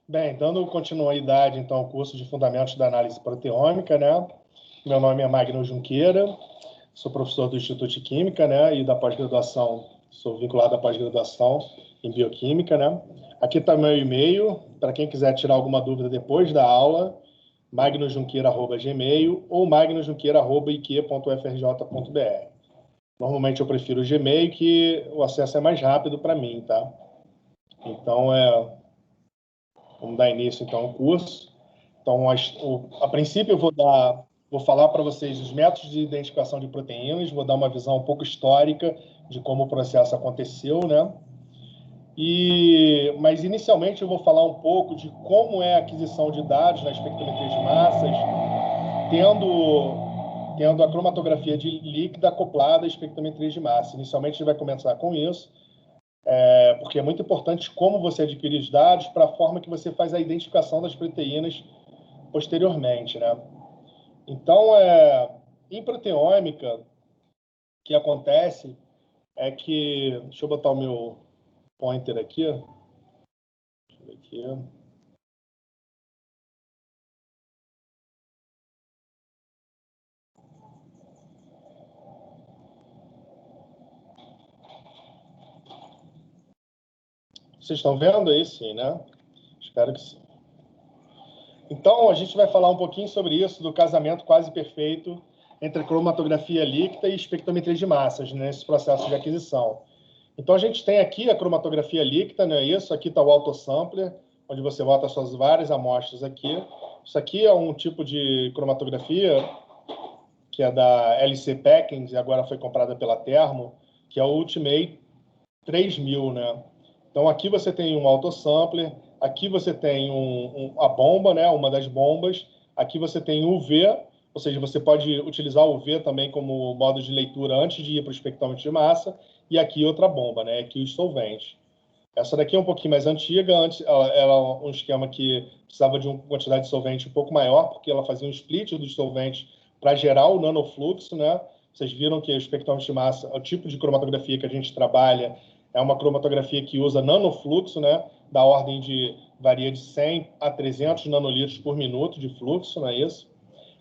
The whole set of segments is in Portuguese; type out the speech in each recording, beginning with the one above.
Bem, dando continuidade, então, ao curso de Fundamentos da Análise Proteômica, né? Meu nome é Magno Junqueira, sou professor do Instituto de Química, né? E da pós-graduação, sou vinculado à pós-graduação em Bioquímica, né? Aqui está meu e-mail, para quem quiser tirar alguma dúvida depois da aula, magnojunqueira@gmail ou magnojunqueira@iq.frj.br. Normalmente eu prefiro o Gmail, que o acesso é mais rápido para mim, tá? Então, vamos dar início, então, ao curso. Então, a princípio, eu vou falar para vocês os métodos de identificação de proteínas, vou dar uma visão um pouco histórica de como o processo aconteceu, né? Mas, inicialmente, eu vou falar um pouco de como é a aquisição de dados na espectrometria de massas, tendo a cromatografia de líquida acoplada à espectrometria de massa. Inicialmente, a gente vai começar com isso, porque é muito importante como você adquire os dados para a forma que você faz a identificação das proteínas posteriormente, né? Então, em proteômica, o que acontece é que... Deixa eu botar o meu pointer aqui. Deixa eu ver aqui. Vocês estão vendo aí? Sim, né? Espero que sim. Então, a gente vai falar um pouquinho sobre isso, do casamento quase perfeito entre cromatografia líquida e espectrometria de massas, nesse processo de aquisição. Então, a gente tem aqui a cromatografia líquida, não é isso? Aqui está o autosampler, onde você bota as suas várias amostras aqui. Isso aqui é um tipo de cromatografia que é da LC Packings e agora foi comprada pela Thermo, que é o Ultimate 3000, né? Então, aqui você tem um autosampler, aqui você tem a bomba, né? Uma das bombas. Aqui você tem o UV, ou seja, você pode utilizar o UV também como modo de leitura antes de ir para o espectrômetro de massa. E aqui outra bomba, né? Aqui os solventes. Essa daqui é um pouquinho mais antiga. Antes, ela era um esquema que precisava de uma quantidade de solvente um pouco maior, porque ela fazia um split dos solventes para gerar o nanofluxo, né? Vocês viram que o espectrômetro de massa, o tipo de cromatografia que a gente trabalha, é uma cromatografia que usa nanofluxo, né? Da ordem varia de 100 a 300 nanolitros por minuto de fluxo, não é isso?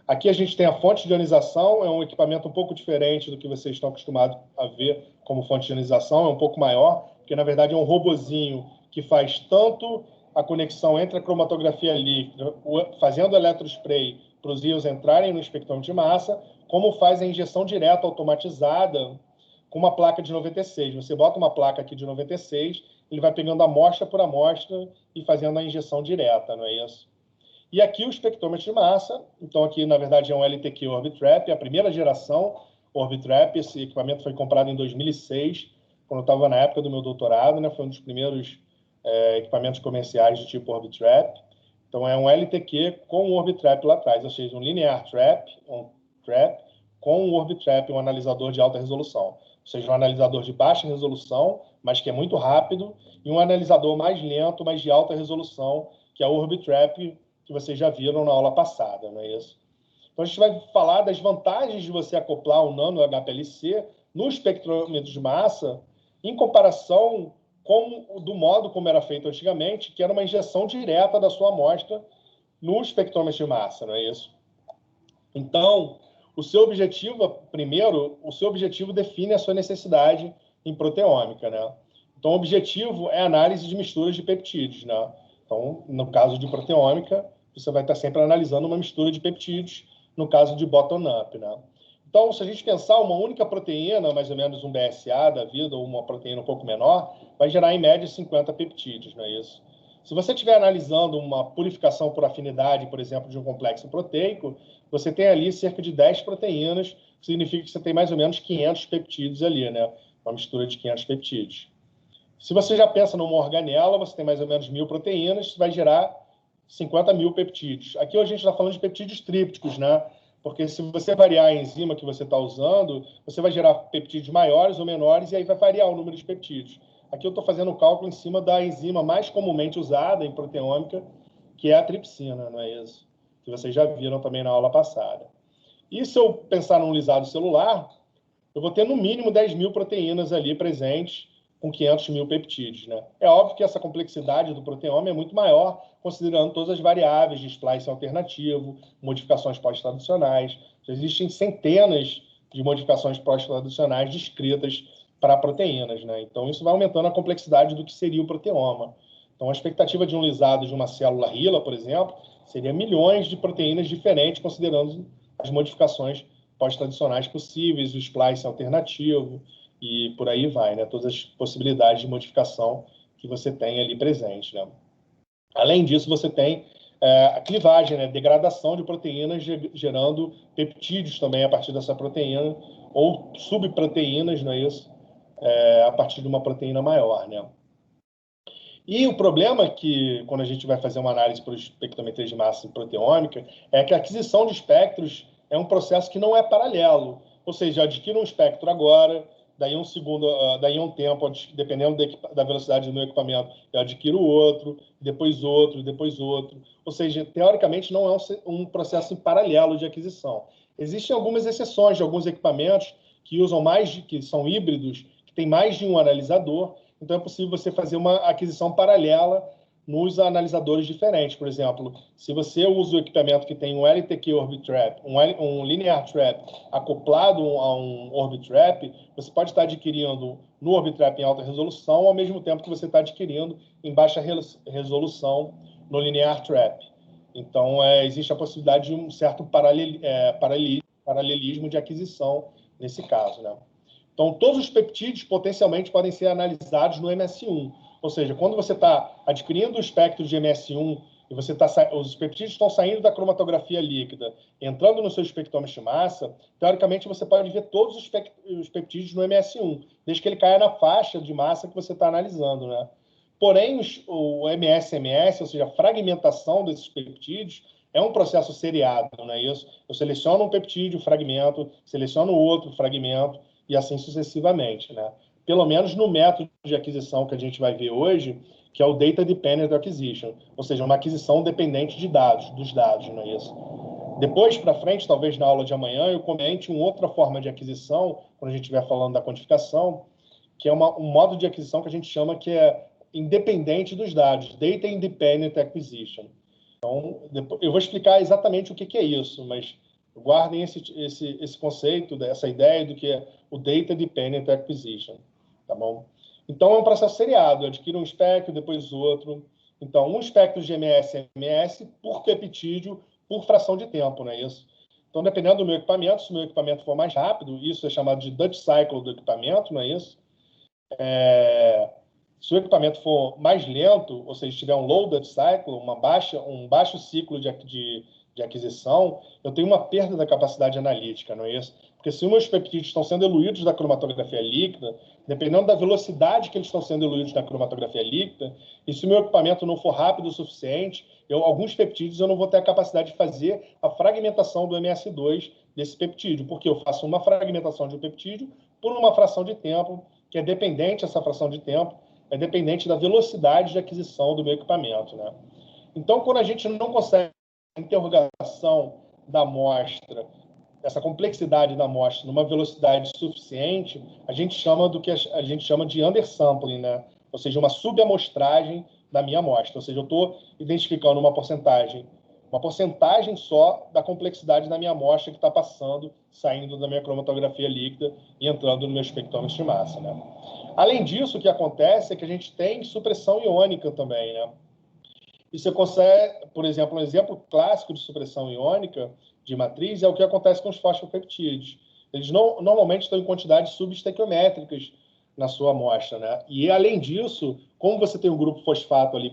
Aqui a gente tem a fonte de ionização, é um equipamento um pouco diferente do que vocês estão acostumados a ver como fonte de ionização, é um pouco maior, porque na verdade é um robozinho que faz tanto a conexão entre a cromatografia líquida, fazendo eletrospray para os íons entrarem no espectrômetro de massa, como faz a injeção direta automatizada com uma placa de 96. Você bota uma placa aqui de 96, ele vai pegando amostra por amostra e fazendo a injeção direta, não é isso? E aqui o espectrômetro de massa, então aqui na verdade é um LTQ Orbitrap, a primeira geração Orbitrap. Esse equipamento foi comprado em 2006, quando eu estava na época do meu doutorado, né? Foi um dos primeiros equipamentos comerciais do tipo Orbitrap. Então é um LTQ com um Orbitrap lá atrás, ou seja, um linear trap, com um Orbitrap, um analisador de alta resolução. Ou seja, um analisador de baixa resolução, mas que é muito rápido, e um analisador mais lento, mas de alta resolução, que é o Orbitrap, que vocês já viram na aula passada, não é isso? Então, a gente vai falar das vantagens de você acoplar o nano HPLC no espectrômetro de massa, em comparação do modo como era feito antigamente, que era uma injeção direta da sua amostra no espectrômetro de massa, não é isso? Então, o seu objetivo define a sua necessidade em proteômica, né? Então, o objetivo é a análise de misturas de peptídeos, né? Então, no caso de proteômica, você vai estar sempre analisando uma mistura de peptídeos, no caso de bottom-up, né? Então, se a gente pensar uma única proteína, mais ou menos um BSA da vida, ou uma proteína um pouco menor, vai gerar em média 50 peptídeos, não é isso? Se você estiver analisando uma purificação por afinidade, por exemplo, de um complexo proteico, você tem ali cerca de 10 proteínas, que significa que você tem mais ou menos 500 peptídeos ali, né? Uma mistura de 500 peptídeos. Se você já pensa numa organela, você tem mais ou menos 1000 proteínas, isso vai gerar 50.000 peptídeos. Aqui a gente está falando de peptídeos trípticos, né? Porque se você variar a enzima que você está usando, você vai gerar peptídeos maiores ou menores, e aí vai variar o número de peptídeos. Aqui eu estou fazendo o cálculo em cima da enzima mais comumente usada em proteômica, que é a tripsina, não é isso? Que vocês já viram também na aula passada. E se eu pensar num lisado celular, eu vou ter no mínimo 10.000 proteínas ali presentes com 500 mil peptídeos, né? É óbvio que essa complexidade do proteoma é muito maior, considerando todas as variáveis de splicing alternativo, modificações pós-traducionais. Existem centenas de modificações pós-traducionais descritas para proteínas, né? Então, isso vai aumentando a complexidade do que seria o proteoma. Então, a expectativa de um lisado de uma célula HeLa, por exemplo, seria milhões de proteínas diferentes, considerando as modificações pós-traducionais possíveis, o splicing alternativo, e por aí vai, né? Todas as possibilidades de modificação que você tem ali presente, né? Além disso, você tem a clivagem, né? Degradação de proteínas gerando peptídeos também a partir dessa proteína, ou subproteínas, não é isso? A partir de uma proteína maior, né? E o problema que, quando a gente vai fazer uma análise por espectrometria de massa proteômica, é que a aquisição de espectros é um processo que não é paralelo. Ou seja, eu adquiro um espectro agora, daí um segundo, daí um tempo, dependendo da velocidade do meu equipamento, eu adquiro outro, depois outro, depois outro. Ou seja, teoricamente não é um processo em paralelo de aquisição. Existem algumas exceções de alguns equipamentos que usam que são híbridos, que tem mais de um analisador. Então é possível você fazer uma aquisição paralela nos analisadores diferentes. Por exemplo, se você usa o equipamento que tem um LTQ Orbitrap, um Linear Trap acoplado a um Orbitrap, você pode estar adquirindo no Orbitrap em alta resolução, ao mesmo tempo que você está adquirindo em baixa resolução no Linear Trap. Então, existe a possibilidade de um certo paralelismo de aquisição nesse caso, né? Então, todos os peptídeos potencialmente podem ser analisados no MS1. Ou seja, quando você está adquirindo o espectro de MS1 e os peptídeos estão saindo da cromatografia líquida, entrando no seu espectrômetro de massa, teoricamente você pode ver todos os peptídeos no MS1, desde que ele caia na faixa de massa que você está analisando, né? Porém, o MS-MS, ou seja, a fragmentação desses peptídeos, é um processo seriado, não é isso? Eu seleciono um peptídeo, fragmento, seleciono outro, fragmento, e assim sucessivamente, né? Pelo menos no método de aquisição que a gente vai ver hoje, que é o Data Dependent Acquisition, ou seja, uma aquisição dependente dos dados, não é isso? Depois, para frente, talvez na aula de amanhã, eu comente uma outra forma de aquisição, quando a gente estiver falando da quantificação, que é um modo de aquisição que a gente chama que é independente dos dados, Data Independent Acquisition. Então, eu vou explicar exatamente o que é isso, mas guardem esse conceito, essa ideia do que é o Data Dependent Acquisition, tá bom? Então, é um processo seriado. Eu adquiro um espectro, depois outro. Então, um espectro de MS por peptídeo, por fração de tempo, não é isso? Então, dependendo do meu equipamento, se o meu equipamento for mais rápido, isso é chamado de Dutch Cycle do equipamento, não é isso? Se o equipamento for mais lento, ou seja, tiver um low Dutch Cycle, um baixo ciclo de aquisição, eu tenho uma perda da capacidade analítica, não é isso? Porque se os meus peptídeos estão sendo eluídos da cromatografia líquida, dependendo da velocidade que eles estão sendo eluídos na cromatografia líquida, e se o meu equipamento não for rápido o suficiente, alguns peptídeos eu não vou ter a capacidade de fazer a fragmentação do MS2 desse peptídeo, porque eu faço uma fragmentação de um peptídeo por uma fração de tempo, que é dependente, essa fração de tempo, é dependente da velocidade de aquisição do meu equipamento, né? Então, quando a gente não consegue a interrogação da amostra, essa complexidade da amostra numa velocidade suficiente, a gente chama do que a gente chama de undersampling, né? Ou seja, uma subamostragem da minha amostra. Ou seja, eu estou identificando uma porcentagem só da complexidade da minha amostra que está passando, saindo da minha cromatografia líquida e entrando no meu espectrômetro de massa, né? Além disso, o que acontece é que a gente tem supressão iônica também, né? E você consegue, por exemplo, um exemplo clássico de supressão iônica de matriz é o que acontece com os fosfopeptídeos. Eles normalmente estão em quantidades subestequiométricas na sua amostra, né? E, além disso, como você tem um grupo fosfato ali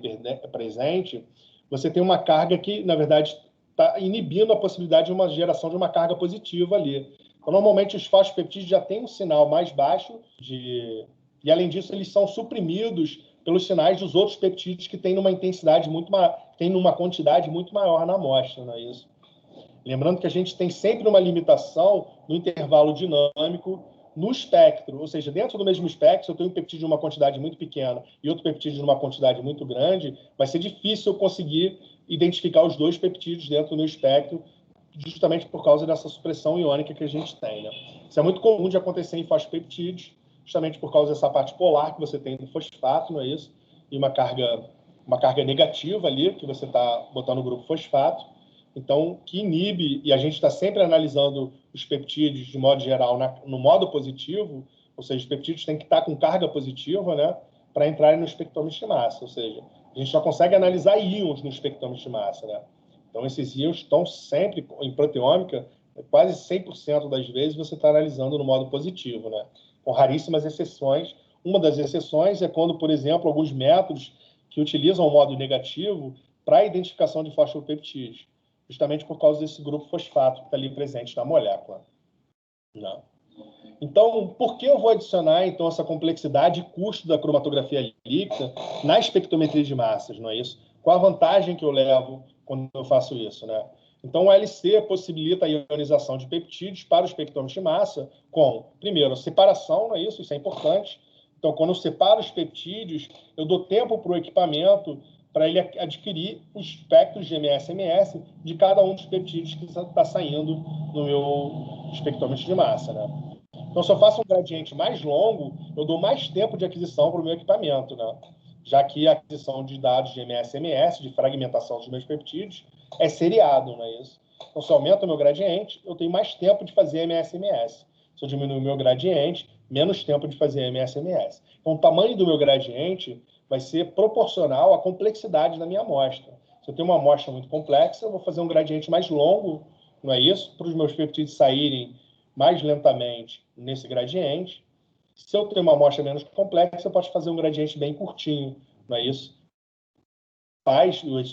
presente, você tem uma carga que, na verdade, está inibindo a possibilidade de uma geração de uma carga positiva ali. Então, normalmente, os fosfopeptídeos já têm um sinal mais baixo e, além disso, eles são suprimidos pelos sinais dos outros peptídeos que têm numa intensidade muito maior, têm numa quantidade muito maior na amostra, não é isso? Lembrando que a gente tem sempre uma limitação no intervalo dinâmico no espectro, ou seja, dentro do mesmo espectro, se eu tenho um peptídeo de uma quantidade muito pequena e outro peptídeo de uma quantidade muito grande, vai ser difícil eu conseguir identificar os dois peptídeos dentro do meu espectro, justamente por causa dessa supressão iônica que a gente tem, né? Isso é muito comum de acontecer em fosfopeptídeos, justamente por causa dessa parte polar que você tem do fosfato, não é isso? E uma carga negativa ali, que você está botando no grupo fosfato. Então, que inibe, e a gente está sempre analisando os peptídeos, de modo geral, no modo positivo, ou seja, os peptídeos têm que estar com carga positiva, né, para entrarem no espectrômetro de massa, ou seja, a gente só consegue analisar íons no espectrômetro de massa, né? Então, esses íons estão sempre, em proteômica, quase 100% das vezes você está analisando no modo positivo, né? Com raríssimas exceções. Uma das exceções é quando, por exemplo, alguns métodos que utilizam o modo negativo para a identificação de fosfolipeptídeos, justamente por causa desse grupo fosfato que está ali presente na molécula. Não. Então, por que eu vou adicionar então essa complexidade e custo da cromatografia líquida na espectrometria de massas, não é isso? Qual a vantagem que eu levo quando eu faço isso, né? Então, o LC possibilita a ionização de peptídeos para o espectrômetro de massa com, primeiro, a separação, não é isso? Isso é importante. Então, quando eu separo os peptídeos, eu dou tempo para o equipamento para ele adquirir os espectros de MS-MS de cada um dos peptídeos que está saindo no meu espectrômetro de massa, né? Então, se eu faço um gradiente mais longo, eu dou mais tempo de aquisição para o meu equipamento, né? Já que a aquisição de dados de MS-MS, de fragmentação dos meus peptídeos, é seriado, não é isso? Então, se eu aumento o meu gradiente, eu tenho mais tempo de fazer MS-MS. Se eu diminuo o meu gradiente, menos tempo de fazer MS-MS. Então, o tamanho do meu gradiente vai ser proporcional à complexidade da minha amostra. Se eu tenho uma amostra muito complexa, eu vou fazer um gradiente mais longo, não é isso? Para os meus peptídeos saírem mais lentamente nesse gradiente. Se eu tenho uma amostra menos complexa, eu posso fazer um gradiente bem curtinho, não é isso?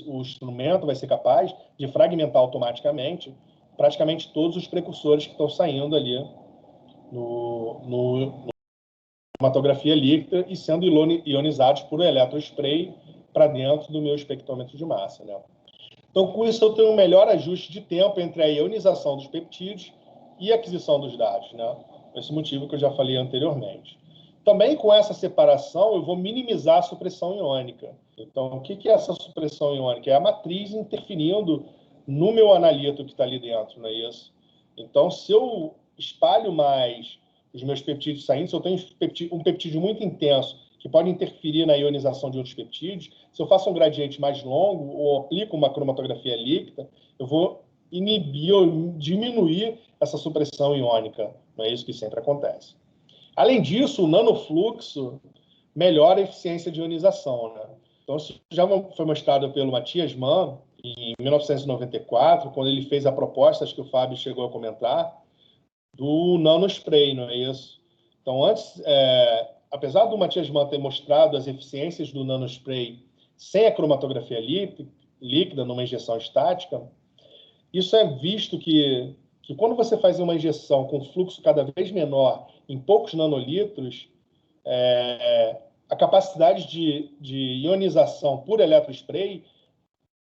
O instrumento vai ser capaz de fragmentar automaticamente praticamente todos os precursores que estão saindo ali no cromatografia líquida e sendo ionizados por eletrospray para dentro do meu espectrômetro de massa, né? Então, com isso, eu tenho um melhor ajuste de tempo entre a ionização dos peptídeos e a aquisição dos dados, né? Por esse motivo que eu já falei anteriormente. Também com essa separação, eu vou minimizar a supressão iônica. Então, o que é essa supressão iônica? É a matriz interferindo no meu analito que está ali dentro, não é isso? Então, se eu espalho mais os meus peptídeos saindo, se eu tenho um peptídeo muito intenso, que pode interferir na ionização de outros peptídeos, se eu faço um gradiente mais longo ou aplico uma cromatografia líquida, eu vou inibir ou diminuir essa supressão iônica. Não é isso que sempre acontece. Além disso, o nanofluxo melhora a eficiência de ionização, né? Então, isso já foi mostrado pelo Matthias Mann, em 1994, quando ele fez a proposta, acho que o Fábio chegou a comentar, do nanospray, não é isso? Então, antes, apesar do Matthias Mann ter mostrado as eficiências do nanospray sem a cromatografia líquida, numa injeção estática, isso é visto que quando você faz uma injeção com fluxo cada vez menor, em poucos nanolitros, a capacidade de ionização por eletrospray,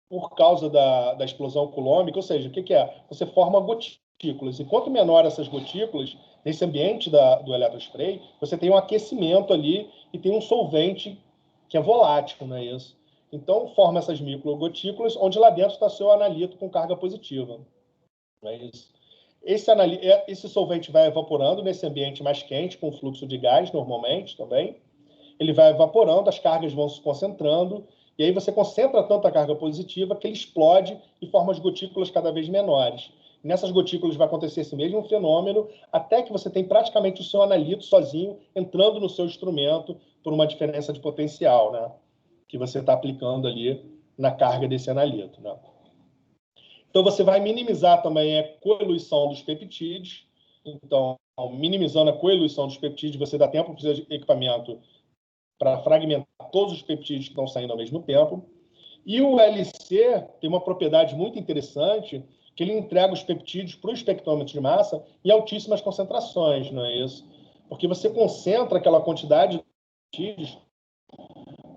por causa da explosão coulombica, ou seja, o que é? Você forma gotículas, e quanto menor essas gotículas, nesse ambiente do eletrospray, você tem um aquecimento ali e tem um solvente que é volátil, não é isso? Então, forma essas microgotículas, onde lá dentro está seu analito com carga positiva. Não é isso? Esse solvente vai evaporando nesse ambiente mais quente, com fluxo de gás, normalmente, também. Ele vai evaporando, as cargas vão se concentrando, e aí você concentra tanta carga positiva que ele explode e forma as gotículas cada vez menores. E nessas gotículas vai acontecer esse mesmo fenômeno, até que você tem praticamente o seu analito sozinho entrando no seu instrumento por uma diferença de potencial, né? Que você está aplicando ali na carga desse analito, né? Então, você vai minimizar também a coeluição dos peptídeos. Então, minimizando a coeluição dos peptídeos, você dá tempo para o seu equipamento para fragmentar todos os peptídeos que estão saindo ao mesmo tempo. E o LC tem uma propriedade muito interessante, que ele entrega os peptídeos para o espectrômetro de massa em altíssimas concentrações, não é isso? Porque você concentra aquela quantidade de peptídeos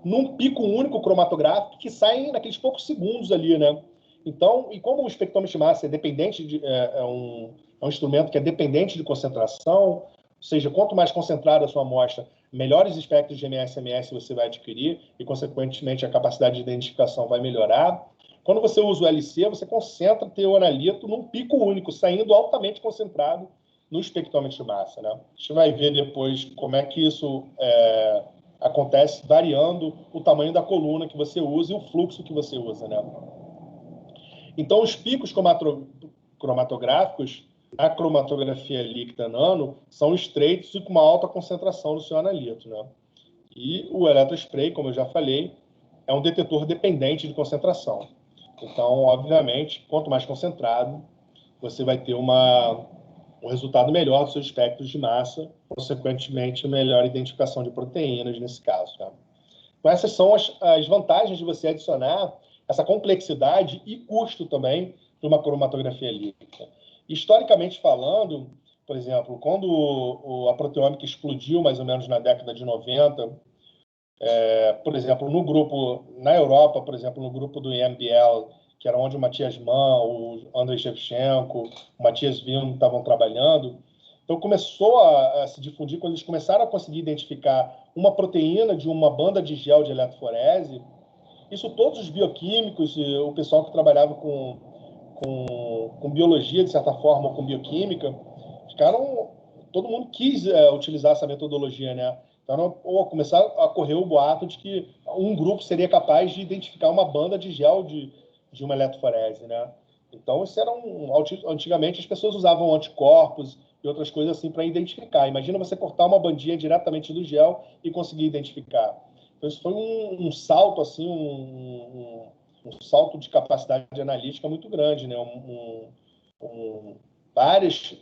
num pico único cromatográfico que sai naqueles poucos segundos ali, né? Então, e como o espectrômetro de massa é dependente é um instrumento que é dependente de concentração, ou seja, quanto mais concentrada a sua amostra, melhores espectros de MS-MS você vai adquirir e, consequentemente, a capacidade de identificação vai melhorar. Quando você usa o LC, você concentra teu analito num pico único, saindo altamente concentrado no espectrômetro de massa, né? A gente vai ver depois como é que isso acontece variando o tamanho da coluna que você usa e o fluxo que você usa, né? Então, os picos cromatográficos, a cromatografia líquida nano, são estreitos e com uma alta concentração do seu analito, né? E o eletrospray, como eu já falei, é um detetor dependente de concentração. Então, obviamente, quanto mais concentrado, você vai ter um resultado melhor dos seus espectros de massa, consequentemente, melhor identificação de proteínas nesse caso, tá? Então, essas são as vantagens de você adicionar essa complexidade e custo também de uma cromatografia líquida. Historicamente falando, por exemplo, quando a proteômica explodiu, mais ou menos na década de 90, por exemplo, na Europa, por exemplo, no grupo do EMBL, que era onde o Matias Mann, o Andrei Shevchenko, o Matias Wilm estavam trabalhando, então começou a se difundir, quando eles começaram a conseguir identificar uma proteína de uma banda de gel de eletroforese. Isso todos os bioquímicos, o pessoal que trabalhava com biologia, de certa forma, ou com bioquímica, todo mundo quis utilizar essa metodologia, né? Então, começar a correr o boato de que um grupo seria capaz de identificar uma banda de gel de uma eletroforese, né? Então, antigamente as pessoas usavam anticorpos e outras coisas assim para identificar. Imagina você cortar uma bandinha diretamente do gel e conseguir identificar. Então, isso foi um salto, assim, um salto de capacidade analítica muito grande, né? Várias,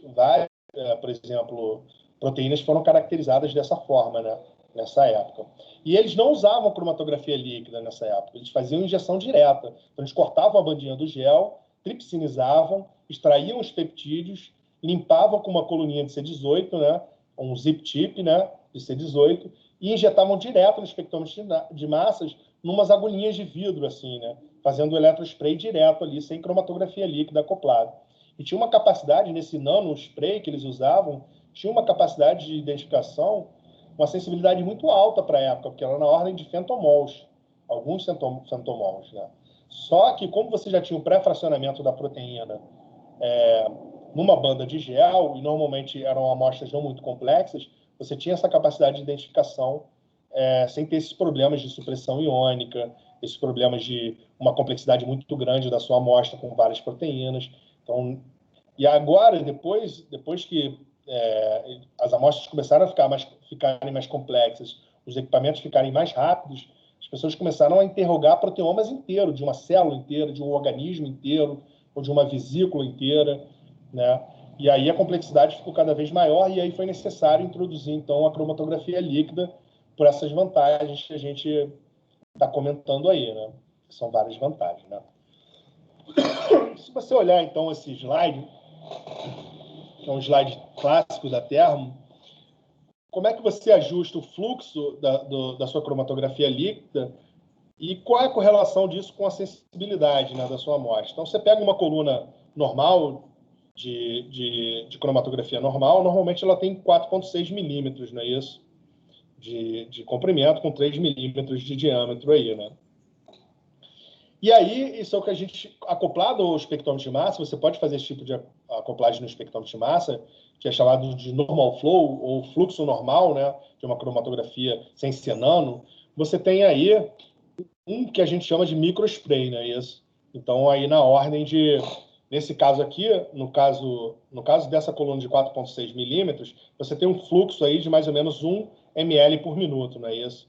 por exemplo, proteínas foram caracterizadas dessa forma, né? Nessa época. E eles não usavam cromatografia líquida nessa época, eles faziam injeção direta. Então, eles cortavam a bandinha do gel, tripsinizavam, extraíam os peptídeos, limpavam com uma coluninha de C18, né? Um zip tip, né? De C18, e injetavam direto no espectrômetro de massas, numas agulhinhas de vidro, assim, né? Fazendo o eletrospray direto ali, sem cromatografia líquida acoplada. E tinha uma capacidade, nesse nanospray que eles usavam, tinha uma capacidade de identificação, uma sensibilidade muito alta para a época, porque era na ordem de femtomols, alguns femtomols, né? Só que, como você já tinha o pré-fracionamento da proteína numa banda de gel, e normalmente eram amostras não muito complexas, você tinha essa capacidade de identificação sem ter esses problemas de supressão iônica, esses problemas de uma complexidade muito grande da sua amostra com várias proteínas. Então, e agora, depois que as amostras começaram a ficarem mais complexas, os equipamentos ficarem mais rápidos, as pessoas começaram a interrogar proteomas inteiros, de uma célula inteira, de um organismo inteiro, ou de uma vesícula inteira, né? E aí a complexidade ficou cada vez maior, e aí foi necessário introduzir, então, a cromatografia líquida por essas vantagens que a gente está comentando aí, né? Que são várias vantagens, né? Se você olhar, então, esse slide, que é um slide clássico da Thermo, como é que você ajusta o fluxo da sua cromatografia líquida e qual é a correlação disso com a sensibilidade, né, da sua amostra? Então, você pega uma coluna normal, de cromatografia normal, normalmente ela tem 4,6 milímetros, não é isso? De comprimento, com 3 milímetros de diâmetro aí, né? E aí, isso é o que a gente, acoplado ao espectrômetro de massa, você pode fazer esse tipo de acoplagem no espectrômetro de massa, que é chamado de normal flow, ou fluxo normal, né, de uma cromatografia sem ser nano. Você tem aí um que a gente chama de microspray, né, isso? Então, aí na ordem de, nesse caso aqui, no caso dessa coluna de 4,6 milímetros, você tem um fluxo aí de mais ou menos 1 ml por minuto, não é isso?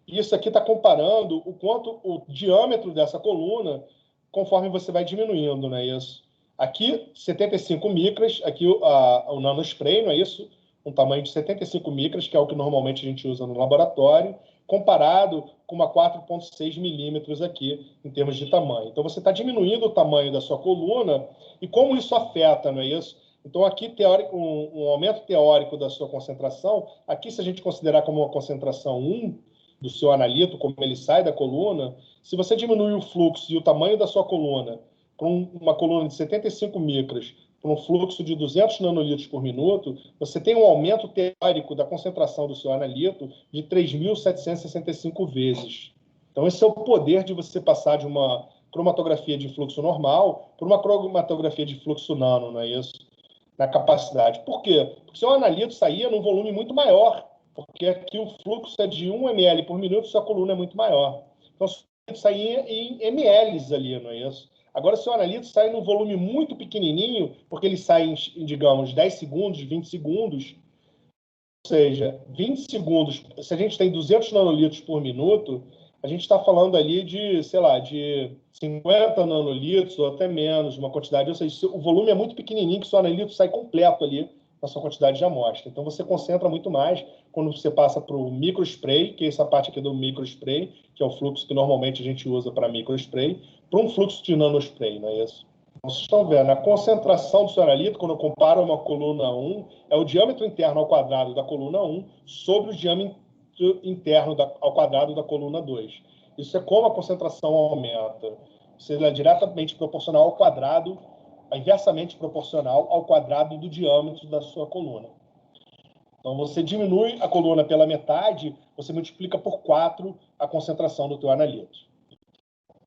E isso aqui está comparando o diâmetro dessa coluna conforme você vai diminuindo, não é isso? Aqui, 75 micras, aqui o nanospray, não é isso? Um tamanho de 75 micras, que é o que normalmente a gente usa no laboratório, comparado com uma 4,6 milímetros aqui, em termos de tamanho. Então, você está diminuindo o tamanho da sua coluna, e como isso afeta, não é isso? Então, aqui, um aumento teórico da sua concentração, aqui, se a gente considerar como uma concentração 1 do seu analito, como ele sai da coluna, se você diminui o fluxo e o tamanho da sua coluna para uma coluna de 75 micras, para um fluxo de 200 nanolitros por minuto, você tem um aumento teórico da concentração do seu analito de 3.765 vezes. Então, esse é o poder de você passar de uma cromatografia de fluxo normal para uma cromatografia de fluxo nano, não é isso? na capacidade. Por quê? Porque seu analito saía num volume muito maior, porque aqui o fluxo é de 1 ml por minuto, sua coluna é muito maior. Então, seu analito saía em ml ali, não é isso? Agora, seu analito sai num volume muito pequenininho, porque ele sai em, digamos, 10 segundos, 20 segundos, ou seja, 20 segundos, se a gente tem 200 nanolitros por minuto, a gente está falando ali de, sei lá, de 50 nanolitros ou até menos, uma quantidade, ou seja, o volume é muito pequenininho que o seu analito sai completo ali na sua quantidade de amostra. Então, você concentra muito mais quando você passa para o microspray, que é essa parte aqui do microspray, que é o fluxo que normalmente a gente usa para microspray, para um fluxo de nanospray, não é isso? Vocês estão vendo, a concentração do seu analito, quando eu comparo uma coluna 1, é o diâmetro interno ao quadrado da coluna 1 sobre o diâmetro interno ao quadrado da coluna 2. Isso é como a concentração aumenta. Ou seja, é diretamente proporcional ao quadrado, inversamente proporcional ao quadrado do diâmetro da sua coluna. Então, você diminui a coluna pela metade, você multiplica por 4 a concentração do teu analito.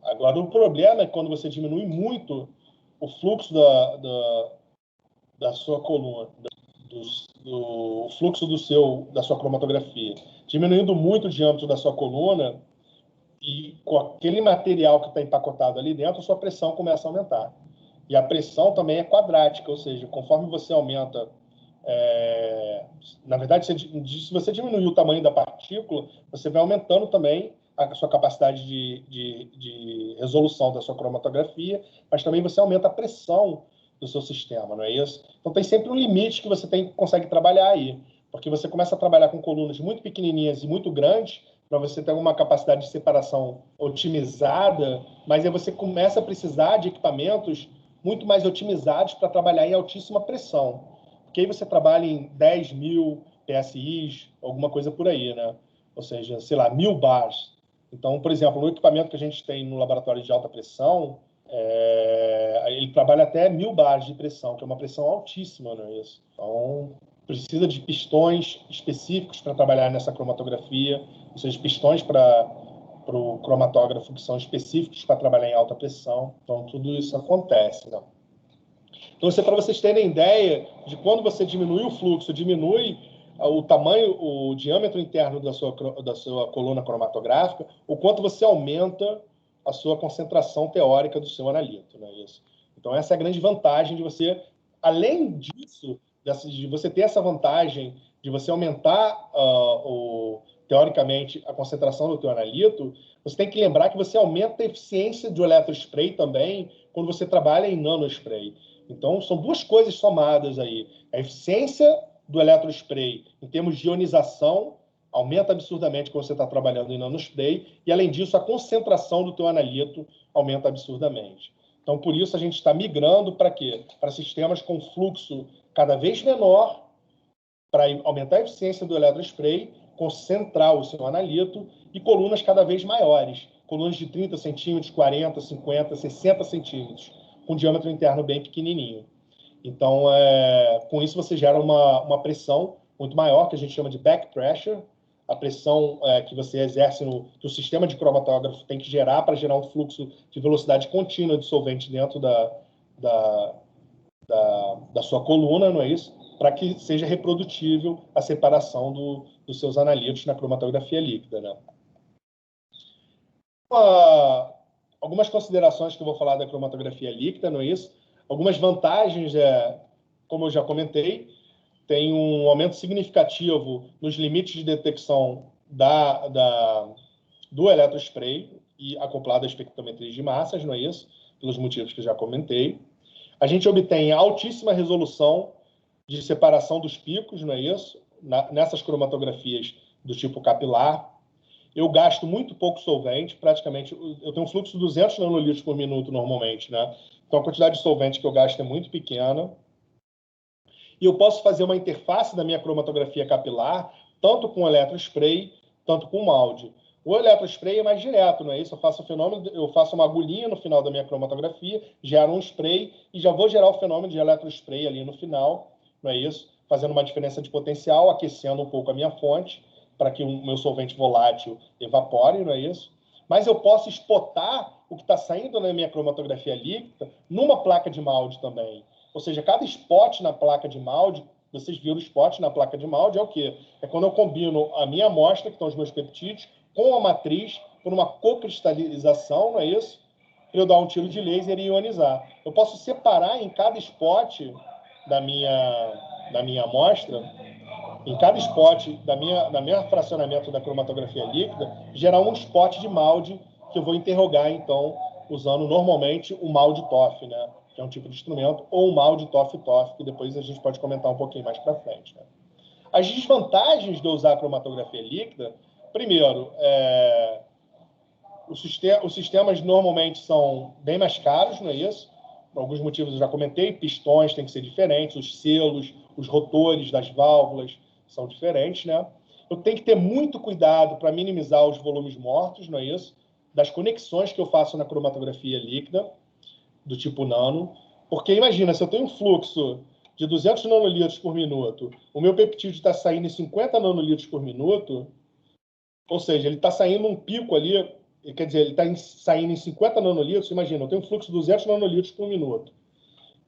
Agora, o problema é quando você diminui muito o fluxo da sua coluna, do fluxo da sua cromatografia, diminuindo muito o diâmetro da sua coluna, e com aquele material que está empacotado ali dentro, a sua pressão começa a aumentar. E a pressão também é quadrática, ou seja, conforme você aumenta... na verdade, se você diminuir o tamanho da partícula, você vai aumentando também a sua capacidade de resolução da sua cromatografia, mas também você aumenta a pressão do seu sistema, não é isso? Então, tem sempre um limite que você consegue trabalhar aí, porque você começa a trabalhar com colunas muito pequenininhas e muito grandes, para você ter uma capacidade de separação otimizada, mas aí você começa a precisar de equipamentos muito mais otimizados para trabalhar em altíssima pressão. Porque aí você trabalha em 10 mil PSIs, alguma coisa por aí, né? Ou seja, sei lá, 1000 bars. Então, por exemplo, o equipamento que a gente tem no laboratório de alta pressão, ele trabalha até 1000 bars de pressão, que é uma pressão altíssima, não é isso? Então, precisa de pistões específicos para trabalhar nessa cromatografia, ou seja, pistões para o cromatógrafo que são específicos para trabalhar em alta pressão. Então, tudo isso acontece, né? Então, para vocês terem ideia de quando você diminui o fluxo, diminui o tamanho, o diâmetro interno da sua coluna cromatográfica, o quanto você aumenta a sua concentração teórica do seu analito, não é isso? Então, essa é a grande vantagem de você, além disso, de você ter essa vantagem de você aumentar, teoricamente, a concentração do teu analito, você tem que lembrar que você aumenta a eficiência do eletrospray também quando você trabalha em nanospray. Então, são duas coisas somadas aí. A eficiência do eletrospray, em termos de ionização, aumenta absurdamente quando você está trabalhando em nanospray, e, além disso, a concentração do teu analito aumenta absurdamente. Então, por isso, a gente está migrando para quê? Para sistemas com fluxo cada vez menor, para aumentar a eficiência do eletrospray, concentrar o seu analito, e colunas cada vez maiores, colunas de 30 centímetros, 40, 50, 60 centímetros, com diâmetro interno bem pequenininho. Então, com isso, você gera uma pressão muito maior, que a gente chama de back pressure, a pressão que você exerce que o sistema de cromatógrafo tem que gerar para gerar um fluxo de velocidade contínua de solvente dentro da sua coluna, não é isso? Para que seja reprodutível a separação dos seus analitos na cromatografia líquida, né? Algumas considerações que eu vou falar da cromatografia líquida, não é isso? Algumas vantagens, como eu já comentei, tem um aumento significativo nos limites de detecção do eletrospray e acoplado à espectrometria de massas, não é isso? Pelos motivos que eu já comentei. A gente obtém altíssima resolução de separação dos picos, não é isso? Nessas cromatografias do tipo capilar. Eu gasto muito pouco solvente, praticamente, eu tenho um fluxo de 200 nanolitros por minuto normalmente, né? Então, a quantidade de solvente que eu gasto é muito pequena. E eu posso fazer uma interface da minha cromatografia capilar, tanto com eletrospray, tanto com molde. O eletrospray é mais direto, não é isso? Eu faço uma agulhinha no final da minha cromatografia, gero um spray e já vou gerar o fenômeno de eletrospray ali no final, não é isso? Fazendo uma diferença de potencial, aquecendo um pouco a minha fonte, para que o meu solvente volátil evapore, não é isso? Mas eu posso espotar o que está saindo na minha cromatografia líquida numa placa de molde também. Ou seja, cada spot na placa de molde, vocês viram o spot na placa de molde, é o quê? É quando eu combino a minha amostra, que estão os meus peptídeos, com a matriz, por uma cocristalização, não é isso? Para eu dar um tiro de laser e ionizar. Eu posso separar em cada spot da minha amostra, em cada spot da minha fracionamento da cromatografia líquida, gerar um spot de molde que eu vou interrogar, então, usando normalmente o molde TOF, né? Que é um tipo de instrumento, ou o molde TOF-TOF, que depois a gente pode comentar um pouquinho mais para frente. Né? As desvantagens de usar a cromatografia líquida, primeiro, os sistemas normalmente são bem mais caros, não é isso? Por alguns motivos eu já comentei, pistões têm que ser diferentes, os selos, os rotores das válvulas são diferentes, né? Eu tenho que ter muito cuidado para minimizar os volumes mortos, não é isso? Das conexões que eu faço na cromatografia líquida, do tipo nano, porque imagina, se eu tenho um fluxo de 200 nanolitros por minuto, o meu peptídeo está saindo em 50 nanolitros por minuto, ou seja, ele está saindo um pico ali, quer dizer, ele está saindo em 50 nanolitros, imagina, eu tenho um fluxo de 200 nanolitros por minuto,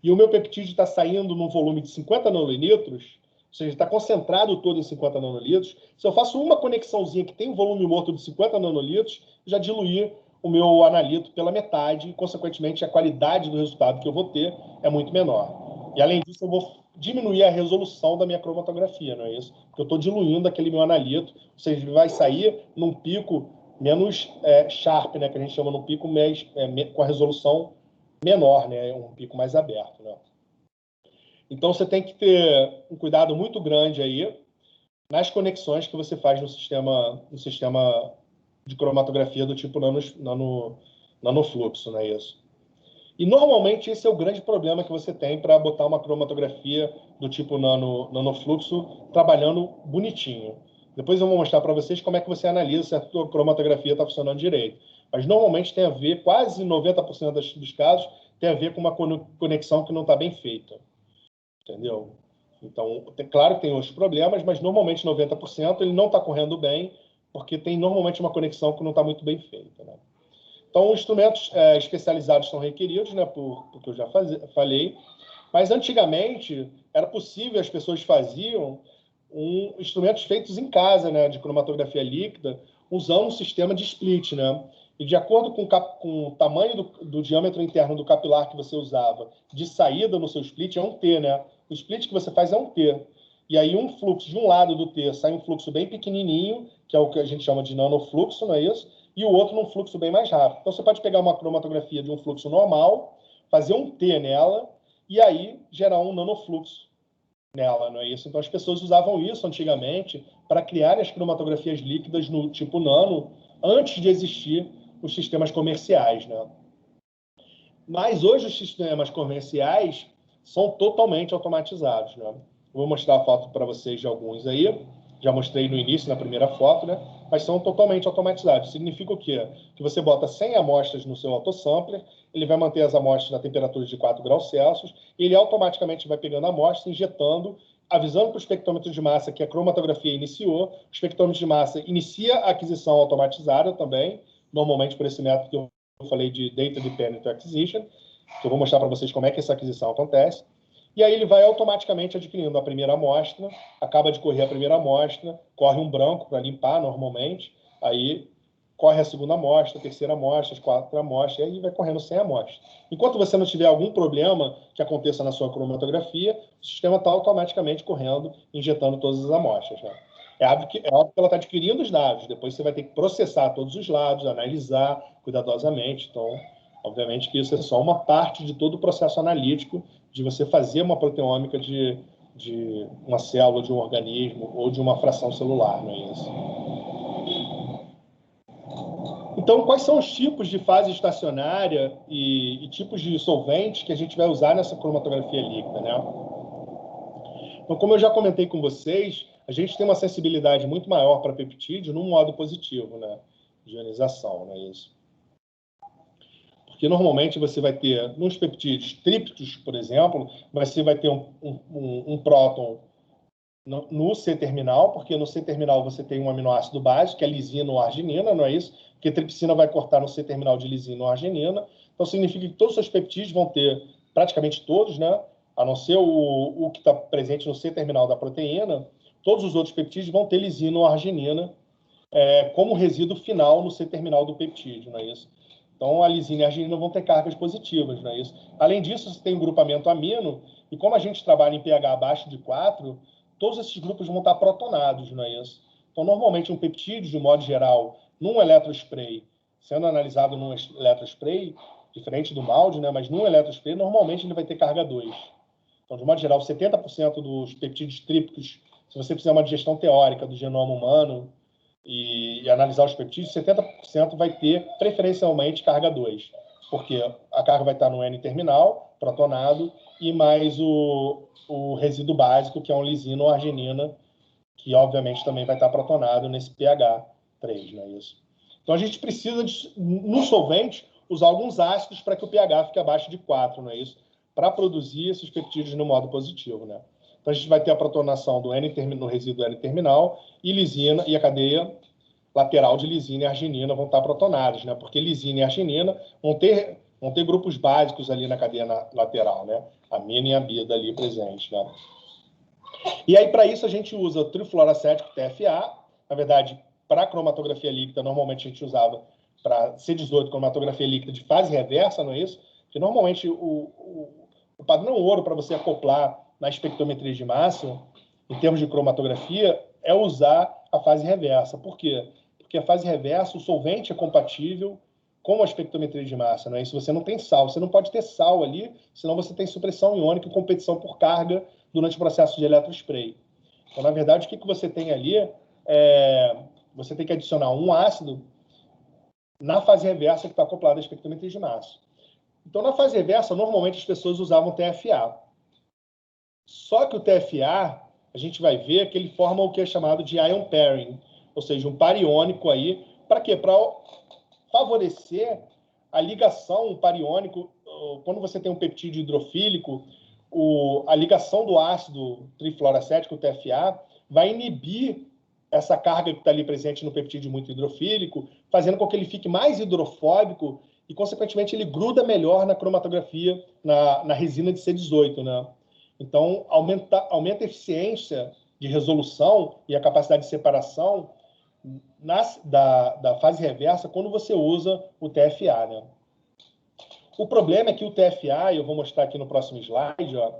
e o meu peptídeo está saindo num volume de 50 nanolitros, ou seja, está concentrado todo em 50 nanolitros, se eu faço uma conexãozinha que tem um volume morto de 50 nanolitros, já diluí o meu analito pela metade e, consequentemente, a qualidade do resultado que eu vou ter é muito menor. E, além disso, eu vou diminuir a resolução da minha cromatografia, não é isso? Porque eu estou diluindo aquele meu analito, ou seja, ele vai sair num pico menos sharp, né, que a gente chama num pico com a resolução menor, né, um pico mais aberto. Né? Então, você tem que ter um cuidado muito grande aí nas conexões que você faz no sistema de cromatografia do tipo nanofluxo, não é isso? E, normalmente, esse é o grande problema que você tem para botar uma cromatografia do tipo nanofluxo trabalhando bonitinho. Depois eu vou mostrar para vocês como é que você analisa se a sua cromatografia está funcionando direito. Mas, normalmente, tem a ver, quase 90% dos casos, tem a ver com uma conexão que não está bem feita. Entendeu? Então, claro que tem outros problemas, mas normalmente 90% ele não está correndo bem, porque tem normalmente uma conexão que não está muito bem feita. Né? Então, instrumentos especializados são requeridos, né, porque eu já falei, mas antigamente era possível, as pessoas faziam instrumentos feitos em casa, né, de cromatografia líquida, usando um sistema de split, né? E de acordo com o tamanho do diâmetro interno do capilar que você usava de saída no seu split, é um T, né? O split que você faz é um T. E aí um fluxo de um lado do T sai um fluxo bem pequenininho, que é o que a gente chama de nanofluxo, não é isso? E o outro num fluxo bem mais rápido. Então você pode pegar uma cromatografia de um fluxo normal, fazer um T nela, e aí gerar um nanofluxo nela, não é isso? Então as pessoas usavam isso antigamente para criar as cromatografias líquidas no tipo nano, antes de existir os sistemas comerciais, né? Mas hoje os sistemas comerciais são totalmente automatizados, né? Eu vou mostrar a foto para vocês de alguns aí. Já mostrei no início, na primeira foto, né? Mas são totalmente automatizados. Significa o quê? Que você bota 100 amostras no seu autosampler, ele vai manter as amostras na temperatura de 4 graus Celsius, e ele automaticamente vai pegando a amostra, injetando, avisando para o espectrômetro de massa que a cromatografia iniciou. O espectrômetro de massa inicia a aquisição automatizada também, normalmente por esse método que eu falei de Data Dependent Acquisition, que eu vou mostrar para vocês como é que essa aquisição acontece. E aí ele vai automaticamente adquirindo a primeira amostra, acaba de correr a primeira amostra, corre um branco para limpar normalmente, aí corre a segunda amostra, a terceira amostra, as 4 amostras, e aí vai correndo 100 amostras. Enquanto você não tiver algum problema que aconteça na sua cromatografia, o sistema está automaticamente correndo, injetando todas as amostras. Né? É óbvio que ela está adquirindo os dados, depois você vai ter que processar todos os dados, analisar cuidadosamente. Então, obviamente que isso é só uma parte de todo o processo analítico de você fazer uma proteômica de uma célula, de um organismo ou de uma fração celular, não é isso? Então, quais são os tipos de fase estacionária e tipos de solventes que a gente vai usar nessa cromatografia líquida, né? Então, como eu já comentei com vocês, a gente tem uma sensibilidade muito maior para peptídeo no modo positivo, né? De ionização, não é isso? Porque normalmente você vai ter, nos peptídeos trípticos, por exemplo, você vai ter um próton no C-terminal, porque no C-terminal você tem um aminoácido básico, que é lisina ou arginina, não é isso? Porque a tripsina vai cortar no C-terminal de lisina ou arginina. Então, significa que todos os seus peptídeos vão ter, praticamente todos, né, a não ser o que está presente no C-terminal da proteína, todos os outros peptídeos vão ter lisina ou arginina como resíduo final no C-terminal do peptídeo, não é isso? Então, a lisina e a arginina vão ter cargas positivas, não é isso? Além disso, você tem um grupamento amino, e como a gente trabalha em pH abaixo de 4, todos esses grupos vão estar protonados, não é isso? Então, normalmente, um peptídeo, de modo geral, num eletrospray, sendo analisado num eletrospray, diferente do balde, né? Mas num eletrospray, normalmente ele vai ter carga 2. Então, de modo geral, 70% dos peptídeos trípticos, se você fizer uma digestão teórica do genoma humano e analisar os peptídeos, 70% vai ter preferencialmente carga 2, porque a carga vai estar no N-terminal, protonado, e mais o resíduo básico, que é um lisina ou arginina, que obviamente também vai estar protonado nesse pH 3, não é isso? Então, a gente precisa, no solvente, usar alguns ácidos para que o pH fique abaixo de 4, não é isso? Para produzir esses peptídeos no modo positivo, né? Então, a gente vai ter a protonação do no resíduo N-terminal e lisina, e a cadeia lateral de lisina e arginina vão estar protonados, né? Porque lisina e arginina vão ter grupos básicos ali na cadeia lateral, né? Amina e amida ali presentes, né? E aí, para isso, a gente usa o trifluoracético TFA. Na verdade, para cromatografia líquida, normalmente a gente usava para C18 cromatografia líquida de fase reversa, não é isso? Porque normalmente o padrão ouro para você acoplar na espectrometria de massa, em termos de cromatografia, é usar a fase reversa. Por quê? Porque a fase reversa, o solvente é compatível com a espectrometria de massa, não é isso? Você não tem sal, você não pode ter sal ali, senão você tem supressão iônica e competição por carga durante o processo de eletrospray. Então, na verdade, o que você tem ali você tem que adicionar um ácido na fase reversa que está acoplada à espectrometria de massa. Então, na fase reversa, normalmente as pessoas usavam TFA. Só que o TFA, a gente vai ver que ele forma o que é chamado de ion pairing, ou seja, um par iônico aí. Para quê? Para favorecer a ligação, o par iônico, quando você tem um peptídeo hidrofílico, a ligação do ácido trifluoracético, o TFA, vai inibir essa carga que está ali presente no peptídeo muito hidrofílico, fazendo com que ele fique mais hidrofóbico e, consequentemente, ele gruda melhor na cromatografia, na resina de C18, né? Então, aumenta a eficiência de resolução e a capacidade de separação da fase reversa quando você usa o TFA, né? O problema é que o TFA, e eu vou mostrar aqui no próximo slide, ó,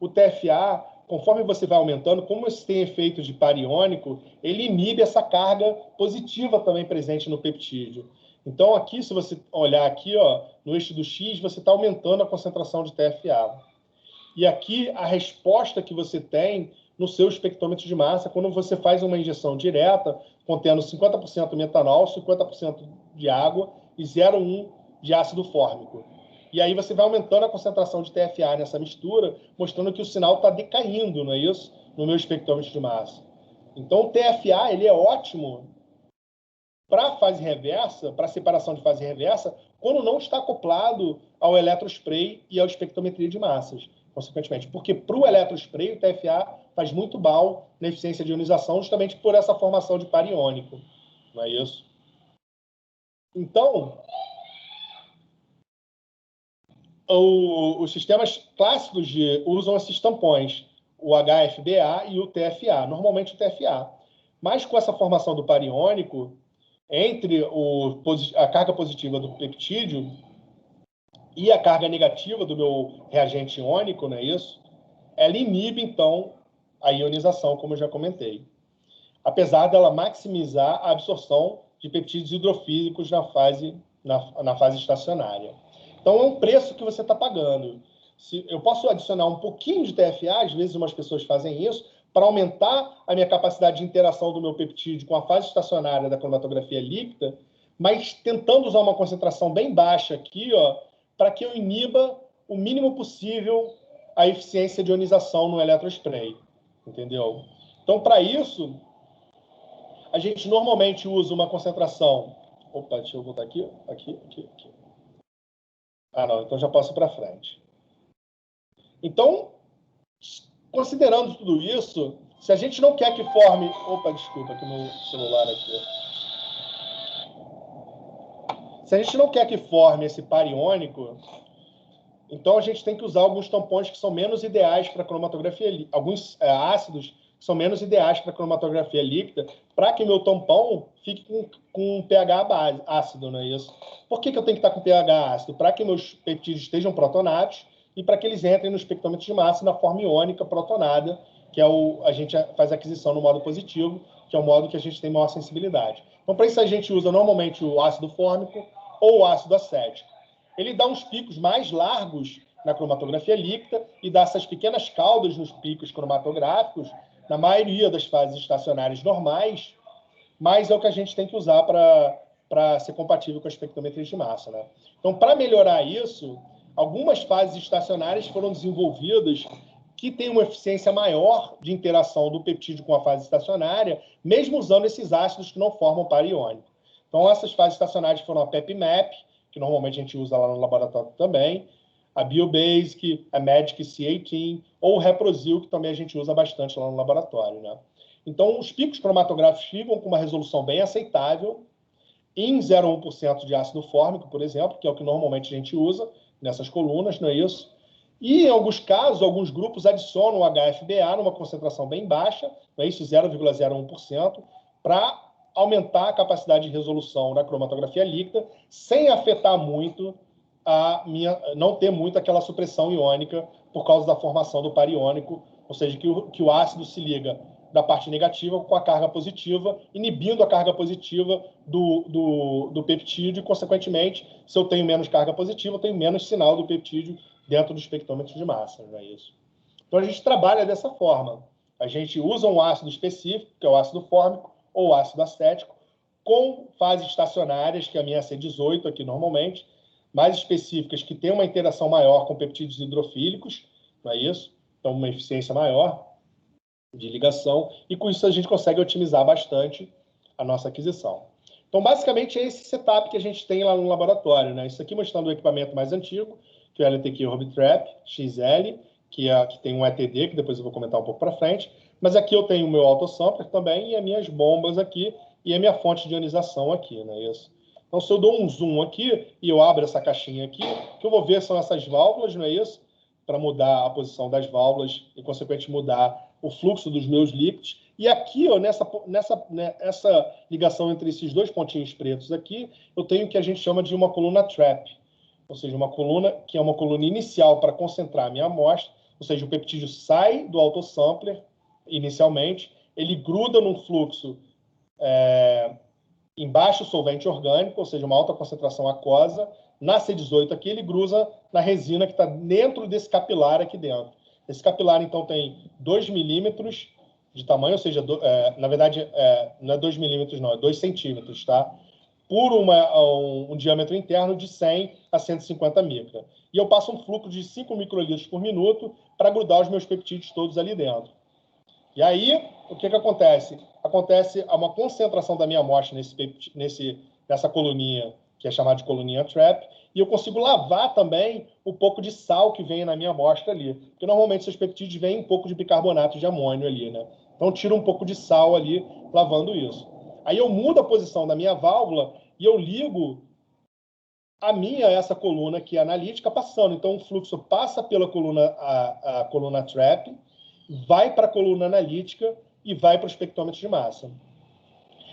o TFA, conforme você vai aumentando, como esse tem efeito de par iônico, ele inibe essa carga positiva também presente no peptídeo. Então, aqui, se você olhar aqui, ó, no eixo do X, você está aumentando a concentração de TFA. E aqui, a resposta que você tem no seu espectrômetro de massa, quando você faz uma injeção direta, contendo 50% metanol, 50% de água e 0,1 de ácido fórmico. E aí você vai aumentando a concentração de TFA nessa mistura, mostrando que o sinal está decaindo, não é isso? No meu espectrômetro de massa. Então, o TFA ele é ótimo para a fase reversa, para a separação de fase reversa, quando não está acoplado ao eletrospray e à espectrometria de massas, consequentemente. Porque para o eletrospray, o TFA faz muito mal na eficiência de ionização, justamente por essa formação de par iônico. Não é isso? Então, os sistemas clássicos usam esses tampões, o HFBA e o TFA, normalmente o TFA. Mas com essa formação do par iônico, entre a carga positiva do peptídeo e a carga negativa do meu reagente iônico, não é isso? Ela inibe, então, a ionização, como eu já comentei. Apesar dela maximizar a absorção de peptídeos hidrofílicos na fase estacionária. Então, é um preço que você está pagando. Eu posso adicionar um pouquinho de TFA, às vezes umas pessoas fazem isso, para aumentar a minha capacidade de interação do meu peptídeo com a fase estacionária da cromatografia líquida, mas tentando usar uma concentração bem baixa aqui, para que eu iniba o mínimo possível a eficiência de ionização no eletrospray. Entendeu? Então, para isso, a gente normalmente usa uma concentração... Opa, deixa eu botar aqui. Aqui. Ah, não, então já passo para frente. Então, considerando tudo isso, se a gente não quer que forme... Opa, desculpa, aqui no celular aqui. Se a gente não quer que forme esse par iônico, Então, a gente tem que usar alguns tampões que são menos ideais para cromatografia, alguns ácidos que são menos ideais para cromatografia líquida, para que meu tampão fique com pH base, ácido, não é isso? Por que eu tenho que estar com pH ácido? Para que meus peptídeos estejam protonados e para que eles entrem no espectrômetro de massa na forma iônica protonada, que é a gente faz a aquisição no modo positivo, que é o modo que a gente tem maior sensibilidade. Então, para isso, a gente usa normalmente o ácido fórmico ou o ácido acético. Ele dá uns picos mais largos na cromatografia líquida e dá essas pequenas caudas nos picos cromatográficos, na maioria das fases estacionárias normais, mas é o que a gente tem que usar para ser compatível com a espectrometria de massa, né? Então, para melhorar isso, algumas fases estacionárias foram desenvolvidas que têm uma eficiência maior de interação do peptídeo com a fase estacionária, mesmo usando esses ácidos que não formam par iônico. Então, essas fases estacionárias foram a PepMap, que normalmente a gente usa lá no laboratório também, a Biobasic, a Magic C18, ou o Reprosil, que também a gente usa bastante lá no laboratório, né? Então, os picos cromatográficos ficam com uma resolução bem aceitável, em 0,1% de ácido fórmico, por exemplo, que é o que normalmente a gente usa nessas colunas, não é isso? E, em alguns casos, alguns grupos adicionam o HFBA numa concentração bem baixa, não é isso? 0,01%, para aumentar a capacidade de resolução da cromatografia líquida, sem afetar muito não ter muito aquela supressão iônica por causa da formação do par iônico, ou seja, que o ácido se liga da parte negativa com a carga positiva, inibindo a carga positiva do peptídeo, e, consequentemente, se eu tenho menos carga positiva, eu tenho menos sinal do peptídeo dentro do espectrômetro de massa, não é isso? Então, a gente trabalha dessa forma. A gente usa um ácido específico, que é o ácido fórmico, ou ácido acético, com fases estacionárias, que é a minha C18 aqui normalmente, mais específicas, que têm uma interação maior com peptídeos hidrofílicos, não é isso? Então, uma eficiência maior de ligação, e com isso a gente consegue otimizar bastante a nossa aquisição. Então, basicamente, é esse setup que a gente tem lá no laboratório, né? Isso aqui mostrando o equipamento mais antigo, que é o LTQ Orbitrap XL, que tem um ETD, que depois eu vou comentar um pouco para frente, mas aqui eu tenho o meu autosampler também, e as minhas bombas aqui, e a minha fonte de ionização aqui, não é isso? Então, se eu dou um zoom aqui, e eu abro essa caixinha aqui, o que eu vou ver são essas válvulas, não é isso? Para mudar a posição das válvulas e, consequentemente, mudar o fluxo dos meus líquidos. E aqui, ó, nessa ligação entre esses dois pontinhos pretos aqui, eu tenho o que a gente chama de uma coluna trap, ou seja, uma coluna que é uma coluna inicial para concentrar a minha amostra, ou seja, o peptídeo sai do autosampler inicialmente, ele gruda num fluxo em baixo solvente orgânico, ou seja, uma alta concentração aquosa. Na C18 aqui, ele gruda na resina que está dentro desse capilar aqui dentro. Esse capilar, então, tem 2 milímetros de tamanho, ou seja, na verdade, não é 2 milímetros, não, é 2 centímetros, tá? Por um diâmetro interno de 100 a 150 micra. E eu passo um fluxo de 5 microlitros por minuto para grudar os meus peptídeos todos ali dentro. E aí, o que acontece? Acontece uma concentração da minha amostra nessa coluninha, que é chamada de coluninha trap, e eu consigo lavar também o pouco de sal que vem na minha amostra ali. Porque normalmente esses peptídeos vêm um pouco de bicarbonato de amônio ali, né? Então, eu tiro um pouco de sal ali, lavando isso. Aí eu mudo a posição da minha válvula e eu ligo essa coluna que é analítica passando. Então, o fluxo passa pela coluna, a coluna trap, vai para a coluna analítica e vai para o espectrômetro de massa.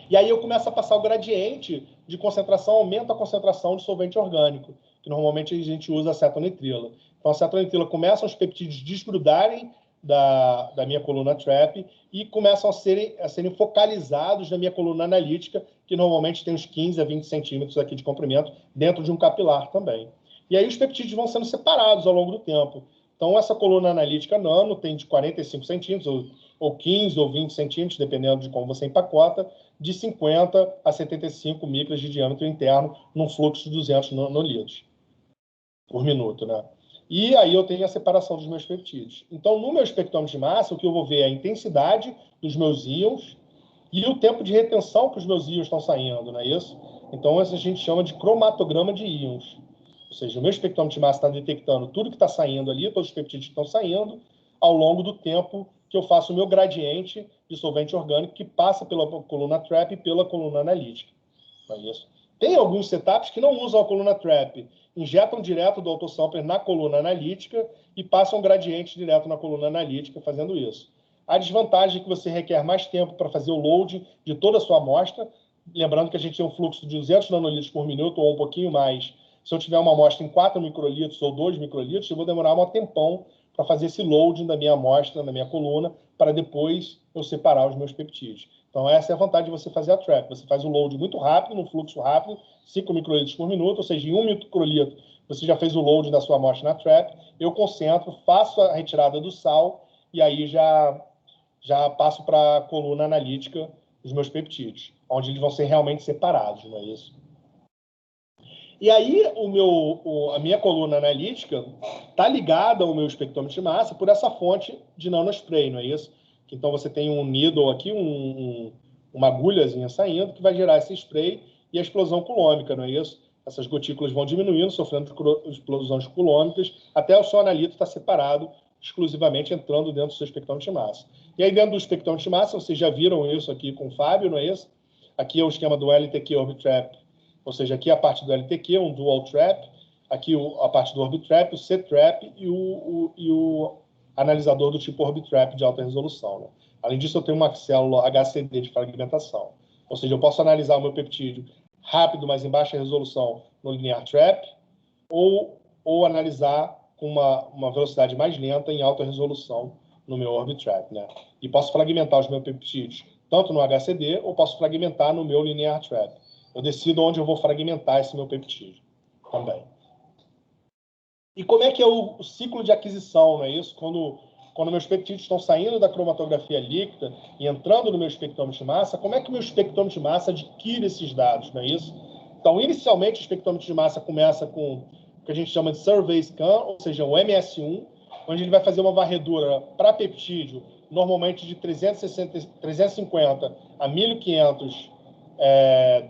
E aí eu começo a passar o gradiente de concentração, aumenta a concentração de solvente orgânico, que normalmente a gente usa acetonitrila. Então, a acetonitrila começa os peptídeos desgrudarem da minha coluna trap e começam a serem focalizados na minha coluna analítica, que normalmente tem uns 15 a 20 centímetros aqui de comprimento, dentro de um capilar também. E aí os peptídeos vão sendo separados ao longo do tempo. Então, essa coluna analítica nano tem de 45 centímetros, ou 15 ou 20 centímetros, dependendo de como você empacota, de 50 a 75 micras de diâmetro interno, num fluxo de 200 nanolitros por minuto, né? E aí eu tenho a separação dos meus peptídeos. Então, no meu espectrômetro de massa, o que eu vou ver é a intensidade dos meus íons e o tempo de retenção que os meus íons estão saindo, não é isso? Então, isso a gente chama de cromatograma de íons. Ou seja, o meu espectrômetro de massa está detectando tudo que está saindo ali, todos os peptídeos que estão saindo, ao longo do tempo que eu faço o meu gradiente de solvente orgânico, que passa pela coluna trap e pela coluna analítica. Não é isso? Tem alguns setups que não usam a coluna trap, injetam direto do autosampler na coluna analítica e passam um gradiente direto na coluna analítica fazendo isso. A desvantagem é que você requer mais tempo para fazer o load de toda a sua amostra, lembrando que a gente tem um fluxo de 200 nanolitros por minuto ou um pouquinho mais. Se eu tiver uma amostra em 4 microlitros ou 2 microlitros, eu vou demorar um tempão para fazer esse loading da minha amostra, da minha coluna, para depois eu separar os meus peptídeos. Então, essa é a vantagem de você fazer a trap. Você faz o load muito rápido, num fluxo rápido, 5 microlitros por minuto, ou seja, em 1 microlitro você já fez o load da sua amostra na trap, eu concentro, faço a retirada do sal e aí já passo para a coluna analítica os meus peptídeos, onde eles vão ser realmente separados, não é isso? E aí, a minha coluna analítica está ligada ao meu espectrômetro de massa por essa fonte de nanospray, não é isso? Então, você tem um needle aqui, uma agulhazinha saindo, que vai gerar esse spray e a explosão coulombica, não é isso? Essas gotículas vão diminuindo, sofrendo explosões coulômbicas, até o seu analito estar separado, exclusivamente entrando dentro do seu espectrômetro de massa. E aí, dentro do espectrômetro de massa, vocês já viram isso aqui com o Fábio, não é isso? Aqui é o esquema do LTQ Orbitrap, ou seja, aqui é a parte do LTQ, um dual trap, aqui a parte do Orbitrap, o C-trap e o analisador do tipo Orbitrap de alta resolução. Né? Além disso, eu tenho uma célula HCD de fragmentação. Ou seja, eu posso analisar o meu peptídeo rápido, mas em baixa resolução no linear trap, ou analisar com uma velocidade mais lenta em alta resolução no meu Orbitrap. Né? E posso fragmentar os meus peptídeos tanto no HCD ou posso fragmentar no meu linear trap. Eu decido onde eu vou fragmentar esse meu peptídeo também. E como é que é o ciclo de aquisição, não é isso? Quando meus peptídeos estão saindo da cromatografia líquida e entrando no meu espectrômetro de massa, como é que o meu espectrômetro de massa adquire esses dados, não é isso? Então, inicialmente, o espectrômetro de massa começa com o que a gente chama de survey scan, ou seja, o MS1, onde ele vai fazer uma varredura para peptídeo, normalmente de 350 a 1500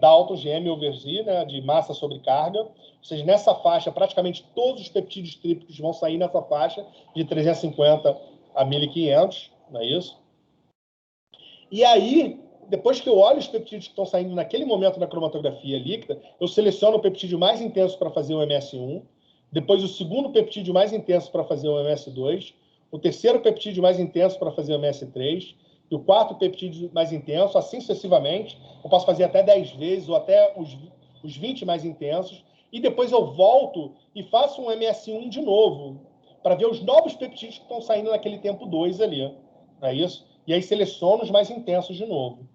Daltons de M/Z, né, de massa sobre carga. Ou seja, nessa faixa, praticamente todos os peptídeos trípticos vão sair nessa faixa de 350 a 1500, não é isso? E aí, depois que eu olho os peptídeos que estão saindo naquele momento da cromatografia líquida, eu seleciono o peptídeo mais intenso para fazer o MS1, depois o segundo peptídeo mais intenso para fazer o MS2, o terceiro peptídeo mais intenso para fazer o MS3, e o quarto peptídeo mais intenso, assim sucessivamente. Eu posso fazer até 10 vezes ou até os 20 mais intensos. E depois eu volto e faço um MS1 de novo, para ver os novos peptídeos que estão saindo naquele tempo 2 ali. Não é isso? E aí seleciono os mais intensos de novo.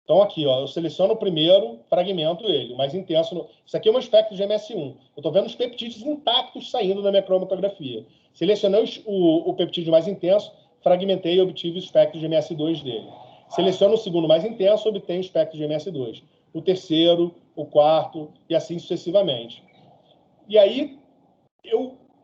Então aqui, ó, eu seleciono o primeiro, fragmento ele, o mais intenso. Isso aqui é um espectro de MS1. Eu estou vendo os peptídeos intactos saindo da minha cromatografia. Selecionei o peptídeo mais intenso, fragmentei e obtive o espectro de MS2 dele. Seleciono o segundo mais intenso, obtenho o espectro de MS2. O terceiro, o quarto, e assim sucessivamente. E aí,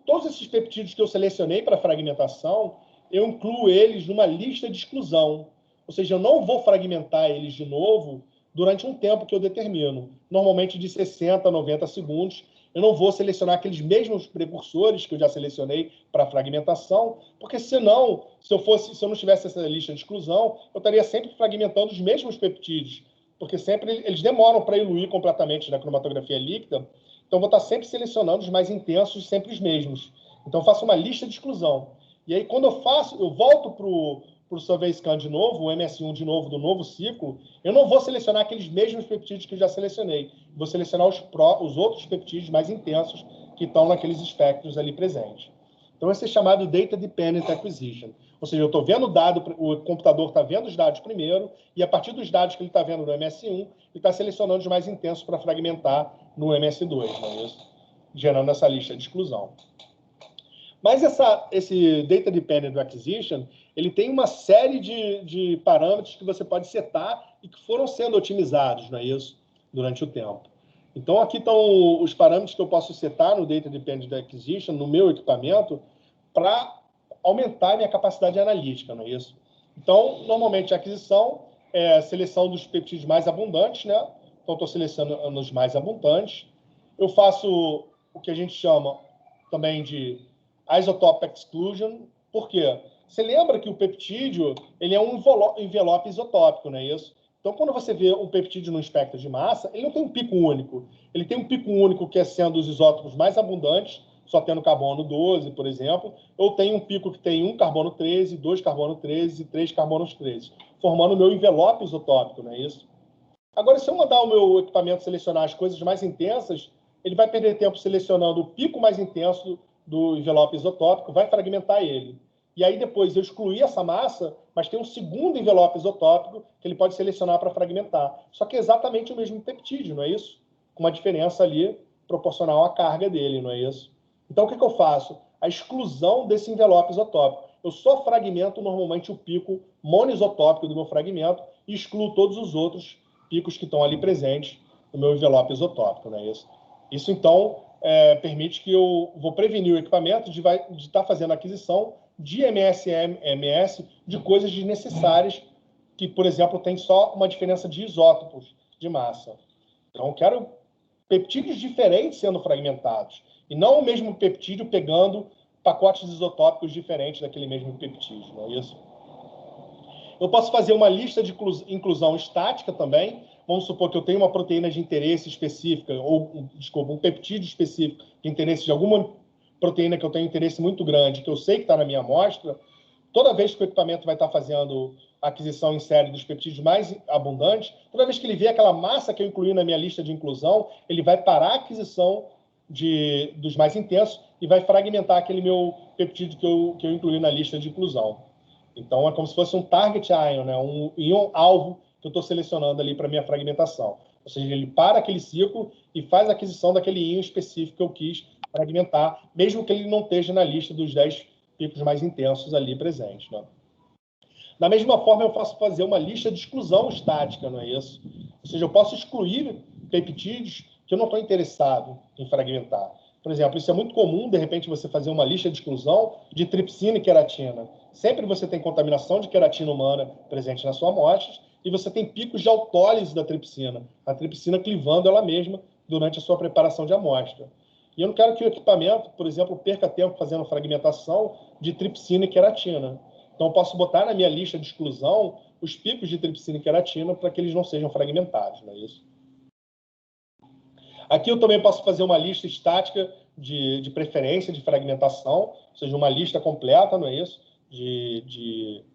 todos esses peptídeos que eu selecionei para fragmentação, eu incluo eles numa lista de exclusão. Ou seja, eu não vou fragmentar eles de novo durante um tempo que eu determino, normalmente de 60 a 90 segundos. Eu não vou selecionar aqueles mesmos precursores que eu já selecionei para fragmentação, porque senão, se eu não tivesse essa lista de exclusão, eu estaria sempre fragmentando os mesmos peptídeos, porque sempre eles demoram para eluir completamente na cromatografia líquida. Então, eu vou estar sempre selecionando os mais intensos, sempre os mesmos. Então, eu faço uma lista de exclusão. E aí, quando eu volto para o survey scan de novo, o MS1 de novo, do novo ciclo, eu não vou selecionar aqueles mesmos peptídeos que eu já selecionei. Vou selecionar os outros peptídeos mais intensos que estão naqueles espectros ali presentes. Então, esse é chamado Data Dependent Acquisition. Ou seja, eu estou vendo o dado, o computador está vendo os dados primeiro, e a partir dos dados que ele está vendo no MS1, ele está selecionando os mais intensos para fragmentar no MS2, não é isso? Gerando essa lista de exclusão. Mas esse Data Dependent Acquisition, ele tem uma série de parâmetros que você pode setar e que foram sendo otimizados, não é isso? Durante o tempo. Então, aqui estão os parâmetros que eu posso setar no Data Dependent Acquisition, no meu equipamento, para aumentar a minha capacidade analítica, não é isso? Então, normalmente, a aquisição é a seleção dos peptídeos mais abundantes, né? Então, estou selecionando os mais abundantes. Eu faço o que a gente chama também de isotope exclusion. Por quê? Você lembra que o peptídeo ele é um envelope isotópico, não é isso? Então, quando você vê um peptídeo no espectro de massa, ele não tem um pico único. Ele tem um pico único que é sendo os isótopos mais abundantes, só tendo carbono 12, por exemplo, ou tem um pico que tem 1 carbono 13, 2 carbono 13 e 3 carbonos 13, formando o meu envelope isotópico, não é isso? Agora, se eu mandar o meu equipamento selecionar as coisas mais intensas, ele vai perder tempo selecionando o pico mais intenso do envelope isotópico, vai fragmentar ele. E aí depois eu excluir essa massa, mas tem um segundo envelope isotópico que ele pode selecionar para fragmentar. Só que é exatamente o mesmo peptídeo, não é isso? Com uma diferença ali proporcional à carga dele, não é isso? Então, o que eu faço? A exclusão desse envelope isotópico. Eu só fragmento normalmente o pico monoisotópico do meu fragmento e excluo todos os outros picos que estão ali presentes no meu envelope isotópico, não é isso? Isso, então, permite que eu vou prevenir o equipamento de estar fazendo aquisição de MS de coisas desnecessárias que, por exemplo, tem só uma diferença de isótopos de massa. Então, eu quero peptídeos diferentes sendo fragmentados, e não o mesmo peptídeo pegando pacotes isotópicos diferentes daquele mesmo peptídeo, não é isso? Eu posso fazer uma lista de inclusão estática também. Vamos supor que eu tenho uma proteína de interesse específica, ou, desculpa, um peptídeo específico de interesse de alguma proteína que eu tenho interesse muito grande, que eu sei que está na minha amostra. Toda vez que o equipamento vai estar fazendo a aquisição em série dos peptídeos mais abundantes, toda vez que ele vê aquela massa que eu incluí na minha lista de inclusão, ele vai parar a aquisição dos mais intensos e vai fragmentar aquele meu peptídeo que eu incluí na lista de inclusão. Então, é como se fosse um target ion, né? Um íon-alvo que eu estou selecionando ali para minha fragmentação. Ou seja, ele para aquele ciclo e faz a aquisição daquele íon específico que eu quis fragmentar, mesmo que ele não esteja na lista dos 10 picos mais intensos ali presentes, né? Da mesma forma, eu posso fazer uma lista de exclusão estática, não é isso? Ou seja, eu posso excluir peptídeos que eu não estou interessado em fragmentar. Por exemplo, isso é muito comum, de repente, você fazer uma lista de exclusão de tripsina e queratina. Sempre você tem contaminação de queratina humana presente na sua amostra e você tem picos de autólise da tripsina, a tripsina clivando ela mesma durante a sua preparação de amostra. E eu não quero que o equipamento, por exemplo, perca tempo fazendo fragmentação de tripsina e queratina. Então, eu posso botar na minha lista de exclusão os picos de tripsina e queratina para que eles não sejam fragmentados, não é isso? Aqui eu também posso fazer uma lista estática de preferência de fragmentação, ou seja, uma lista completa, não é isso? De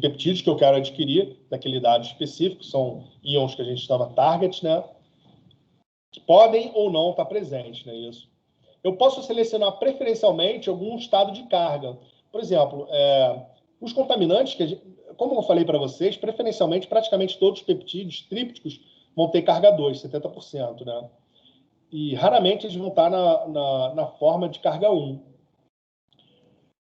peptídeos que eu quero adquirir daquele dado específico, são íons que a gente chama target, né? Que podem ou não estar presentes, não é isso? Eu posso selecionar preferencialmente algum estado de carga. Por exemplo, os contaminantes, como eu falei para vocês, preferencialmente, praticamente todos os peptídeos trípticos vão ter carga 2, 70%, né? E raramente eles vão estar na forma de carga 1.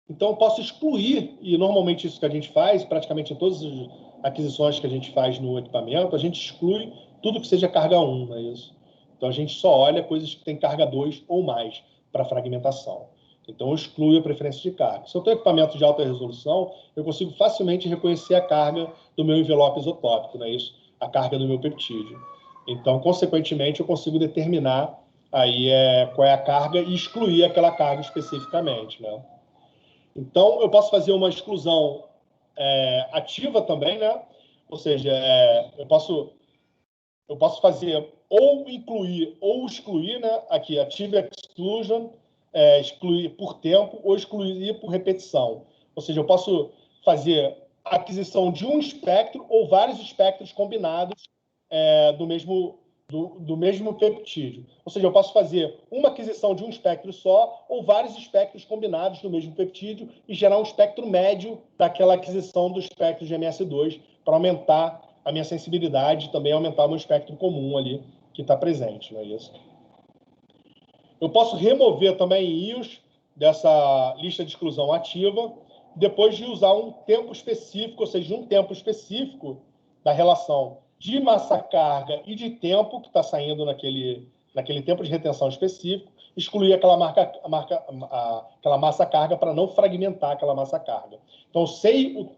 Então, eu posso excluir, e normalmente isso que a gente faz, praticamente em todas as aquisições que a gente faz no equipamento, a gente exclui tudo que seja carga 1, não é isso? Então, a gente só olha coisas que têm carga 2 ou mais para fragmentação. Então, eu excluo a preferência de carga. Se eu tenho equipamento de alta resolução, eu consigo facilmente reconhecer a carga do meu envelope isotópico, não é isso? A carga do meu peptídeo. Então, consequentemente, eu consigo determinar aí qual é a carga e excluir aquela carga especificamente, né? Então, eu posso fazer uma exclusão ativa também, né? Ou seja, eu posso fazer ou incluir ou excluir, né? Aqui, Active Exclusion, excluir por tempo ou excluir por repetição. Ou seja, eu posso fazer a aquisição de um espectro ou vários espectros combinados do mesmo peptídeo. Ou seja, eu posso fazer uma aquisição de um espectro só ou vários espectros combinados do mesmo peptídeo e gerar um espectro médio daquela aquisição do espectro de MS2 para aumentar a minha sensibilidade e também aumentar o meu espectro comum ali que está presente, não é isso? Eu posso remover também íons dessa lista de exclusão ativa depois de usar um tempo específico, ou seja, um tempo específico da relação de massa-carga e de tempo que está saindo naquele tempo de retenção específico, excluir aquela massa-carga para não fragmentar aquela massa-carga. Então, eu sei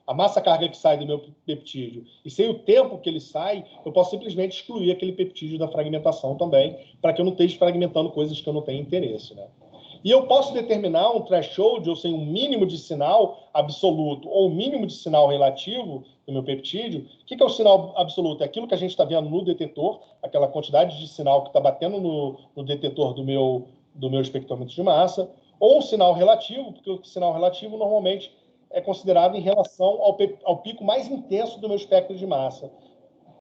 a massa-carga que sai do meu peptídeo e sei o tempo que ele sai, eu posso simplesmente excluir aquele peptídeo da fragmentação também, para que eu não esteja fragmentando coisas que eu não tenho interesse, né? E eu posso determinar um threshold, ou seja, um mínimo de sinal absoluto ou um mínimo de sinal relativo do meu peptídeo. O que é o sinal absoluto? É aquilo que a gente está vendo no detetor, aquela quantidade de sinal que está batendo no detetor do meu espectrômetro de massa, ou um sinal relativo, porque o sinal relativo normalmente é considerado em relação ao pico mais intenso do meu espectro de massa,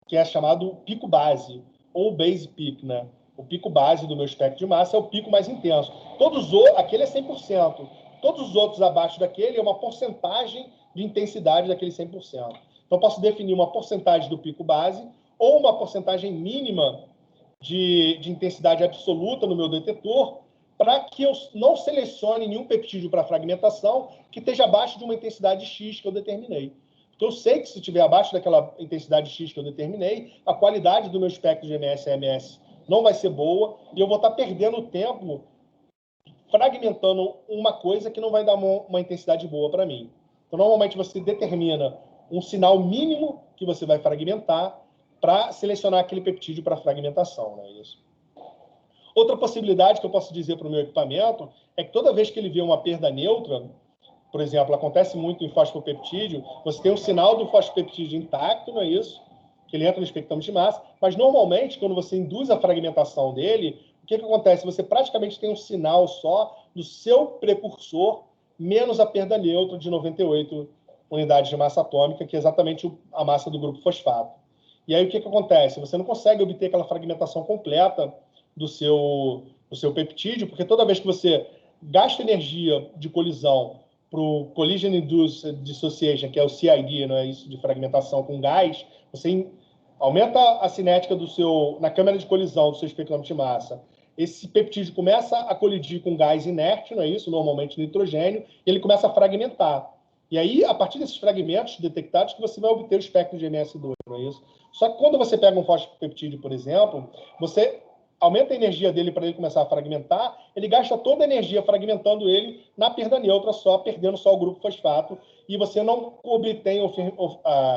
que é chamado pico base, ou base peak, né? O pico base do meu espectro de massa é o pico mais intenso. Aquele é 100%. Todos os outros abaixo daquele é uma porcentagem de intensidade daquele 100%. Então, eu posso definir uma porcentagem do pico base ou uma porcentagem mínima de intensidade absoluta no meu detetor para que eu não selecione nenhum peptídeo para fragmentação que esteja abaixo de uma intensidade X que eu determinei. Porque eu sei que se estiver abaixo daquela intensidade X que eu determinei, a qualidade do meu espectro de MS-MS não vai ser boa e eu vou estar perdendo tempo fragmentando uma coisa que não vai dar uma intensidade boa para mim. Então, normalmente, você determina um sinal mínimo que você vai fragmentar para selecionar aquele peptídeo para fragmentação, não é isso? Outra possibilidade que eu posso dizer para o meu equipamento é que toda vez que ele vê uma perda neutra, por exemplo, acontece muito em fosfopeptídeo, você tem um sinal do fosfopeptídeo intacto, não é isso? Que ele entra no espectrômetro de massa, mas normalmente, quando você induz a fragmentação dele, o que acontece? Você praticamente tem um sinal só do seu precursor, menos a perda neutra de 98 unidades de massa atômica, que é exatamente a massa do grupo fosfato. E aí o que acontece? Você não consegue obter aquela fragmentação completa do seu peptídeo, porque toda vez que você gasta energia de colisão para o Collision Induced Dissociation, que é o CID, não é isso, de fragmentação com gás, você aumenta a cinética na câmara de colisão do seu espectrômetro de massa. Esse peptídeo começa a colidir com gás inerte, não é isso, normalmente nitrogênio, e ele começa a fragmentar. E aí, a partir desses fragmentos detectados, que você vai obter o espectro de MS2, não é isso? Só que quando você pega um fosfopeptídeo, por exemplo, você aumenta a energia dele para ele começar a fragmentar, ele gasta toda a energia fragmentando ele na perda neutra só, perdendo só o grupo fosfato, e você não obtém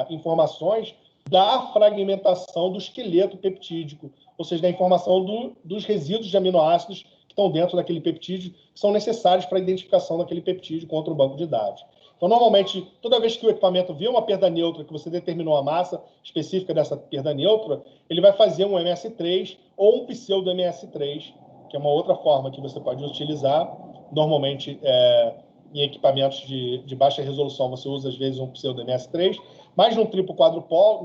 informações da fragmentação do esqueleto peptídico, ou seja, da informação dos resíduos de aminoácidos que estão dentro daquele peptídeo, que são necessários para a identificação daquele peptídeo contra o banco de dados. Então, normalmente, toda vez que o equipamento vê uma perda neutra, que você determinou a massa específica dessa perda neutra, ele vai fazer um MS3 ou um pseudo-MS3, que é uma outra forma que você pode utilizar. Normalmente, em equipamentos de baixa resolução, você usa, às vezes, um pseudo-MS3, mas num triplo quadrupolo,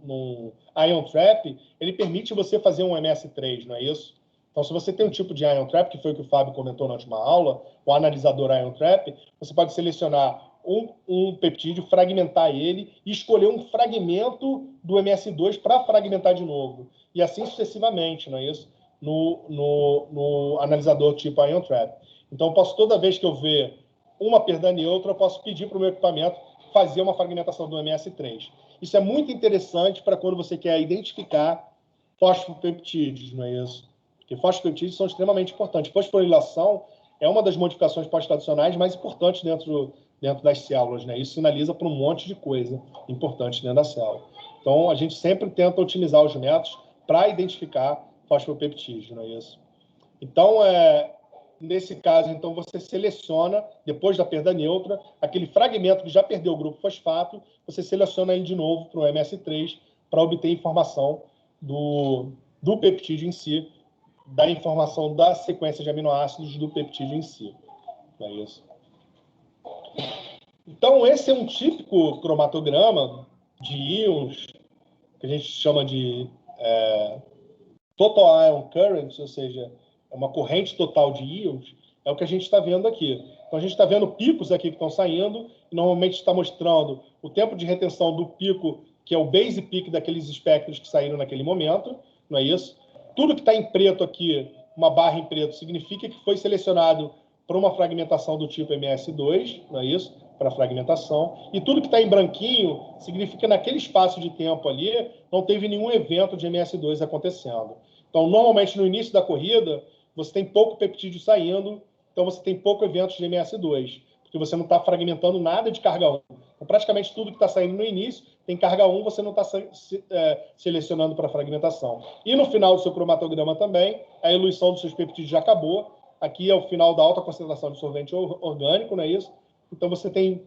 no Ion Trap, ele permite você fazer um MS3, não é isso? Então, se você tem um tipo de Ion Trap, que foi o que o Fábio comentou na última aula, o analisador Ion Trap, você pode selecionar um peptídeo, fragmentar ele e escolher um fragmento do MS2 para fragmentar de novo. E assim sucessivamente, não é isso? No analisador tipo Ion Trap. Então, toda vez que eu ver uma perda neutra, eu posso pedir para o meu equipamento fazer uma fragmentação do MS3. Isso é muito interessante para quando você quer identificar fosfopeptídeos, não é isso? Porque fosfopeptídeos são extremamente importantes. Fosforilação é uma das modificações pós-traducionais mais importantes dentro das células, né? Isso sinaliza para um monte de coisa importante dentro da célula. Então, a gente sempre tenta otimizar os métodos para identificar fosfopeptídeos, não é isso? Então, nesse caso, então, você seleciona, depois da perda neutra, aquele fragmento que já perdeu o grupo fosfato, você seleciona ele de novo para o MS3 para obter informação do peptídeo em si, da informação da sequência de aminoácidos do peptídeo em si. Não é isso? Então, esse é um típico cromatograma de íons, que a gente chama de total ion current, ou seja, é uma corrente total de íons, é o que a gente está vendo aqui. Então, a gente está vendo picos aqui que estão saindo, e normalmente está mostrando o tempo de retenção do pico, que é o base peak daqueles espectros que saíram naquele momento, não é isso? Tudo que está em preto aqui, uma barra em preto, significa que foi selecionado para uma fragmentação do tipo MS2, não é isso? Para fragmentação. E tudo que está em branquinho significa que naquele espaço de tempo ali não teve nenhum evento de MS2 acontecendo. Então, normalmente, no início da corrida, você tem pouco peptídeo saindo, então você tem pouco evento de MS2, porque você não está fragmentando nada de carga 1. Então, praticamente tudo que está saindo no início tem carga 1, você não está selecionando para fragmentação. E no final do seu cromatograma também, a eluição dos seus peptídeos já acabou, aqui é o final da alta concentração de solvente orgânico, não é isso? Então, você tem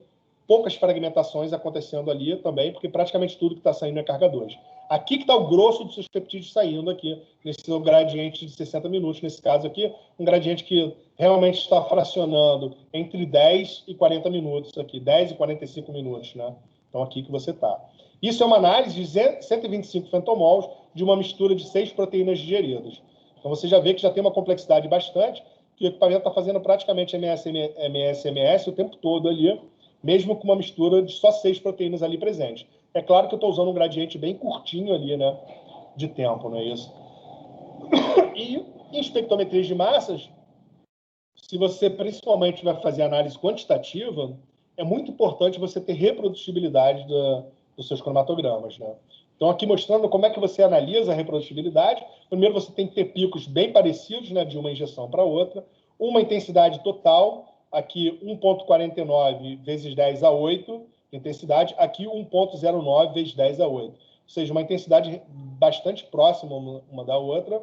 poucas fragmentações acontecendo ali também, porque praticamente tudo que está saindo é carga 2. Aqui que está o grosso dos seus peptídeos saindo aqui, nesse gradiente de 60 minutos, nesse caso aqui, um gradiente que realmente está fracionando entre 10 e 40 minutos aqui, 10 e 45 minutos, né? Então, aqui que você está. Isso é uma análise de 125 femtomols de uma mistura de 6 proteínas digeridas. Então, você já vê que já tem uma complexidade bastante, que o equipamento está fazendo praticamente MS o tempo todo ali, mesmo com uma mistura de só 6 proteínas ali presentes. É claro que eu estou usando um gradiente bem curtinho ali, né, de tempo, não é isso? E em espectrometria de massas, se você principalmente vai fazer análise quantitativa, é muito importante você ter reprodutibilidade dos seus cromatogramas, né? Então, aqui mostrando como é que você analisa a reprodutibilidade. Primeiro, você tem que ter picos bem parecidos, né, de uma injeção para outra. Uma intensidade total, aqui 1,49 vezes 10 a 8, intensidade. Aqui 1,09 vezes 10 a 8. Ou seja, uma intensidade bastante próxima uma da outra.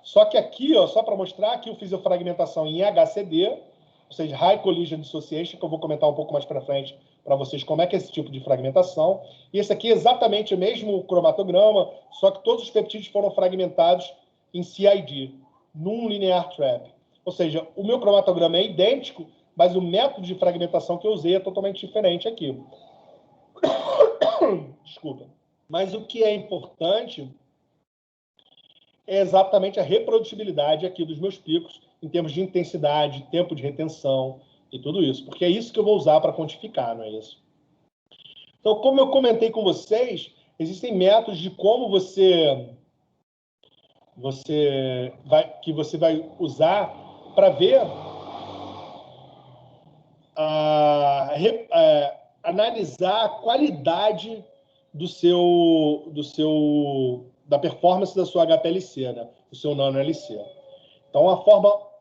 Só que aqui, ó, só para mostrar, aqui eu fiz a fragmentação em HCD, ou seja, High Collision Dissociation, que eu vou comentar um pouco mais para frente para vocês como é que é esse tipo de fragmentação. E esse aqui é exatamente o mesmo cromatograma, só que todos os peptídeos foram fragmentados em CID, num linear trap. Ou seja, o meu cromatograma é idêntico, mas o método de fragmentação que eu usei é totalmente diferente aqui. Desculpa. Mas o que é importante é exatamente a reprodutibilidade aqui dos meus picos, em termos de intensidade, tempo de retenção e tudo isso, porque é isso que eu vou usar para quantificar, não é isso? Então, como eu comentei com vocês, existem métodos de como você vai usar para ver analisar a qualidade da performance da sua HPLC, né? Do seu nano-LC. Então, a forma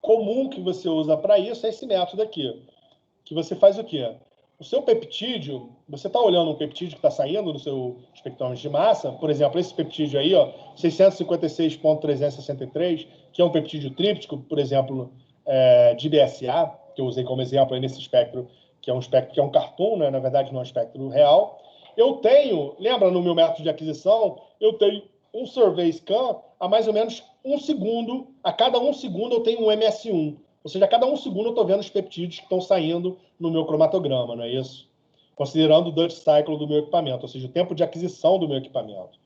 comum que você usa para isso é esse método aqui, que você faz o quê? O seu peptídeo, você está olhando um peptídeo que está saindo do seu espectrômetro de massa, por exemplo, esse peptídeo aí, ó, 656,363, que é um peptídeo tríptico, por exemplo, de BSA, que eu usei como exemplo aí nesse espectro, que é um espectro que é um cartoon, né? Na verdade não é um espectro real. Eu tenho, lembra no meu método de aquisição, eu tenho um survey scan a mais ou menos 1 segundo, a cada 1 segundo eu tenho um MS1. Ou seja, a cada 1 segundo eu estou vendo os peptídeos que estão saindo no meu cromatograma, não é isso? Considerando o Dutch cycle do meu equipamento, ou seja, o tempo de aquisição do meu equipamento.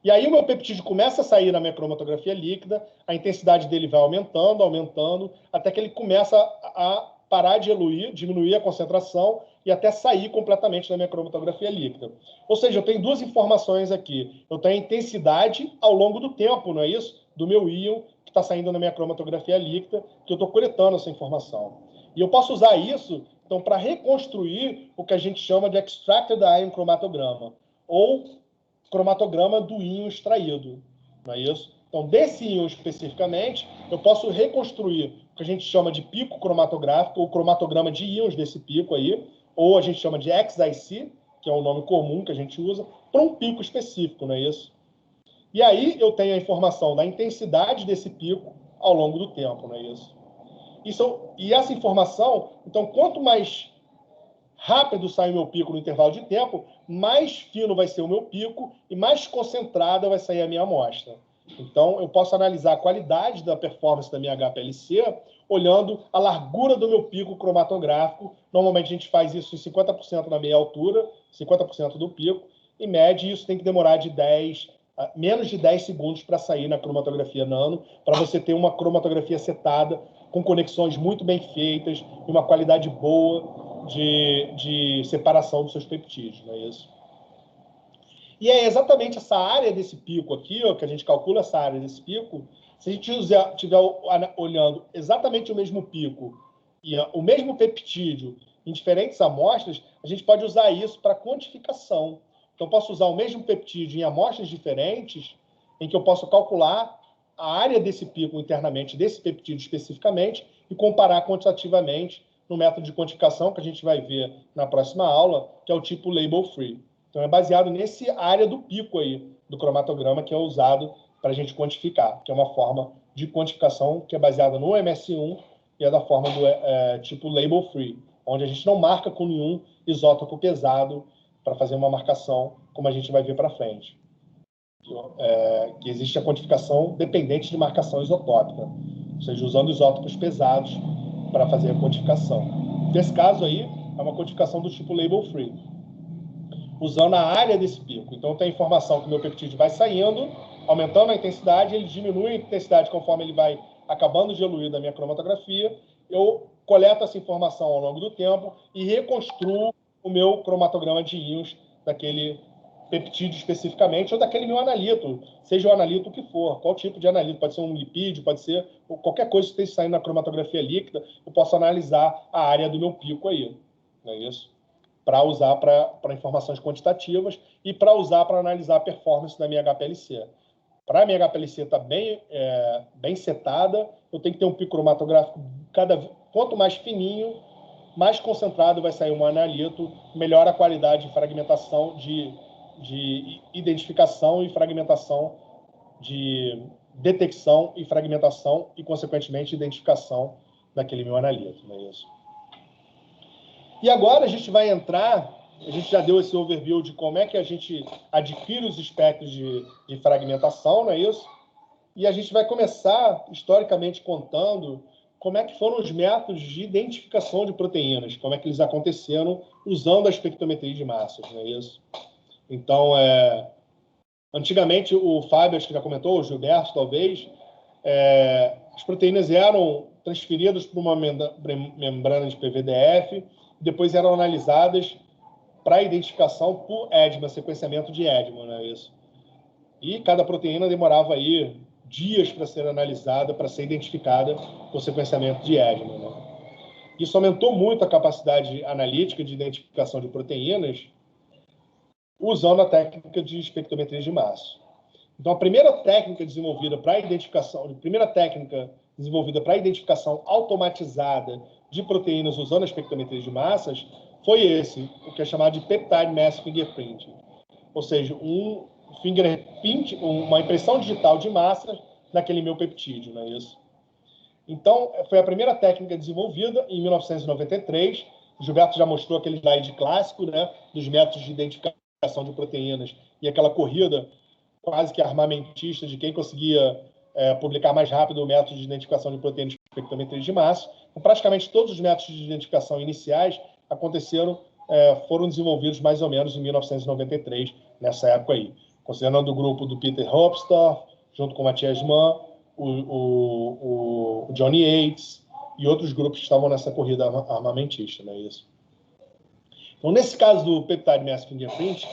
E aí o meu peptídeo começa a sair na minha cromatografia líquida, a intensidade dele vai aumentando, aumentando, até que ele começa a parar de eluir, diminuir a concentração e até sair completamente da minha cromatografia líquida. Ou seja, eu tenho duas informações aqui. Eu tenho a intensidade ao longo do tempo, não é isso? Do meu íon que está saindo na minha cromatografia líquida, que eu estou coletando essa informação. E eu posso usar isso, então, para reconstruir o que a gente chama de extracted ion cromatograma, ou cromatograma do íon extraído, não é isso? Então, desse íon especificamente, eu posso reconstruir o que a gente chama de pico cromatográfico, ou cromatograma de íons desse pico aí, ou a gente chama de XIC, que é o nome comum que a gente usa, para um pico específico, não é isso? E aí eu tenho a informação da intensidade desse pico ao longo do tempo, não é isso? E essa informação, então, quanto mais rápido sai o meu pico no intervalo de tempo, mais fino vai ser o meu pico e mais concentrada vai sair a minha amostra. Então, eu posso analisar a qualidade da performance da minha HPLC olhando a largura do meu pico cromatográfico. Normalmente, a gente faz isso em 50% na meia altura, 50% do pico, e mede, e isso tem que demorar menos de 10 segundos para sair na cromatografia nano, para você ter uma cromatografia setada, com conexões muito bem feitas, e uma qualidade boa de separação dos seus peptídeos, não é isso? E é exatamente essa área desse pico aqui, ó, que a gente calcula essa área desse pico, se a gente estiver olhando exatamente o mesmo pico e o mesmo peptídeo em diferentes amostras, a gente pode usar isso para quantificação. Então, eu posso usar o mesmo peptídeo em amostras diferentes, em que eu posso calcular a área desse pico internamente, desse peptídeo especificamente, e comparar quantitativamente no método de quantificação que a gente vai ver na próxima aula, que é o tipo label free. Então, é baseado nesse área do pico aí, do cromatograma, que é usado para a gente quantificar, que é uma forma de quantificação que é baseada no MS1 e é da forma do tipo label free, onde a gente não marca com nenhum isótopo pesado para fazer uma marcação, como a gente vai ver para frente. Que existe a quantificação dependente de marcação isotópica, ou seja, usando isótopos pesados para fazer a quantificação. Nesse caso aí, é uma quantificação do tipo label free, usando a área desse pico. Então, tem a informação que o meu peptídeo vai saindo, aumentando a intensidade, ele diminui a intensidade conforme ele vai acabando de eluir da minha cromatografia. Eu coleto essa informação ao longo do tempo e reconstruo o meu cromatograma de íons daquele peptídeo especificamente, ou daquele meu analito, seja o analito que for, qual tipo de analito, pode ser um lipídio, pode ser qualquer coisa que esteja saindo na cromatografia líquida, eu posso analisar a área do meu pico aí, não é isso? Para usar para informações quantitativas e para usar para analisar a performance da minha HPLC. Para a minha HPLC estar bem setada, eu tenho que ter um pico cromatográfico quanto mais fininho, mais concentrado vai sair um analito, melhor a qualidade de fragmentação, de identificação e fragmentação, de detecção e fragmentação e, consequentemente, identificação daquele meu analito, não é isso? E agora a gente vai entrar, a gente já deu esse overview de como é que a gente adquire os espectros de fragmentação, não é isso? E a gente vai começar, historicamente, contando como é que foram os métodos de identificação de proteínas, como é que eles aconteceram usando a espectrometria de massas, não é isso? Então, antigamente, o Fábio, acho que já comentou, o Gilberto, talvez, as proteínas eram transferidas para uma membrana de PVDF, depois eram analisadas para identificação por Edman, sequenciamento de Edman, não é isso? E cada proteína demorava aí dias para ser analisada, para ser identificada por sequenciamento de Edman, né? Isso aumentou muito a capacidade analítica de identificação de proteínas usando a técnica de espectrometria de massa. Então, a primeira técnica desenvolvida para identificação automatizada de proteínas usando a espectrometria de massas foi o que é chamado de Peptide Mass Fingerprint, ou seja, um fingerprint, uma impressão digital de massa naquele meu peptídeo, não é isso? Então, foi a primeira técnica desenvolvida em 1993. O Gilberto já mostrou aquele slide clássico, né, dos métodos de identificação de proteínas e aquela corrida quase que armamentista de quem conseguia publicar mais rápido o método de identificação de proteínas de espectrometria de massa. Então, praticamente todos os métodos de identificação iniciais foram desenvolvidos mais ou menos em 1993, nessa época aí. Considerando o grupo do Peter Hopstorff, junto com o Matthias Mann, o Johnny Yates e outros grupos que estavam nessa corrida armamentista, não é isso? Então, nesse caso do Peptide Mass Fingerprint,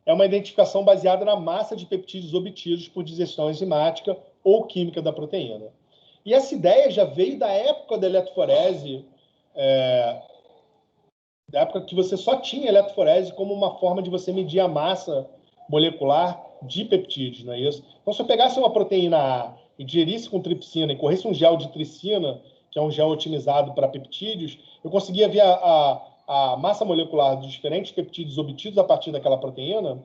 é uma identificação baseada na massa de peptídeos obtidos por digestão enzimática ou química da proteína. E essa ideia já veio da época da eletroforese, da época que você só tinha eletroforese como uma forma de você medir a massa molecular de peptídeos, não é isso? Então, se eu pegasse uma proteína A e digerisse com tripsina e corresse um gel de tricina, que é um gel otimizado para peptídeos, eu conseguia ver a massa molecular dos diferentes peptídeos obtidos a partir daquela proteína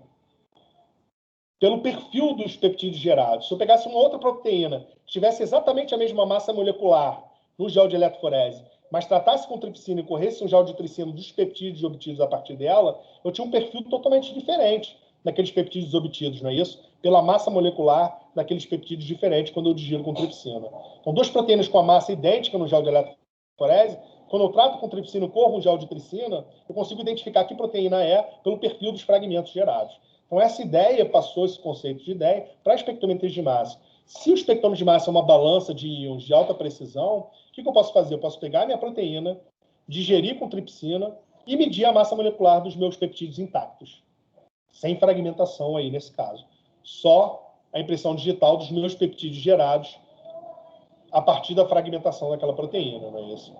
pelo perfil dos peptídeos gerados. Se eu pegasse uma outra proteína que tivesse exatamente a mesma massa molecular no gel de eletroforese, mas tratasse com tripsina e corresse um gel de tricina dos peptídeos obtidos a partir dela, eu tinha um perfil totalmente diferente daqueles peptídeos obtidos, não é isso? Pela massa molecular daqueles peptídeos diferentes quando eu digiro com tripsina. Então, duas proteínas com a massa idêntica no gel de eletroforese, quando eu trato com tripsina e corro um gel de tricina, eu consigo identificar que proteína é pelo perfil dos fragmentos gerados. Então, esse conceito de ideia para a espectrometria de massa. Se o espectrômetro de massa é uma balança de íons de alta precisão, o que eu posso fazer? Eu posso pegar a minha proteína, digerir com tripsina e medir a massa molecular dos meus peptídeos intactos. Sem fragmentação aí, nesse caso. Só a impressão digital dos meus peptídeos gerados a partir da fragmentação daquela proteína, não é isso?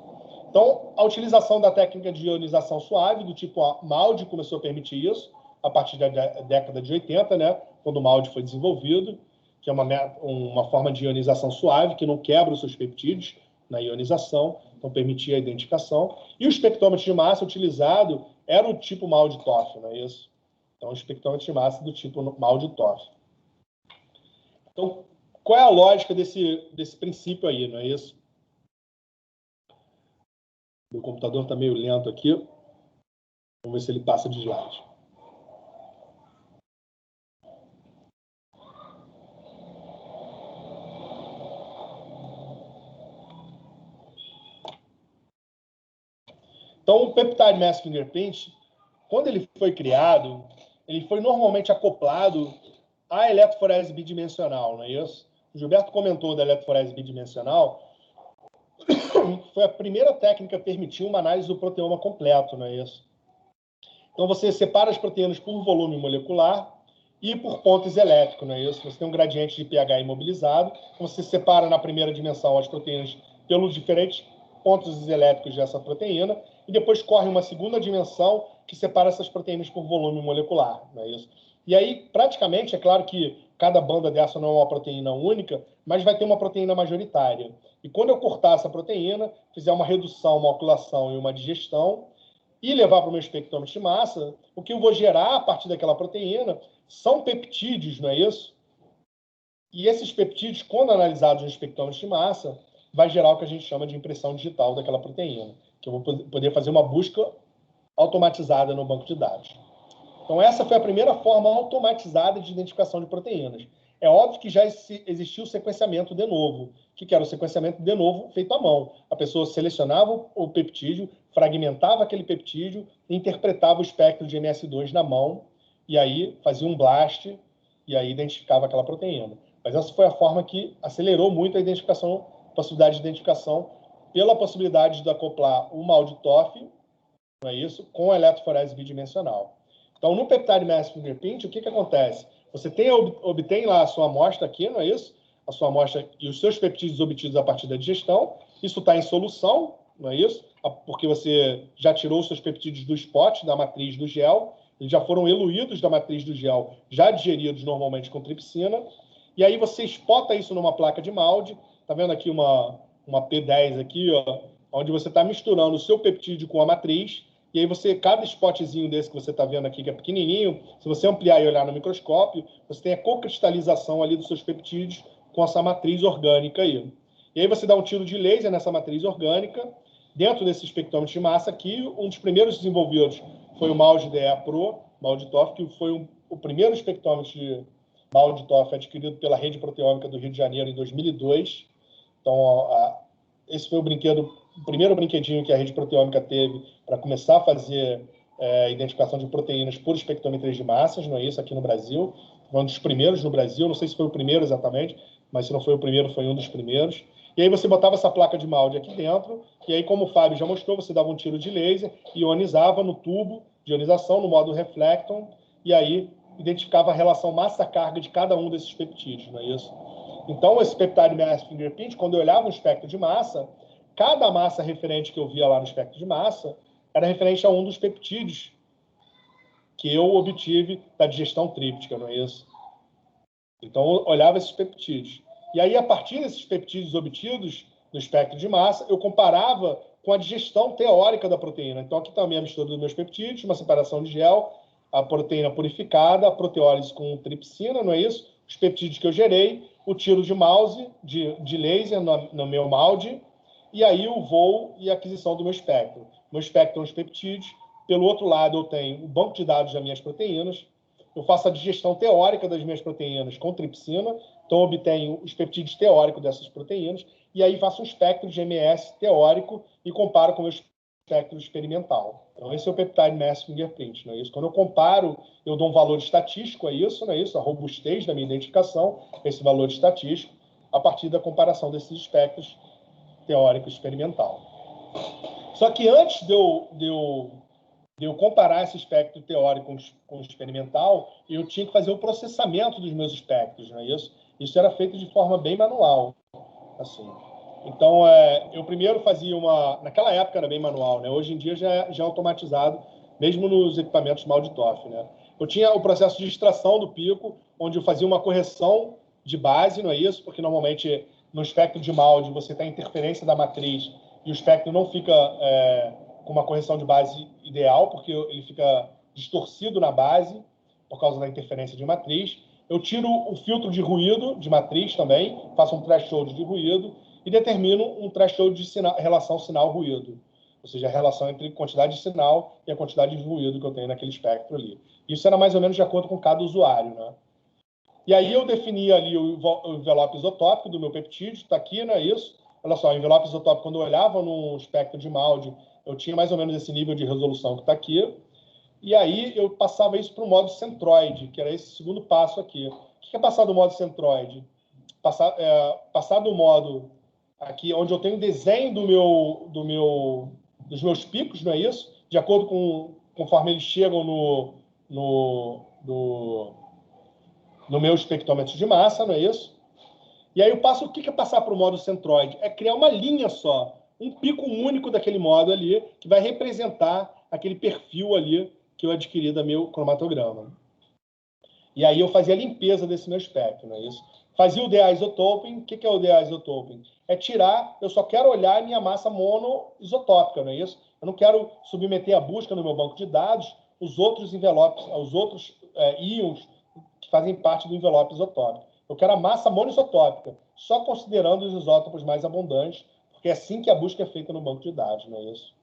Então, a utilização da técnica de ionização suave, do tipo MALDI, começou a permitir isso, a partir da década de 80, né, quando o MALDI foi desenvolvido, que é uma forma de ionização suave, que não quebra os seus peptídeos na ionização, então permitia a identificação. E o espectrômetro de massa utilizado era o tipo MALDI-TOF, não é isso? Então, o espectrômetro de massa do tipo MALDI-TOF. Então, qual é a lógica desse princípio aí, não é isso? Meu computador está meio lento aqui. Vamos ver se ele passa de slide. Então, o Peptide Mass Fingerprint, quando ele foi criado, ele foi normalmente acoplado à eletroforese bidimensional, não é isso? O Gilberto comentou da eletroforese bidimensional, que foi a primeira técnica que permitiu uma análise do proteoma completo, não é isso? Então, você separa as proteínas por volume molecular e por pontos elétricos, não é isso? Você tem um gradiente de pH imobilizado, você separa na primeira dimensão as proteínas pelos diferentes pontos elétricos dessa proteína, e depois corre uma segunda dimensão que separa essas proteínas por volume molecular, não é isso? E aí, praticamente, é claro que cada banda dessa não é uma proteína única, mas vai ter uma proteína majoritária. E quando eu cortar essa proteína, fizer uma redução, uma alquilação e uma digestão, e levar para o meu espectrômetro de massa, o que eu vou gerar a partir daquela proteína são peptídeos, não é isso? E esses peptídeos, quando analisados no espectrômetro de massa, vai gerar o que a gente chama de impressão digital daquela proteína, que eu vou poder fazer uma busca automatizada no banco de dados. Então, essa foi a primeira forma automatizada de identificação de proteínas. É óbvio que já existia o sequenciamento de novo, que era o sequenciamento de novo feito à mão. A pessoa selecionava o peptídeo, fragmentava aquele peptídeo, interpretava o espectro de MS2 na mão, e aí fazia um blast, e aí identificava aquela proteína. Mas essa foi a forma que acelerou muito a identificação, a possibilidade de identificação, pela possibilidade de acoplar o MALDI-TOF, não é isso, com a eletroforese bidimensional. Então, no Peptide Mass Fingerprint, o que acontece? Você obtém lá a sua amostra aqui, não é isso? A sua amostra e os seus peptídeos obtidos a partir da digestão. Isso está em solução, não é isso? Porque você já tirou os seus peptídeos do spot, da matriz do gel, eles já foram eluídos da matriz do gel, já digeridos normalmente com tripsina. E aí você espota isso numa placa de molde. Está vendo aqui uma P10 aqui, ó, onde você está misturando o seu peptídeo com a matriz. E aí você, cada spotzinho desse que você está vendo aqui, que é pequenininho, se você ampliar e olhar no microscópio, você tem a cocristalização ali dos seus peptídeos com essa matriz orgânica aí. E aí você dá um tiro de laser nessa matriz orgânica. Dentro desse espectrômetro de massa aqui, um dos primeiros desenvolvidos foi o MALDI-DE Pro, MALDI-TOF, que foi o primeiro espectrômetro de MALDI-TOF adquirido pela Rede Proteômica do Rio de Janeiro em 2002. Então, esse foi o primeiro brinquedinho que a Rede Proteômica teve para começar a fazer identificação de proteínas por espectrometria de massas, não é isso, aqui no Brasil. Foi um dos primeiros no Brasil, não sei se foi o primeiro exatamente, mas se não foi o primeiro, foi um dos primeiros. E aí você botava essa placa de molde aqui dentro, e aí, como o Fábio já mostrou, você dava um tiro de laser, ionizava no tubo de ionização, no modo reflecton, e aí identificava a relação massa-carga de cada um desses peptídeos, não é isso? Então, esse Peptide Mass Fingerprint, quando eu olhava um espectro de massa, cada massa referente que eu via lá no espectro de massa era referente a um dos peptídeos que eu obtive da digestão tríptica, não é isso? Então, eu olhava esses peptídeos. E aí, a partir desses peptídeos obtidos no espectro de massa, eu comparava com a digestão teórica da proteína. Então, aqui está a minha mistura dos meus peptídeos, uma separação de gel, a proteína purificada, a proteólise com tripsina, não é isso? Os peptídeos que eu gerei, o tiro de mouse, de laser no meu molde, e aí o voo e a aquisição do meu espectro. Meu espectro são os peptídeos. Pelo outro lado, eu tenho o banco de dados das minhas proteínas. Eu faço a digestão teórica das minhas proteínas com tripsina, então obtenho os peptídeos teóricos dessas proteínas, e aí faço um espectro de MS teórico e comparo com o meu espectro experimental. Então, esse é o Peptide Mass Fingerprint, não é isso? Quando eu comparo, eu dou um valor estatístico a isso, não é isso? A robustez da minha identificação, esse valor estatístico, a partir da comparação desses espectros teórico experimental. Só que antes de eu comparar esse espectro teórico com o experimental, eu tinha que fazer o processamento dos meus espectros, não é isso? Isso era feito de forma bem manual, assim. Então, eu primeiro fazia naquela época era bem manual, né? Hoje em dia já é automatizado, mesmo nos equipamentos MALDI-TOF, né? Eu tinha o processo de extração do pico, onde eu fazia uma correção de base, não é isso? Porque normalmente no espectro de MALDI você tem a interferência da matriz e o espectro não fica com uma correção de base ideal, porque ele fica distorcido na base por causa da interferência de matriz. eu tiro o filtro de ruído de matriz também, faço um threshold de ruído e determino um threshold de relação sinal-ruído, ou seja, a relação entre quantidade de sinal e a quantidade de ruído que eu tenho naquele espectro ali. Isso era mais ou menos de acordo com cada usuário, né? E aí eu defini ali o envelope isotópico do meu peptídeo, está aqui, não é isso? Olha só, o envelope isotópico, quando eu olhava no espectro de Maldi, eu tinha mais ou menos esse nível de resolução que está aqui. E aí eu passava isso para o modo centroide, que era esse segundo passo aqui. O que é passar do modo centroide? Passar do modo aqui, onde eu tenho desenho dos meus picos, não é isso? De acordo com conforme eles chegam no meu espectrômetro de massa, não é isso? E aí eu passo, o que é passar para o modo centroide? É criar uma linha só, um pico único daquele modo ali, que vai representar aquele perfil ali que eu adquiri do meu cromatograma. E aí eu fazia a limpeza desse meu espectro, não é isso? Fazia o de-isotoping. O que é o de-isotoping? É tirar, eu só quero olhar a minha massa monoisotópica, não é isso? Eu não quero submeter à busca no meu banco de dados os outros envelopes, os outros íons que fazem parte do envelope isotópico. Eu quero a massa monoisotópica, só considerando os isótopos mais abundantes, porque é assim que a busca é feita no banco de dados, não é isso?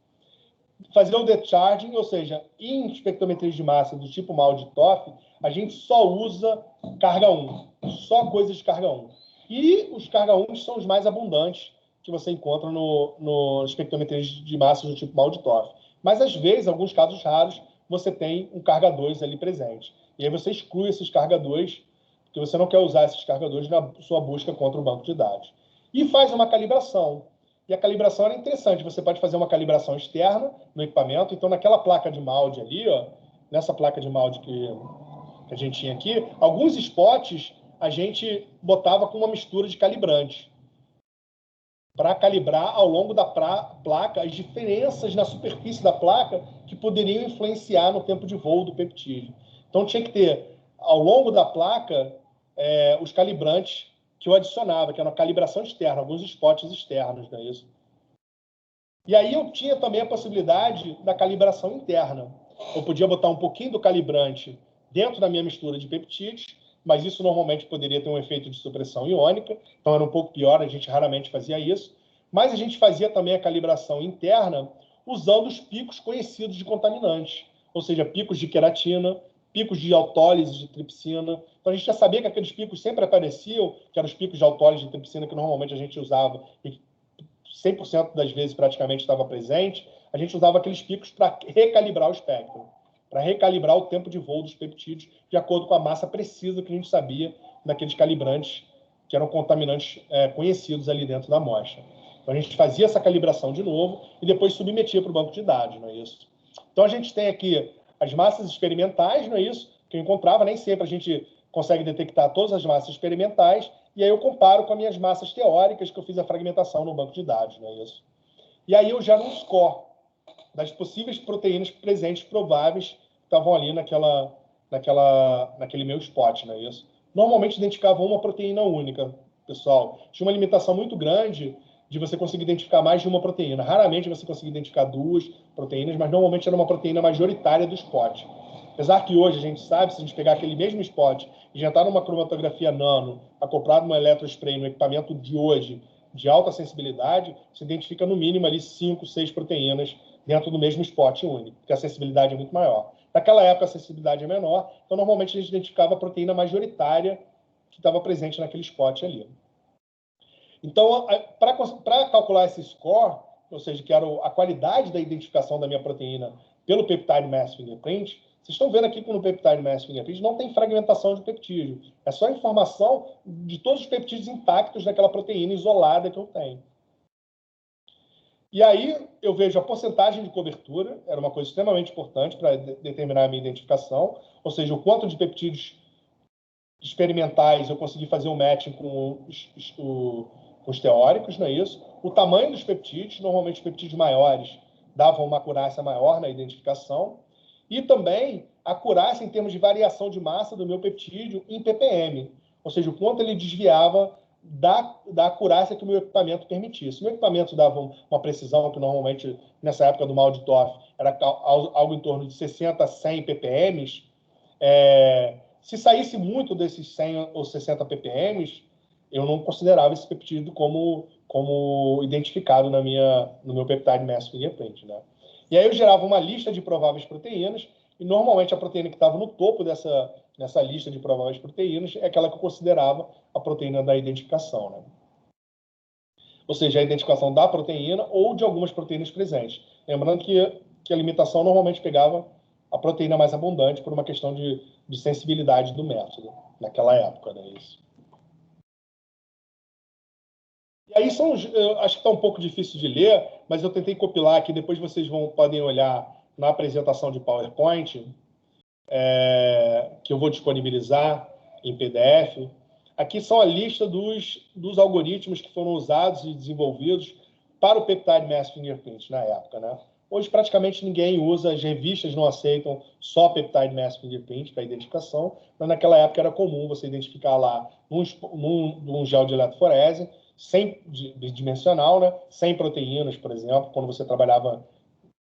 Fazer o decharging, ou seja, em espectrometrias de massa do tipo Maldi-TOF, a gente só usa carga 1, só coisas de carga 1. E os carga 1 são os mais abundantes que você encontra no espectrometrias de massa do tipo Maldi-TOF. Mas, às vezes, em alguns casos raros, você tem um carga 2 ali presente. E aí você exclui esses carga 2, porque você não quer usar esses carga 2 na sua busca contra o banco de dados. E faz uma calibração. E a calibração era interessante. Você pode fazer uma calibração externa no equipamento. Então, naquela placa de Maldi ali, ó, nessa placa de Maldi que a gente tinha aqui, alguns spots a gente botava com uma mistura de calibrante para calibrar ao longo da placa as diferenças na superfície da placa que poderiam influenciar no tempo de voo do peptídeo. Então, tinha que ter, ao longo da placa, os calibrantes que eu adicionava, que era uma calibração externa, alguns spots externos, não é isso? E aí eu tinha também a possibilidade da calibração interna. Eu podia botar um pouquinho do calibrante dentro da minha mistura de peptídeos, mas isso normalmente poderia ter um efeito de supressão iônica, então era um pouco pior, a gente raramente fazia isso. Mas a gente fazia também a calibração interna usando os picos conhecidos de contaminantes, ou seja, picos de queratina, picos de autólise de tripsina. Então, a gente já sabia que aqueles picos sempre apareciam, que eram os picos de autólise de tripsina que normalmente a gente usava e 100% das vezes praticamente estava presente. A gente usava aqueles picos para recalibrar o espectro, para recalibrar o tempo de voo dos peptídeos de acordo com a massa precisa que a gente sabia daqueles calibrantes que eram contaminantes conhecidos ali dentro da amostra. Então, a gente fazia essa calibração de novo e depois submetia para o banco de dados, não é isso? Então, a gente tem aqui as massas experimentais, não é isso? Que eu encontrava, nem sempre a gente consegue detectar todas as massas experimentais, e aí eu comparo com as minhas massas teóricas que eu fiz a fragmentação no banco de dados, não é isso? E aí eu gero um score das possíveis proteínas presentes prováveis que estavam ali naquele meu spot, não é isso? Normalmente identificava uma proteína única, pessoal. Tinha uma limitação muito grande de você conseguir identificar mais de uma proteína. Raramente você conseguia identificar duas proteínas, mas normalmente era uma proteína majoritária do spot. Apesar que hoje a gente sabe, se a gente pegar aquele mesmo spot e injetar numa cromatografia nano, acoplado num eletrospray no equipamento de hoje, de alta sensibilidade, você identifica no mínimo ali 5, 6 proteínas dentro do mesmo spot único, porque a sensibilidade é muito maior. Naquela época a sensibilidade é menor, então normalmente a gente identificava a proteína majoritária que estava presente naquele spot ali. Então, para calcular esse score, ou seja, que era a qualidade da identificação da minha proteína pelo peptide mass fingerprint, vocês estão vendo aqui que no peptide mass fingerprint não tem fragmentação de peptídeo. É só informação de todos os peptídeos intactos daquela proteína isolada que eu tenho. E aí eu vejo a porcentagem de cobertura, era uma coisa extremamente importante para determinar a minha identificação, ou seja, o quanto de peptídeos experimentais eu consegui fazer um matching com os teóricos, não é isso? O tamanho dos peptídeos, normalmente os peptídeos maiores davam uma acurácia maior na identificação, e também a acurácia em termos de variação de massa do meu peptídeo em ppm, ou seja, o quanto ele desviava da acurácia que o meu equipamento permitia. Se o meu equipamento dava uma precisão que normalmente, nessa época do Maldi-TOF, era algo em torno de 60 a 100 ppm, Se saísse muito desses 100 ou 60 ppm, eu não considerava esse peptídeo como identificado no meu peptide mass fingerprint, né? E aí eu gerava uma lista de prováveis proteínas, e normalmente a proteína que estava no topo nessa lista de prováveis proteínas é aquela que eu considerava a proteína da identificação, né? Ou seja, a identificação da proteína ou de algumas proteínas presentes. Lembrando que a limitação normalmente pegava a proteína mais abundante por uma questão de sensibilidade do método, naquela época, né? Isso. E aí eu acho que está um pouco difícil de ler, mas eu tentei compilar aqui, depois vocês podem olhar na apresentação de PowerPoint, que eu vou disponibilizar em PDF. Aqui são a lista dos algoritmos que foram usados e desenvolvidos para o Peptide Mass Fingerprint na época, né? Hoje, praticamente ninguém usa, as revistas não aceitam só Peptide Mass Fingerprint para identificação, mas naquela época era comum você identificar lá num gel de eletroforese, bidimensional, né? 100 proteínas, por exemplo, quando você trabalhava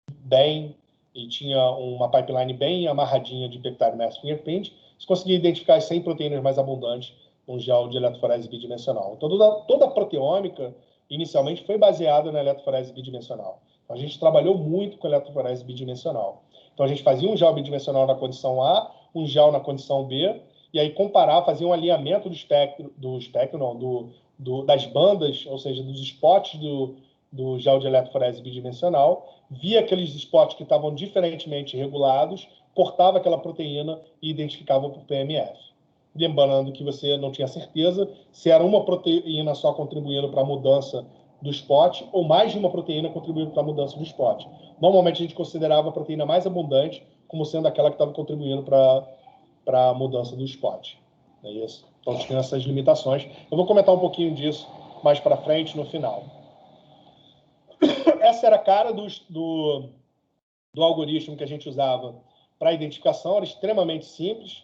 bem e tinha uma pipeline bem amarradinha de Peptide Mass Fingerprint, você conseguia identificar as 100 proteínas mais abundantes num gel de eletroforese bidimensional. Então, toda a proteômica, inicialmente, foi baseada na eletroforese bidimensional. Então, a gente trabalhou muito com eletroforese bidimensional. Então, a gente fazia um gel bidimensional na condição A, um gel na condição B, e aí fazia um alinhamento das bandas, ou seja, dos spots do gel de eletroforese bidimensional, via aqueles spots que estavam diferentemente regulados, cortava aquela proteína e identificava por PMF. Lembrando que você não tinha certeza se era uma proteína só contribuindo para a mudança do spot ou mais de uma proteína contribuindo para a mudança do spot. Normalmente a gente considerava a proteína mais abundante como sendo aquela que estava contribuindo para a mudança do spot. É isso. Então tinha essas limitações. Eu vou comentar um pouquinho disso mais para frente no final. Essa era a cara do algoritmo que a gente usava para identificação, era extremamente simples.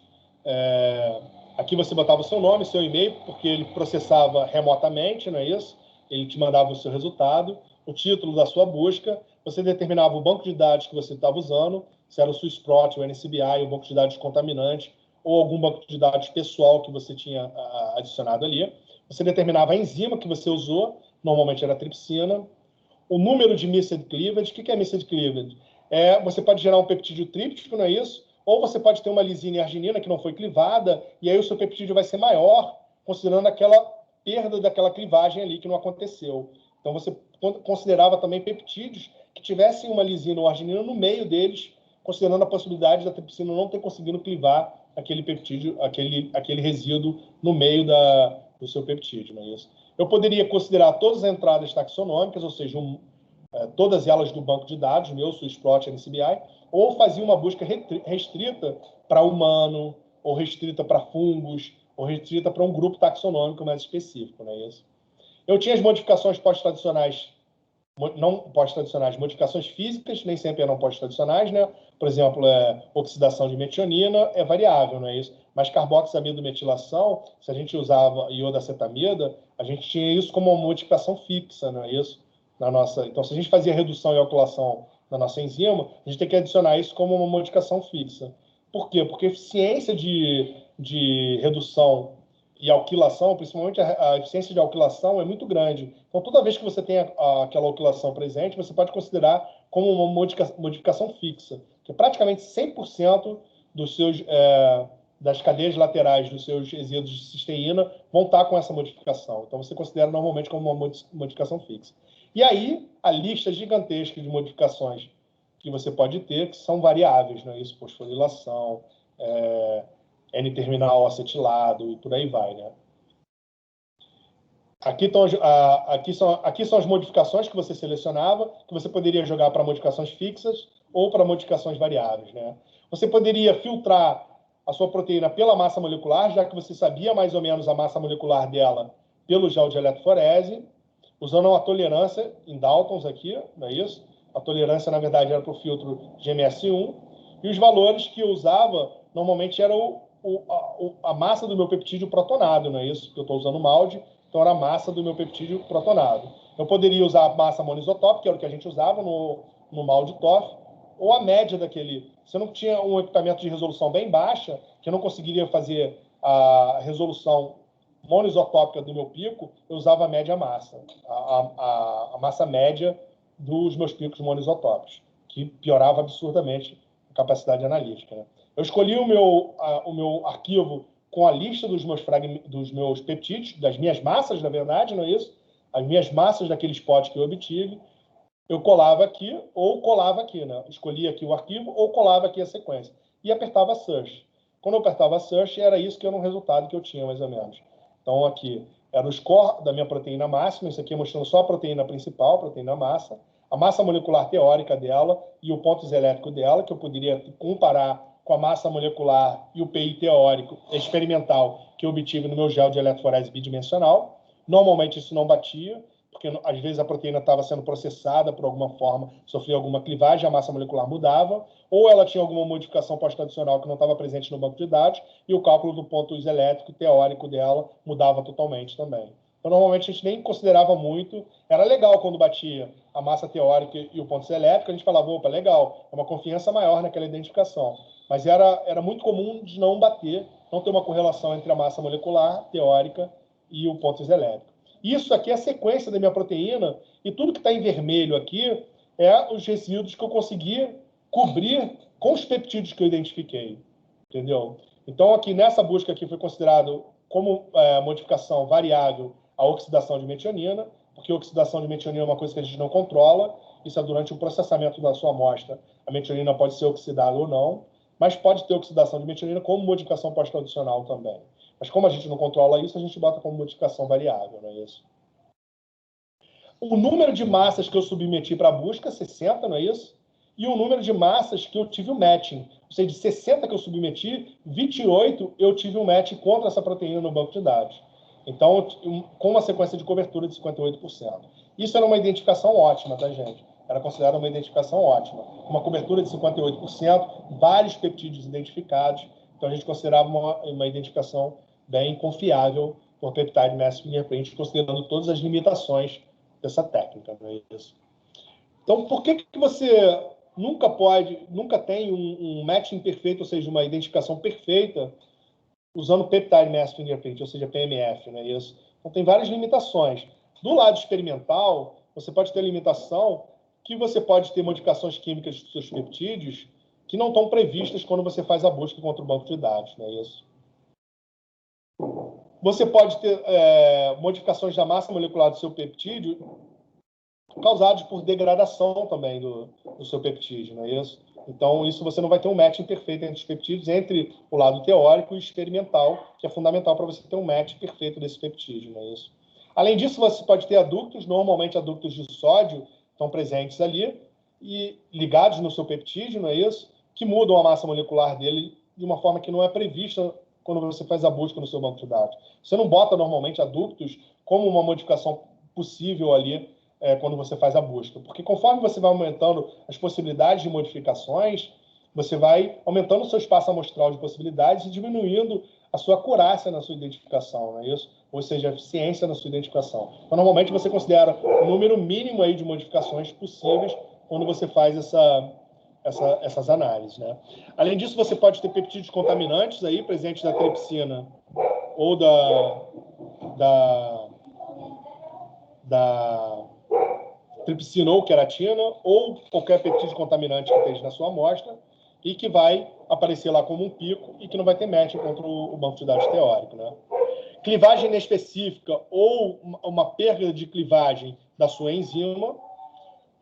Aqui você botava o seu nome, seu e-mail, porque ele processava remotamente, não é isso? Ele te mandava o seu resultado, o título da sua busca, você determinava o banco de dados que você estava usando, se era o SwissProt, o NCBI, o banco de dados contaminante, ou algum banco de dados pessoal que você tinha adicionado ali. Você determinava a enzima que você usou, normalmente era a tripsina, o número de missed cleavage. O que é missed cleavage? Você pode gerar um peptídeo tríptico, não é isso? Ou você pode ter uma lisina e arginina que não foi clivada, e aí o seu peptídeo vai ser maior, considerando aquela perda daquela clivagem ali que não aconteceu. Então, você considerava também peptídeos que tivessem uma lisina ou arginina no meio deles, considerando a possibilidade da tripsina não ter conseguido clivar aquele peptídeo, aquele resíduo no meio do seu peptídeo, não é isso? Eu poderia considerar todas as entradas taxonômicas, ou seja, todas elas do banco de dados, meu, SwissProt, NCBI, ou fazia uma busca restrita para humano, ou restrita para fungos, ou restrita para um grupo taxonômico mais específico, não é isso? Eu tinha as modificações pós-tradicionais, não pós-tradicionais, modificações físicas, nem sempre eram pós-tradicionais, né? Por exemplo, oxidação de metionina é variável, não é isso? Mas carboxamida metilação, se a gente usava iodacetamida, a gente tinha isso como uma modificação fixa, não é isso? Então, se a gente fazia redução e alquilação na nossa enzima, a gente tem que adicionar isso como uma modificação fixa. Por quê? Porque a eficiência de redução e alquilação, principalmente a eficiência de alquilação, é muito grande. Então, toda vez que você tem aquela alquilação presente, você pode considerar como uma modificação fixa, que praticamente 100% das cadeias laterais dos seus resíduos de cisteína vão estar com essa modificação. Então, você considera normalmente como uma modificação fixa. E aí, a lista gigantesca de modificações que você pode ter, que são variáveis, não é isso? Fosforilação, N-terminal acetilado e por aí vai, né? Aqui são as modificações que você selecionava, que você poderia jogar para modificações fixas ou para modificações variáveis, né? Você poderia filtrar a sua proteína pela massa molecular, já que você sabia mais ou menos a massa molecular dela pelo gel de eletroforese, usando uma tolerância em Daltons aqui, não é isso? A tolerância, na verdade, era para o filtro GMS1, e os valores que eu usava, normalmente, eram a massa do meu peptídeo protonado, não é isso? Porque eu estou usando MALD, então era a massa do meu peptídeo protonado. Eu poderia usar a massa monoisotópica, que era o que a gente usava no MALD TOF, ou a média daquele. Você não tinha um equipamento de resolução bem baixa, que eu não conseguiria fazer a resolução monoisotópica do meu pico, eu usava a média massa, a massa média dos meus picos monoisotópicos, que piorava absurdamente a capacidade analítica, né? Eu escolhi o meu arquivo com a lista dos meus peptídeos, das minhas massas, na verdade, não é isso? As minhas massas daquele spot que eu obtive, eu colava aqui ou colava aqui, né? Escolhia aqui o arquivo ou colava aqui a sequência. E apertava Search. Quando eu apertava Search, era isso que era um resultado que eu tinha, mais ou menos. Então, aqui era o score da minha proteína máxima, isso aqui mostrando só a proteína principal, a proteína massa, a massa molecular teórica dela e o ponto isoelétrico dela, que eu poderia comparar com a massa molecular e o PI teórico experimental que eu obtive no meu gel de eletroforese bidimensional. Normalmente isso não batia, porque às vezes a proteína estava sendo processada por alguma forma, sofria alguma clivagem, a massa molecular mudava, ou ela tinha alguma modificação pós-tradicional que não estava presente no banco de dados, e o cálculo do ponto isoelétrico teórico dela mudava totalmente também. Então, normalmente, a gente nem considerava muito. Era legal quando batia a massa teórica e o ponto isoelétrico, a gente falava, opa, legal, é uma confiança maior naquela identificação. Mas era muito comum de não bater, não ter uma correlação entre a massa molecular teórica e o ponto isoelétrico. Isso aqui é a sequência da minha proteína, e tudo que está em vermelho aqui é os resíduos que eu consegui cobrir com os peptídeos que eu identifiquei, entendeu? Então, aqui nessa busca aqui foi considerado como modificação variável a oxidação de metionina, porque a oxidação de metionina é uma coisa que a gente não controla, isso é durante o processamento da sua amostra, a metionina pode ser oxidada ou não, mas pode ter oxidação de metionina como modificação pós-tradicional também. Mas como a gente não controla isso, a gente bota como modificação variável, não é isso? O número de massas que eu submeti para a busca, 60, não é isso? E o número de massas que eu tive o matching. Ou seja, de 60 que eu submeti, 28 eu tive um match contra essa proteína no banco de dados. Então, com uma sequência de cobertura de 58%. Isso era uma identificação ótima, tá, gente? Era considerada uma identificação ótima. Uma cobertura de 58%, vários peptídeos identificados. Então, a gente considerava uma identificação bem confiável por Peptide Mass Fingerprint, considerando todas as limitações dessa técnica, não é isso? Então, por que você nunca tem um matching perfeito, ou seja, uma identificação perfeita, usando Peptide Mass Fingerprint, ou seja, PMF, não é isso? Então, tem várias limitações. Do lado experimental, você pode ter limitação que você pode ter modificações químicas dos seus peptídeos que não estão previstas quando você faz a busca contra o banco de dados, não é isso? Você pode ter modificações da massa molecular do seu peptídeo causados por degradação também do seu peptídeo, não é isso? Então, isso você não vai ter um match perfeito entre os peptídeos, entre o lado teórico e experimental, que é fundamental para você ter um match perfeito desse peptídeo, não é isso? Além disso, você pode ter adductos, normalmente adductos de sódio estão presentes ali e ligados no seu peptídeo, não é isso? Que mudam a massa molecular dele de uma forma que não é prevista quando você faz a busca no seu banco de dados. Você não bota normalmente adductos como uma modificação possível ali quando você faz a busca. Porque conforme você vai aumentando as possibilidades de modificações, você vai aumentando o seu espaço amostral de possibilidades e diminuindo a sua acurácia na sua identificação, não é isso? Ou seja, a eficiência na sua identificação. Então, normalmente, você considera o número mínimo aí de modificações possíveis quando você faz essas análises, né? Além disso, você pode ter peptídeos contaminantes aí, presentes da tripsina ou da tripsina ou queratina, ou qualquer peptídeo contaminante que esteja na sua amostra, e que vai aparecer lá como um pico e que não vai ter match contra o banco de dados teórico, né? Clivagem inespecífica ou uma perda de clivagem da sua enzima.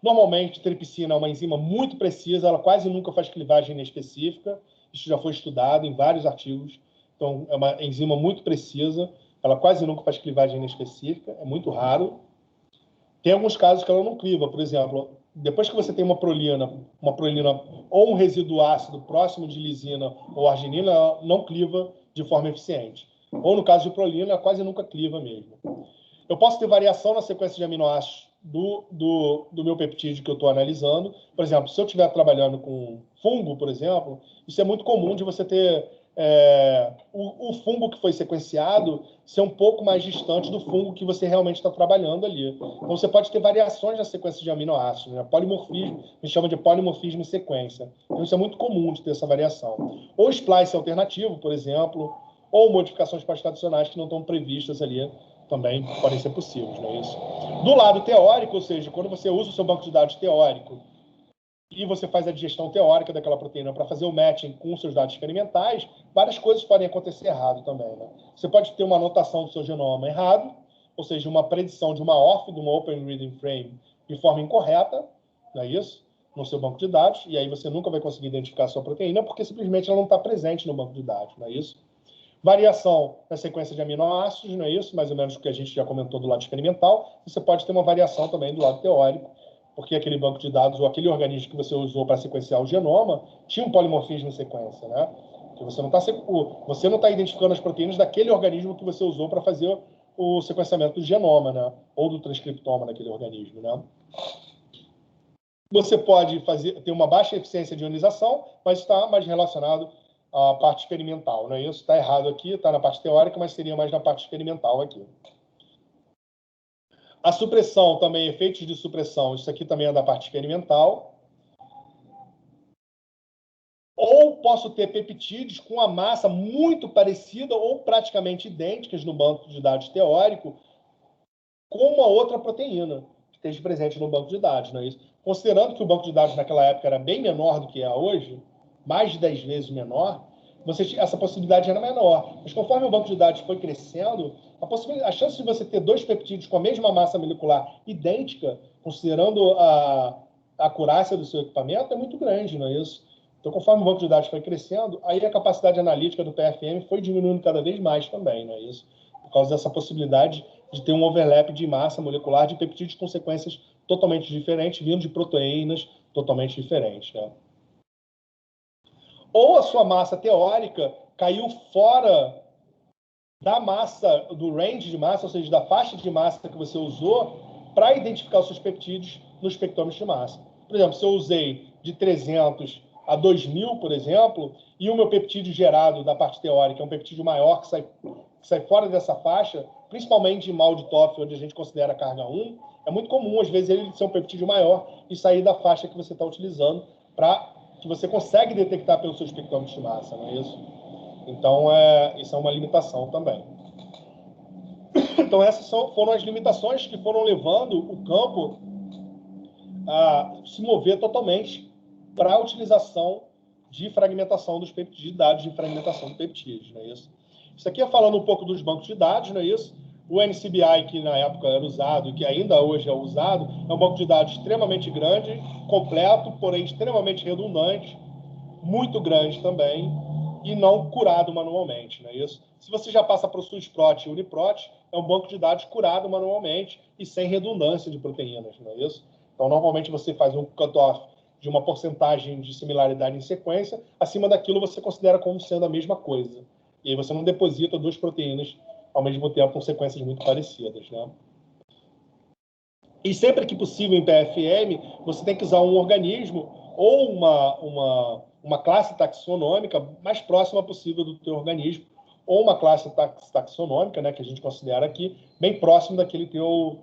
Normalmente, tripsina é uma enzima muito precisa, ela quase nunca faz clivagem inespecífica. Isso já foi estudado em vários artigos. Então, é uma enzima muito precisa, ela quase nunca faz clivagem inespecífica, é muito raro. Tem alguns casos que ela não cliva, por exemplo, depois que você tem uma prolina ou um resíduo ácido próximo de lisina ou arginina, ela não cliva de forma eficiente. Ou no caso de prolina, ela quase nunca cliva mesmo. Eu posso ter variação na sequência de aminoácidos do meu peptídeo que eu estou analisando. Por exemplo, se eu estiver trabalhando com fungo, por exemplo, isso é muito comum de você ter o fungo que foi sequenciado ser um pouco mais distante do fungo que você realmente está trabalhando ali. Então, você pode ter variações na sequência de aminoácidos, né? Polimorfismo, a gente chama de polimorfismo em sequência. Então, isso é muito comum de ter essa variação. Ou splice alternativo, por exemplo, ou modificações tradicionais que não estão previstas ali, também podem ser possíveis, não é isso? Do lado teórico, ou seja, quando você usa o seu banco de dados teórico e você faz a digestão teórica daquela proteína para fazer o matching com os seus dados experimentais, várias coisas podem acontecer errado também, né? Você pode ter uma anotação do seu genoma errado, ou seja, uma predição de uma ORF, de uma Open Reading Frame, de forma incorreta, não é isso? No seu banco de dados, e aí você nunca vai conseguir identificar a sua proteína, porque simplesmente ela não está presente no banco de dados, não é isso? Variação na sequência de aminoácidos, não é isso? Mais ou menos o que a gente já comentou do lado experimental. Você pode ter uma variação também do lado teórico, porque aquele banco de dados ou aquele organismo que você usou para sequenciar o genoma tinha um polimorfismo em sequência, né? Que você não está identificando as proteínas daquele organismo que você usou para fazer o sequenciamento do genoma, né? Ou do transcriptoma daquele organismo, né? Você pode ter uma baixa eficiência de ionização, mas está mais relacionado à parte experimental, não é isso? Está errado aqui, está na parte teórica, mas seria mais na parte experimental aqui. A supressão também, efeitos de supressão, isso aqui também é da parte experimental. Ou posso ter peptídeos com a massa muito parecida ou praticamente idênticas no banco de dados teórico com uma outra proteína que esteja presente no banco de dados, não é isso? Considerando que o banco de dados naquela época era bem menor do que é hoje, mais de 10 vezes menor, essa possibilidade era menor. Mas conforme o banco de dados foi crescendo, a chance de você ter dois peptídeos com a mesma massa molecular idêntica, considerando a acurácia do seu equipamento, é muito grande, não é isso? Então, conforme o banco de dados foi crescendo, aí a capacidade analítica do PFM foi diminuindo cada vez mais também, não é isso? Por causa dessa possibilidade de ter um overlap de massa molecular de peptídeos com sequências totalmente diferentes, vindo de proteínas totalmente diferentes, né? Ou a sua massa teórica caiu fora da massa, do range de massa, ou seja, da faixa de massa que você usou para identificar os seus peptídeos no espectrômetro de massa. Por exemplo, se eu usei de 300 a 2000, por exemplo, e o meu peptídeo gerado da parte teórica é um peptídeo maior que sai fora dessa faixa, principalmente em mal de TOF, onde a gente considera a carga 1, é muito comum, às vezes, ele ser um peptídeo maior e sair da faixa que você está utilizando que você consegue detectar pelo seu espectrômetro de massa, não é isso? Então, isso é uma limitação também. Então, essas foram as limitações que foram levando o campo a se mover totalmente para a utilização de fragmentação dos peptídeos, de dados de fragmentação de peptídeos, não é isso? Isso aqui é falando um pouco dos bancos de dados, não é isso? O NCBI, que na época era usado e que ainda hoje é usado, é um banco de dados extremamente grande, completo, porém extremamente redundante, muito grande também, e não curado manualmente, não é isso? Se você já passa para o SUSPROT e UniProt, é um banco de dados curado manualmente e sem redundância de proteínas, não é isso? Então, normalmente você faz um cutoff de uma porcentagem de similaridade em sequência, acima daquilo você considera como sendo a mesma coisa. E aí você não deposita duas proteínas ao mesmo tempo com sequências muito parecidas, né? E sempre que possível em PFM, você tem que usar um organismo ou uma classe taxonômica mais próxima possível do teu organismo, ou uma classe taxonômica, né, que a gente considera aqui, bem próximo daquele teu...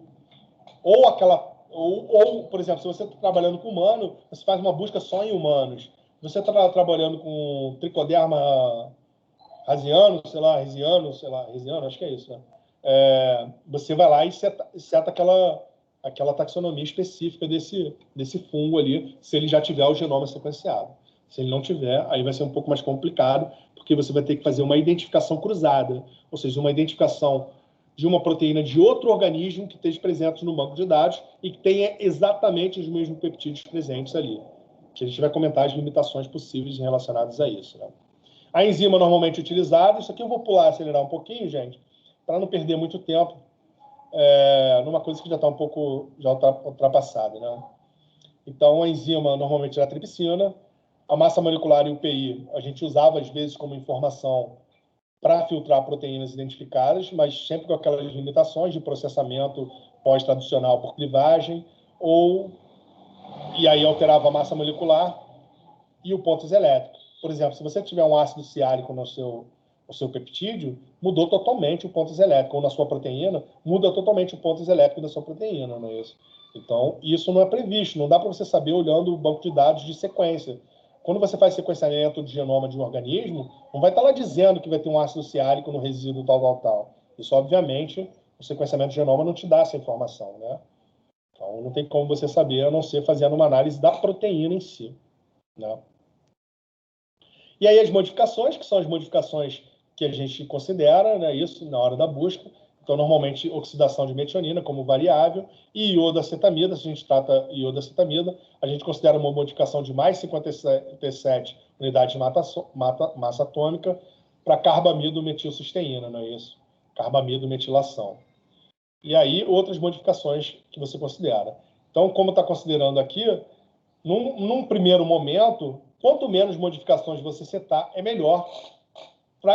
Ou, por exemplo, se você está trabalhando com humano, você faz uma busca só em humanos. Se você está trabalhando com tricoderma rasiano, resiano, acho que é isso, né? Você vai lá e seta aquela taxonomia específica desse fungo ali, se ele já tiver o genoma sequenciado. Se ele não tiver, aí vai ser um pouco mais complicado, porque você vai ter que fazer uma identificação cruzada, ou seja, uma identificação de uma proteína de outro organismo que esteja presente no banco de dados e que tenha exatamente os mesmos peptídeos presentes ali. Que a gente vai comentar as limitações possíveis relacionadas a isso, né? A enzima normalmente utilizada, isso aqui eu vou pular, acelerar um pouquinho, gente, para não perder muito tempo numa coisa que já está um pouco ultrapassada, né? Então, a enzima normalmente é a tripsina, a massa molecular e o PI a gente usava às vezes como informação para filtrar proteínas identificadas, mas sempre com aquelas limitações de processamento pós-traducional por clivagem, e aí alterava a massa molecular e o pontos elétricos. por exemplo, se você tiver um ácido ciálico no seu peptídeo, mudou totalmente o ponto iselétrico, ou na sua proteína, muda totalmente o ponto iselétrico da sua proteína, não é isso? Então, isso não é previsto, não dá para você saber olhando o banco de dados de sequência. Quando você faz sequenciamento de genoma de um organismo, não vai estar lá dizendo que vai ter um ácido ciálico no resíduo tal. Isso, obviamente, o sequenciamento de genoma não te dá essa informação, né? Então, não tem como você saber, a não ser fazendo uma análise da proteína em si, né? E aí as modificações, que são as modificações que a gente considera, né, isso na hora da busca. Então, normalmente, oxidação de metionina como variável e iodacetamida, se a gente trata iodacetamida, a gente considera uma modificação de mais 57 unidades de massa atômica para carbamido metilcisteína, não é isso? Carbamido metilação. E aí, outras modificações que você considera. Então, como está considerando aqui, num primeiro momento, quanto menos modificações você setar, é melhor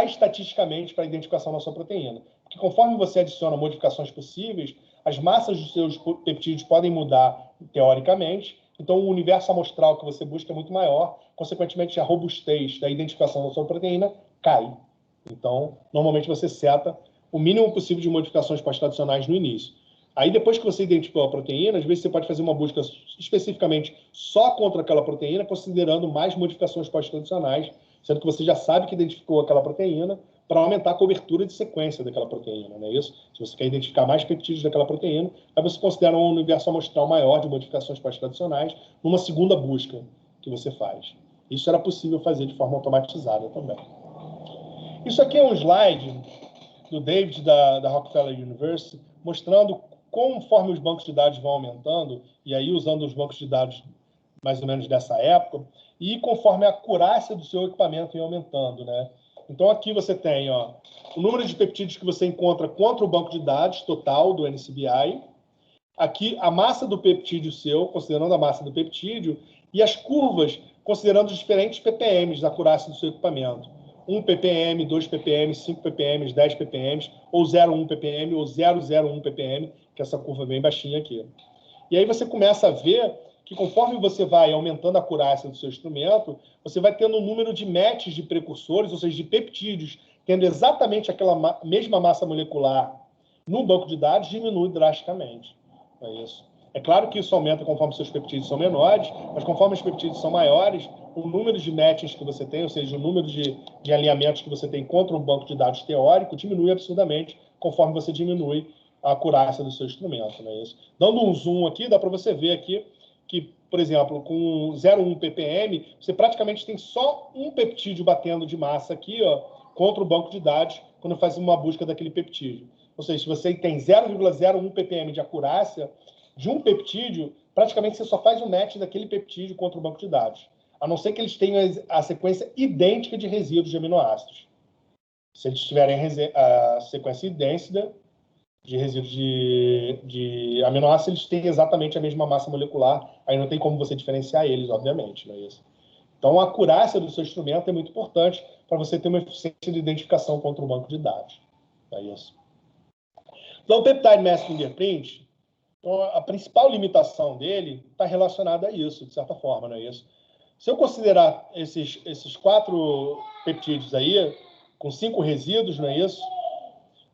estatisticamente para a identificação da sua proteína. Porque conforme você adiciona modificações possíveis, as massas dos seus peptídeos podem mudar teoricamente, então o universo amostral que você busca é muito maior, consequentemente a robustez da identificação da sua proteína cai. Então, normalmente você seta o mínimo possível de modificações pós-traducionais no início. Aí, depois que você identificou a proteína, às vezes você pode fazer uma busca especificamente só contra aquela proteína, considerando mais modificações pós-traducionais, sendo que você já sabe que identificou aquela proteína, para aumentar a cobertura de sequência daquela proteína, não é isso? Se você quer identificar mais peptídeos daquela proteína, aí você considera um universo amostral maior de modificações pós-traducionais numa segunda busca que você faz. Isso era possível fazer de forma automatizada também. Isso aqui é um slide do David da Rockefeller University, mostrando conforme os bancos de dados vão aumentando, e aí usando os bancos de dados mais ou menos dessa época, e conforme a acurácia do seu equipamento ia aumentando, né? Então, aqui você tem o número de peptídeos que você encontra contra o banco de dados total do NCBI, aqui a massa do peptídeo seu, considerando a massa do peptídeo, e as curvas, considerando os diferentes ppms da acurácia do seu equipamento. 1 ppm, 2 ppm, 5 ppm, 10 ppm, ou 0,1 ppm, ou 0,01 ppm, que essa curva é bem baixinha aqui. E aí você começa a ver que conforme você vai aumentando a acurácia do seu instrumento, você vai tendo um número de matches de precursores, ou seja, de peptídeos, tendo exatamente aquela mesma massa molecular no banco de dados, diminui drasticamente. É isso. É claro que isso aumenta conforme seus peptídeos são menores, mas conforme os peptídeos são maiores, o número de matches que você tem, ou seja, o número de alinhamentos que você tem contra um banco de dados teórico, diminui absurdamente conforme você diminui a acurácia do seu instrumento. Não é isso? Dando um zoom aqui, dá para você ver aqui que, por exemplo, com 0,1 ppm, você praticamente tem só um peptídeo batendo de massa aqui, contra o banco de dados, quando faz uma busca daquele peptídeo. Ou seja, se você tem 0,01 ppm de acurácia de um peptídeo, praticamente você só faz o match daquele peptídeo contra o banco de dados, a não ser que eles tenham a sequência idêntica de resíduos de aminoácidos. Se eles tiverem a sequência idêntica de resíduos de aminoácidos, eles têm exatamente a mesma massa molecular, aí não tem como você diferenciar eles, obviamente, não é isso? Então, a acurácia do seu instrumento é muito importante para você ter uma eficiência de identificação contra o banco de dados. É isso. Então, o Peptide Mass Fingerprint, então, a principal limitação dele está relacionada a isso, de certa forma, não é isso? Se eu considerar esses 4 peptídeos aí, com 5 resíduos, não é isso?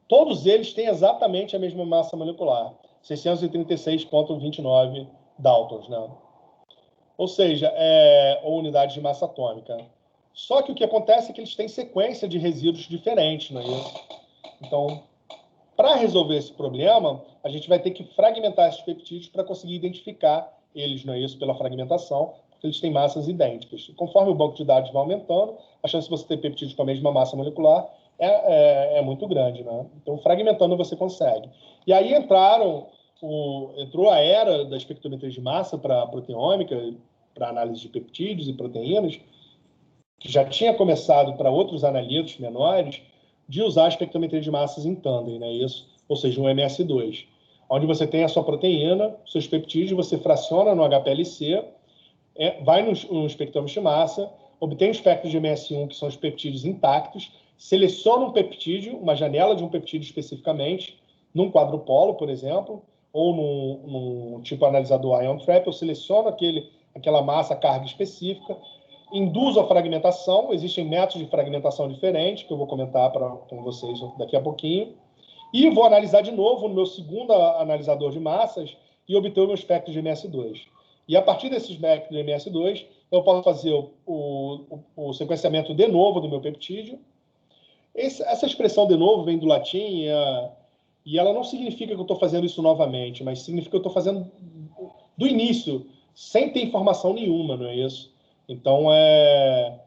Todos eles têm exatamente a mesma massa molecular, 636,29 Daltons, né? Ou seja, ou unidade de massa atômica. Só que o que acontece é que eles têm sequência de resíduos diferentes, não é isso? Então, para resolver esse problema, a gente vai ter que fragmentar esses peptídeos para conseguir identificar eles, não é isso, pela fragmentação, porque eles têm massas idênticas. Conforme o banco de dados vai aumentando, a chance de você ter peptídeos com a mesma massa molecular é muito grande, né? Então, fragmentando você consegue. E aí entrou a era da espectrometria de massa para a proteômica, para análise de peptídeos e proteínas, que já tinha começado para outros analitos menores, de usar a espectrometria de massas em tandem, né? Isso, ou seja, um MS2, onde você tem a sua proteína, seus peptídeos, você fraciona no HPLC, vai no espectrômetro de massa, obtém o espectro de MS1, que são os peptídeos intactos, seleciona um peptídeo, uma janela de um peptídeo especificamente, num quadrupolo, por exemplo, ou num tipo analisador ion trap, eu seleciono aquela massa carga específica, induzo a fragmentação, existem métodos de fragmentação diferentes, que eu vou comentar com vocês daqui a pouquinho, e vou analisar de novo no meu segundo analisador de massas e obter o meu espectro de MS2. E a partir desse espectro de MS2, eu posso fazer o sequenciamento de novo do meu peptídeo. Essa expressão de novo vem do latim, e ela não significa que eu estou fazendo isso novamente, mas significa que eu estou fazendo do início, sem ter informação nenhuma, não é isso? Então, é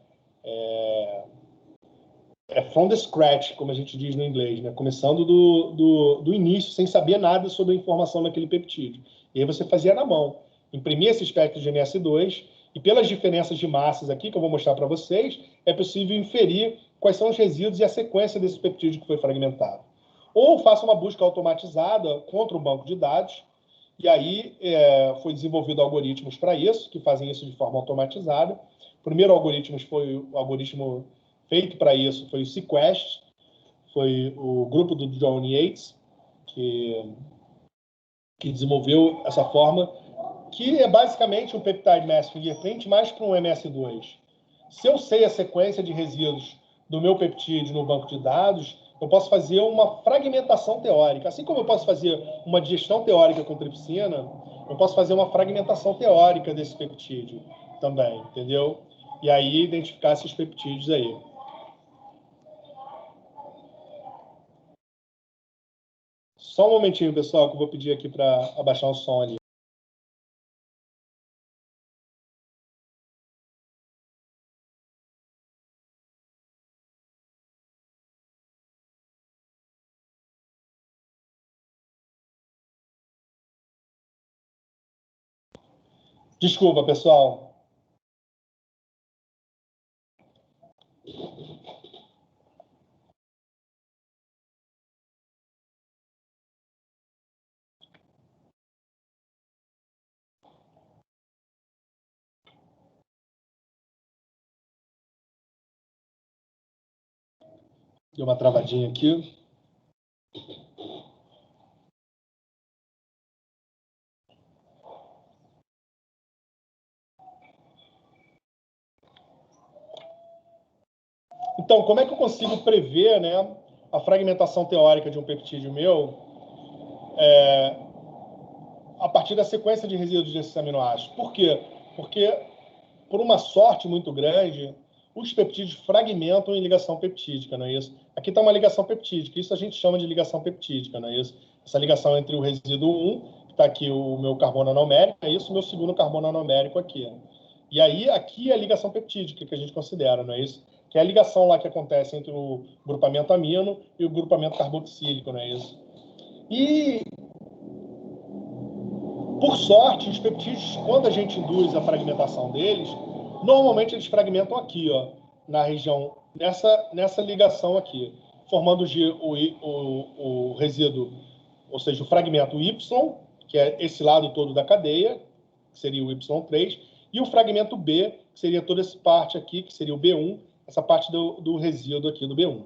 from the scratch, como a gente diz no inglês, né? Começando do início, sem saber nada sobre a informação daquele peptídeo. E aí você fazia na mão. Imprimia esse espectro de MS2, e pelas diferenças de massas aqui, que eu vou mostrar para vocês, é possível inferir quais são os resíduos e a sequência desse peptídeo que foi fragmentado. Ou faça uma busca automatizada contra um banco de dados, e aí foi desenvolvido algoritmos para isso, que fazem isso de forma automatizada. O primeiro algoritmo foi o algoritmo feito para isso, foi o Sequest, foi o grupo do John Yates, que desenvolveu essa forma, que é basicamente um Peptide Mass Fingerprint mais para um MS2. Se eu sei a sequência de resíduos do meu peptídeo no banco de dados, eu posso fazer uma fragmentação teórica. Assim como eu posso fazer uma digestão teórica com tripsina, eu posso fazer uma fragmentação teórica desse peptídeo também, entendeu? E aí identificar esses peptídeos aí. Só um momentinho, pessoal, que eu vou pedir aqui para abaixar o som ali. Desculpa, pessoal. Deu uma travadinha aqui. Então, como é que eu consigo prever, né, a fragmentação teórica de um peptídeo meu a partir da sequência de resíduos desses aminoácidos? Por quê? Porque, por uma sorte muito grande, os peptídeos fragmentam em ligação peptídica, não é isso? Aqui está uma ligação peptídica, isso a gente chama de ligação peptídica, não é isso? Essa ligação entre o resíduo 1, que está aqui o meu carbono anomérico, é isso, o meu segundo carbono anomérico aqui. E aí, aqui é a ligação peptídica que a gente considera, não é isso? Que é a ligação lá que acontece entre o grupamento amino e o grupamento carboxílico, não é isso? E, por sorte, os peptídeos, quando a gente induz a fragmentação deles, normalmente eles fragmentam aqui, ó, na região, nessa ligação aqui, formando o resíduo, ou seja, o fragmento Y, que é esse lado todo da cadeia, que seria o Y3, e o fragmento B, que seria toda essa parte aqui, que seria o B1, essa parte do resíduo aqui do B1.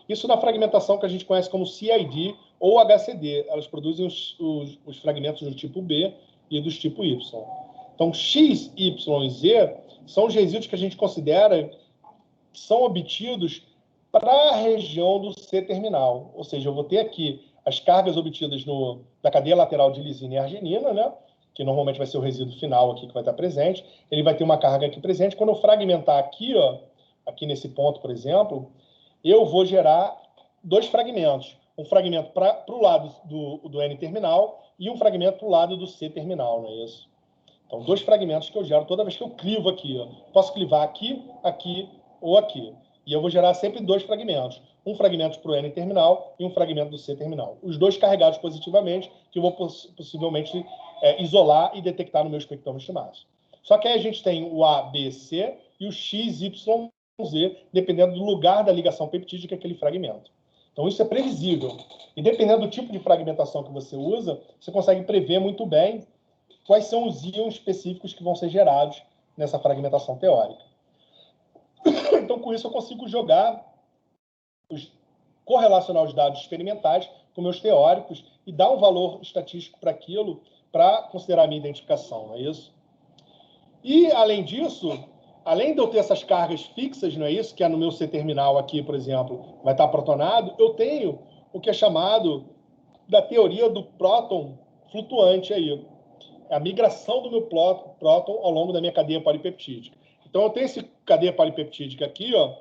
Isso na fragmentação que a gente conhece como CID ou HCD. Elas produzem os fragmentos do tipo B e dos tipo Y. Então, X, Y e Z são os resíduos que a gente considera que são obtidos para a região do C-terminal. Ou seja, eu vou ter aqui as cargas obtidas da cadeia lateral de lisina e arginina, né? Que normalmente vai ser o resíduo final aqui que vai estar presente. Ele vai ter uma carga aqui presente. Quando eu fragmentar aqui, ó, aqui nesse ponto, por exemplo, eu vou gerar dois fragmentos. Um fragmento para o lado do N-terminal e um fragmento para o lado do C-terminal, não é isso? Então, dois fragmentos que eu gero toda vez que eu clivo aqui. Ó. Posso clivar aqui, aqui ou aqui. E eu vou gerar sempre dois fragmentos. Um fragmento para o N-terminal e um fragmento do C-terminal. Os dois carregados positivamente, que eu vou possivelmente isolar e detectar no meu espectrômetro de massa. Só que aí a gente tem o A, B, C e o X, Y, Z, dependendo do lugar da ligação peptídica aquele fragmento. Então, isso é previsível. E dependendo do tipo de fragmentação que você usa, você consegue prever muito bem quais são os íons específicos que vão ser gerados nessa fragmentação teórica. Então, com isso, eu consigo correlacionar os dados experimentais com meus teóricos e dar um valor estatístico para aquilo para considerar a minha identificação, não é isso? E, além disso, além de eu ter essas cargas fixas, não é isso? Que é no meu C-terminal aqui, por exemplo, vai estar protonado, eu tenho o que é chamado da teoria do próton flutuante aí. É a migração do meu próton ao longo da minha cadeia polipeptídica. Então, eu tenho essa cadeia polipeptídica aqui, ó,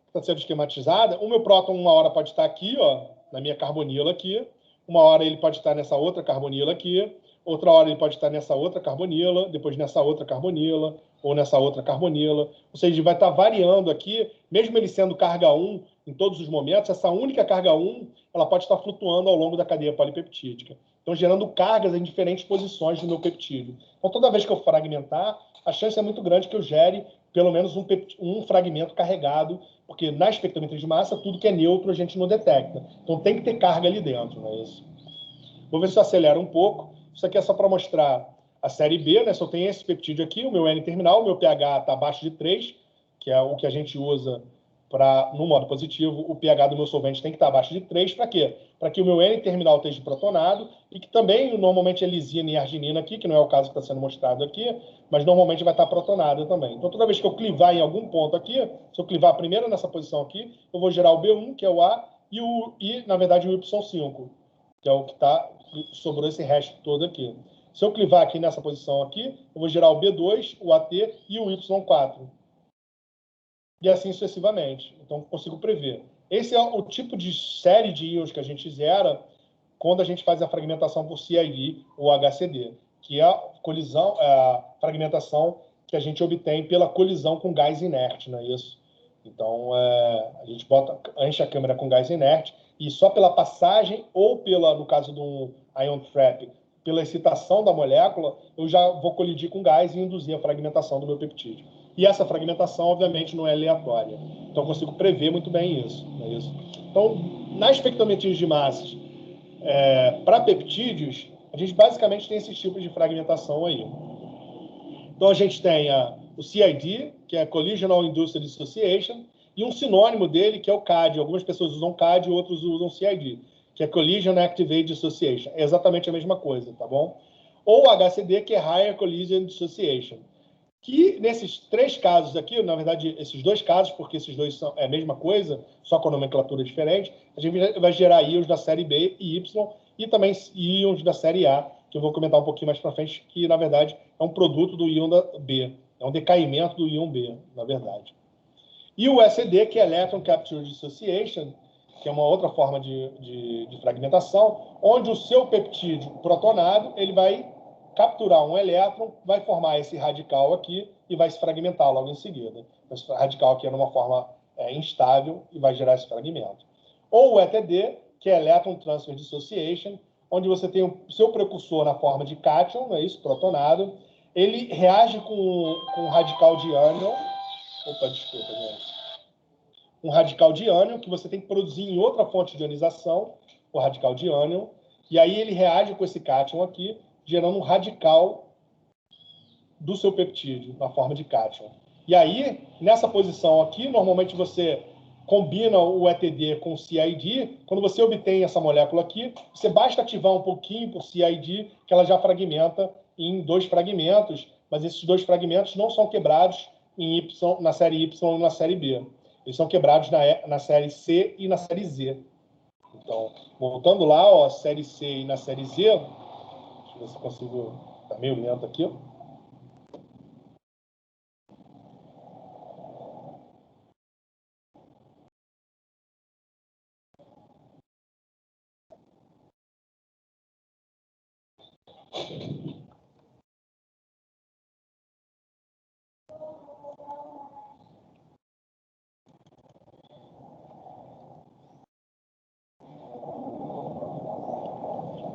está sendo esquematizada. O meu próton, uma hora, pode estar aqui, ó, na minha carbonila aqui. Uma hora ele pode estar nessa outra carbonila aqui. Outra hora ele pode estar nessa outra carbonila, depois nessa outra carbonila, ou nessa outra carbonila. Ou seja, ele vai estar variando aqui, mesmo ele sendo carga 1 em todos os momentos, essa única carga 1, ela pode estar flutuando ao longo da cadeia polipeptídica. Então, gerando cargas em diferentes posições do meu peptídeo. Então, toda vez que eu fragmentar, a chance é muito grande que eu gere pelo menos um fragmento carregado, porque na espectrometria de massa, tudo que é neutro a gente não detecta. Então, tem que ter carga ali dentro, não é isso? Vou ver se eu acelero um pouco. Isso aqui é só para mostrar a série B, né? Se eu tenho esse peptídeo aqui, o meu N-terminal, o meu pH está abaixo de 3, que é o que a gente usa no modo positivo. O pH do meu solvente tem que estar abaixo de 3. Para quê? Para que o meu N-terminal esteja protonado e que também, normalmente, é lisina e arginina aqui, que não é o caso que está sendo mostrado aqui, mas normalmente vai estar protonado também. Então, toda vez que eu clivar em algum ponto aqui, se eu clivar primeiro nessa posição aqui, eu vou gerar o B1, que é o A, e na verdade, o Y5, que é o que sobrou esse resto todo aqui. Se eu clivar aqui nessa posição aqui, eu vou gerar o B2, o AT e o Y4. E assim sucessivamente. Então, consigo prever. Esse é o tipo de série de íons que a gente gera quando a gente faz a fragmentação por CID ou HCD, que é a fragmentação que a gente obtém pela colisão com gás inerte, não é isso? Então, a gente enche a câmera com gás inerte e só pela passagem ou no caso do ion trap, pela excitação da molécula, eu já vou colidir com gás e induzir a fragmentação do meu peptídeo. E essa fragmentação, obviamente, não é aleatória. Então, eu consigo prever muito bem isso, não é isso? Então, na espectrometria de massas, para peptídeos, a gente basicamente tem esses tipos de fragmentação aí. Então, a gente tem o CID, que é Collisional Induced Dissociation, e um sinônimo dele, que é o CAD. Algumas pessoas usam CAD, outros usam CID, que é Collision Activate Dissociation. É exatamente a mesma coisa, tá bom? Ou HCD, que é Higher Collision Dissociation. Que nesses três casos aqui, na verdade, esses dois casos, porque esses dois são a mesma coisa, só com a nomenclatura diferente, a gente vai gerar íons da série B e Y, e também íons da série A, que eu vou comentar um pouquinho mais para frente, que, na verdade, é um produto do íon da B. É um decaimento do íon B, na verdade. E o SED, que é Electron Capture Dissociation, que é uma outra forma de fragmentação, onde o seu peptídeo protonado, ele vai capturar um elétron, vai formar esse radical aqui e vai se fragmentar logo em seguida. Esse radical aqui é numa forma instável e vai gerar esse fragmento. Ou o ETD, que é Electron Transfer Dissociation, onde você tem o seu precursor na forma de cátion, não é isso, protonado, ele reage com um radical de ânion. Opa, desculpa, gente. Um radical de ânion que você tem que produzir em outra fonte de ionização, o radical de ânion, e aí ele reage com esse cátion aqui, gerando um radical do seu peptídeo, na forma de cátion. E aí, nessa posição aqui, normalmente você combina o ETD com o CID. Quando você obtém essa molécula aqui, você basta ativar um pouquinho por CID, que ela já fragmenta em 2 fragmentos, mas esses 2 fragmentos não são quebrados em Y, na série Y e na série B. Eles são quebrados na série C e na série Z. Então, voltando lá, ó, série C e na série Z, deixa eu ver se eu consigo. Está meio lento aqui.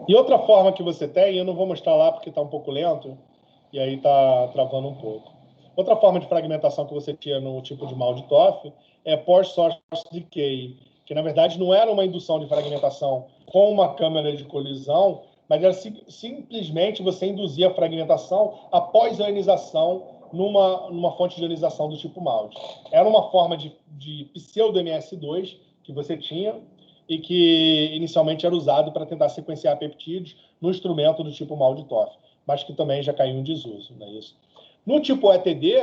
E outra forma que você tem, eu não vou mostrar lá porque está um pouco lento, e aí está travando um pouco. Outra forma de fragmentação que você tinha no tipo de Maldi-Toff é Pore Source Decay, que na verdade não era uma indução de fragmentação com uma câmara de colisão, mas era simplesmente você induzir a fragmentação após a ionização numa fonte de ionização do tipo Maldi. Era uma forma de pseudo-MS2 que você tinha, e que inicialmente era usado para tentar sequenciar peptídeos no instrumento do tipo Maldi-Toff, mas que também já caiu em desuso, não é isso? No tipo ETD,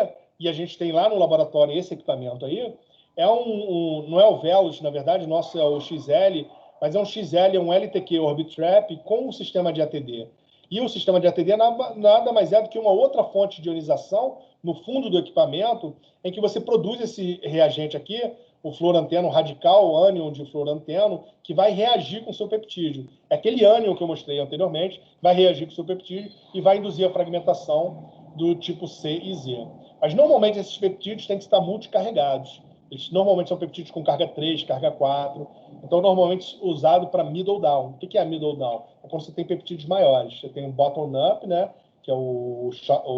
e a gente tem lá no laboratório esse equipamento aí, não é o Velos, na verdade, nosso é o XL, mas é um XL, é um LTQ Orbitrap com um sistema de ATD. E o sistema de ATD nada mais é do que uma outra fonte de ionização no fundo do equipamento, em que você produz esse reagente aqui, o fluoranteno radical, o ânion de fluoranteno, que vai reagir com o seu peptídeo. É aquele ânion que eu mostrei anteriormente, vai reagir com o seu peptídeo e vai induzir a fragmentação do tipo C e Z. Mas, normalmente, esses peptídeos têm que estar multicarregados. Eles normalmente são peptídeos com carga 3, carga 4. Então, normalmente usado para middle down. O que é middle down? É quando você tem peptídeos maiores. Você tem o bottom up, né? Que é o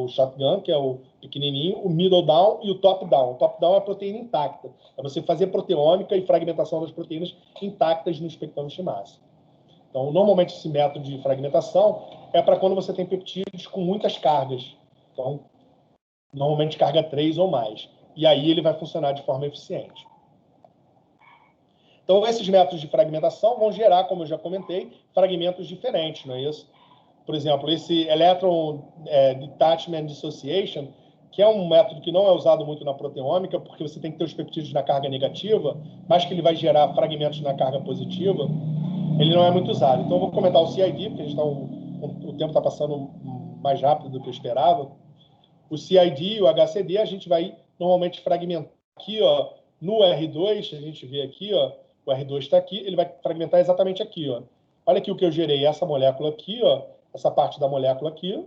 shotgun, que é o pequenininho, o middle down e o top down. O top down é a proteína intacta. É você fazer proteômica e fragmentação das proteínas intactas no espectrômetro de massa. Então, normalmente, esse método de fragmentação é para quando você tem peptídeos com muitas cargas. Então, normalmente carga 3 ou mais. E aí ele vai funcionar de forma eficiente. Então, esses métodos de fragmentação vão gerar, como eu já comentei, fragmentos diferentes, não é isso? Por exemplo, esse Electron Detachment Dissociation, que é um método que não é usado muito na proteômica, porque você tem que ter os peptídeos na carga negativa, mas que ele vai gerar fragmentos na carga positiva, ele não é muito usado. Então, eu vou comentar o CID, porque o tempo está passando mais rápido do que eu esperava. O CID e o HCD, a gente vai normalmente fragmentar aqui, ó, no R2, a gente vê aqui, ó, o R2 está aqui, ele vai fragmentar exatamente aqui, ó. Olha aqui o que eu gerei, essa molécula aqui, ó, essa parte da molécula aqui,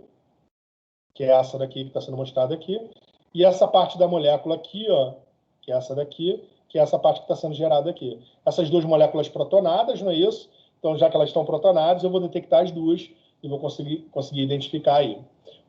que é essa daqui que está sendo mostrada aqui, e essa parte da molécula aqui, ó, que é essa daqui, que é essa parte que está sendo gerada aqui. Essas duas moléculas protonadas, não é isso? Então, já que elas estão protonadas, eu vou detectar as duas e vou conseguir identificar aí.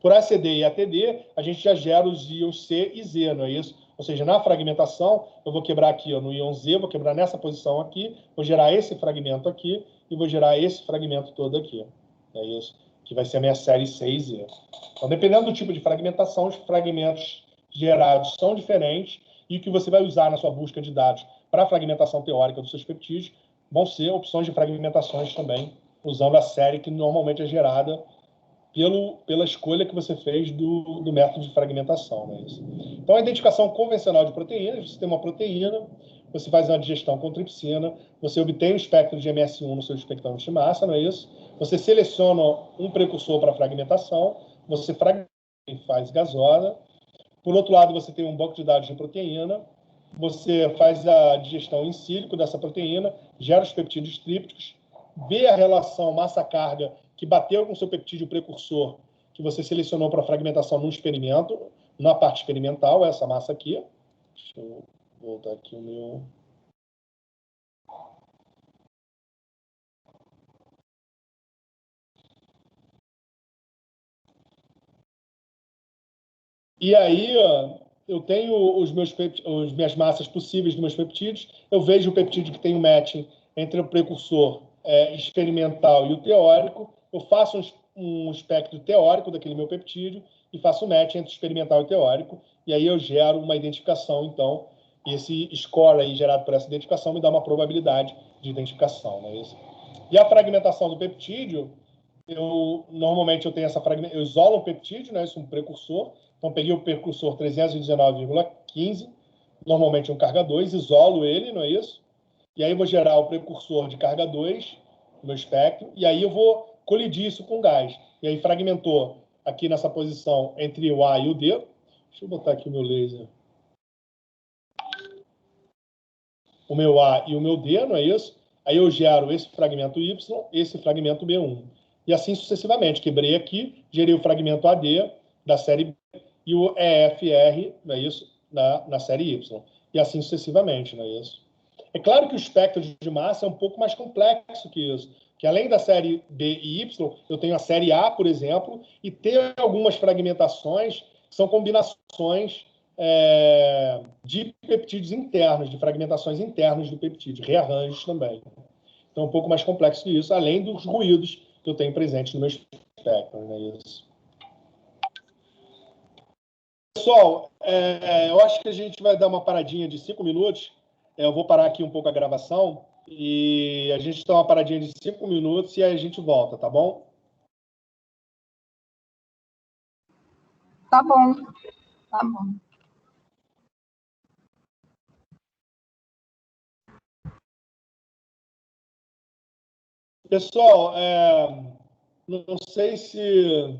Por ACD e ATD, a gente já gera os íons C e Z, não é isso? Ou seja, na fragmentação, eu vou quebrar aqui ó, no íon Z, vou quebrar nessa posição aqui, vou gerar esse fragmento aqui e vou gerar esse fragmento todo aqui. É isso, que vai ser a minha série C e Z. Então, dependendo do tipo de fragmentação, os fragmentos gerados são diferentes e o que você vai usar na sua busca de dados para a fragmentação teórica dos seus peptídeos vão ser opções de fragmentações também, usando a série que normalmente é gerada pela escolha que você fez do método de fragmentação. Não é isso? Então, a identificação convencional de proteínas, você tem uma proteína, você faz uma digestão com tripsina, você obtém o espectro de MS1 no seu espectrômetro de massa, não é isso? Você seleciona um precursor para fragmentação, você fragmenta em fase gasosa. Por outro lado, você tem um banco de dados de proteína, você faz a digestão in sílico dessa proteína, gera os peptídeos trípticos, vê a relação massa-carga que bateu com o seu peptídeo precursor, que você selecionou para fragmentação num experimento, na parte experimental, essa massa aqui. Deixa eu voltar aqui o meu... E aí, eu tenho as minhas massas possíveis dos meus peptídeos, eu vejo o peptídeo que tem um matching entre o precursor experimental e o teórico, eu faço um espectro teórico daquele meu peptídeo e faço o match entre experimental e teórico, e aí eu gero uma identificação, então, esse score aí gerado por essa identificação me dá uma probabilidade de identificação, não é isso? E a fragmentação do peptídeo, normalmente eu tenho eu isolo o peptídeo, né, isso é um precursor, então peguei o precursor 319,15, normalmente um carga 2, isolo ele, não é isso? E aí eu vou gerar o precursor de carga 2 no meu espectro, e aí eu vou colidir isso com gás. E aí fragmentou aqui nessa posição entre o A e o D. Deixa eu botar aqui o meu laser. O meu A e o meu D, não é isso? Aí eu gero esse fragmento Y, esse fragmento B1. E assim sucessivamente. Quebrei aqui, gerei o fragmento AD da série B e o EFR, não é isso? Na série Y. E assim sucessivamente, não é isso? É claro que o espectro de massa é um pouco mais complexo que isso, que além da série B e Y, eu tenho a série A, por exemplo, e tem algumas fragmentações que são combinações de peptídeos internos, de fragmentações internas do peptídeo, rearranjos também. Então, é um pouco mais complexo que isso, além dos ruídos que eu tenho presentes no meu espectro. Né? Isso. Pessoal, eu acho que a gente vai dar uma paradinha de 5 minutos. Eu vou parar aqui um pouco a gravação e a gente dá uma paradinha de 5 minutos e aí a gente volta, tá bom? Tá bom, tá bom. Pessoal, não sei se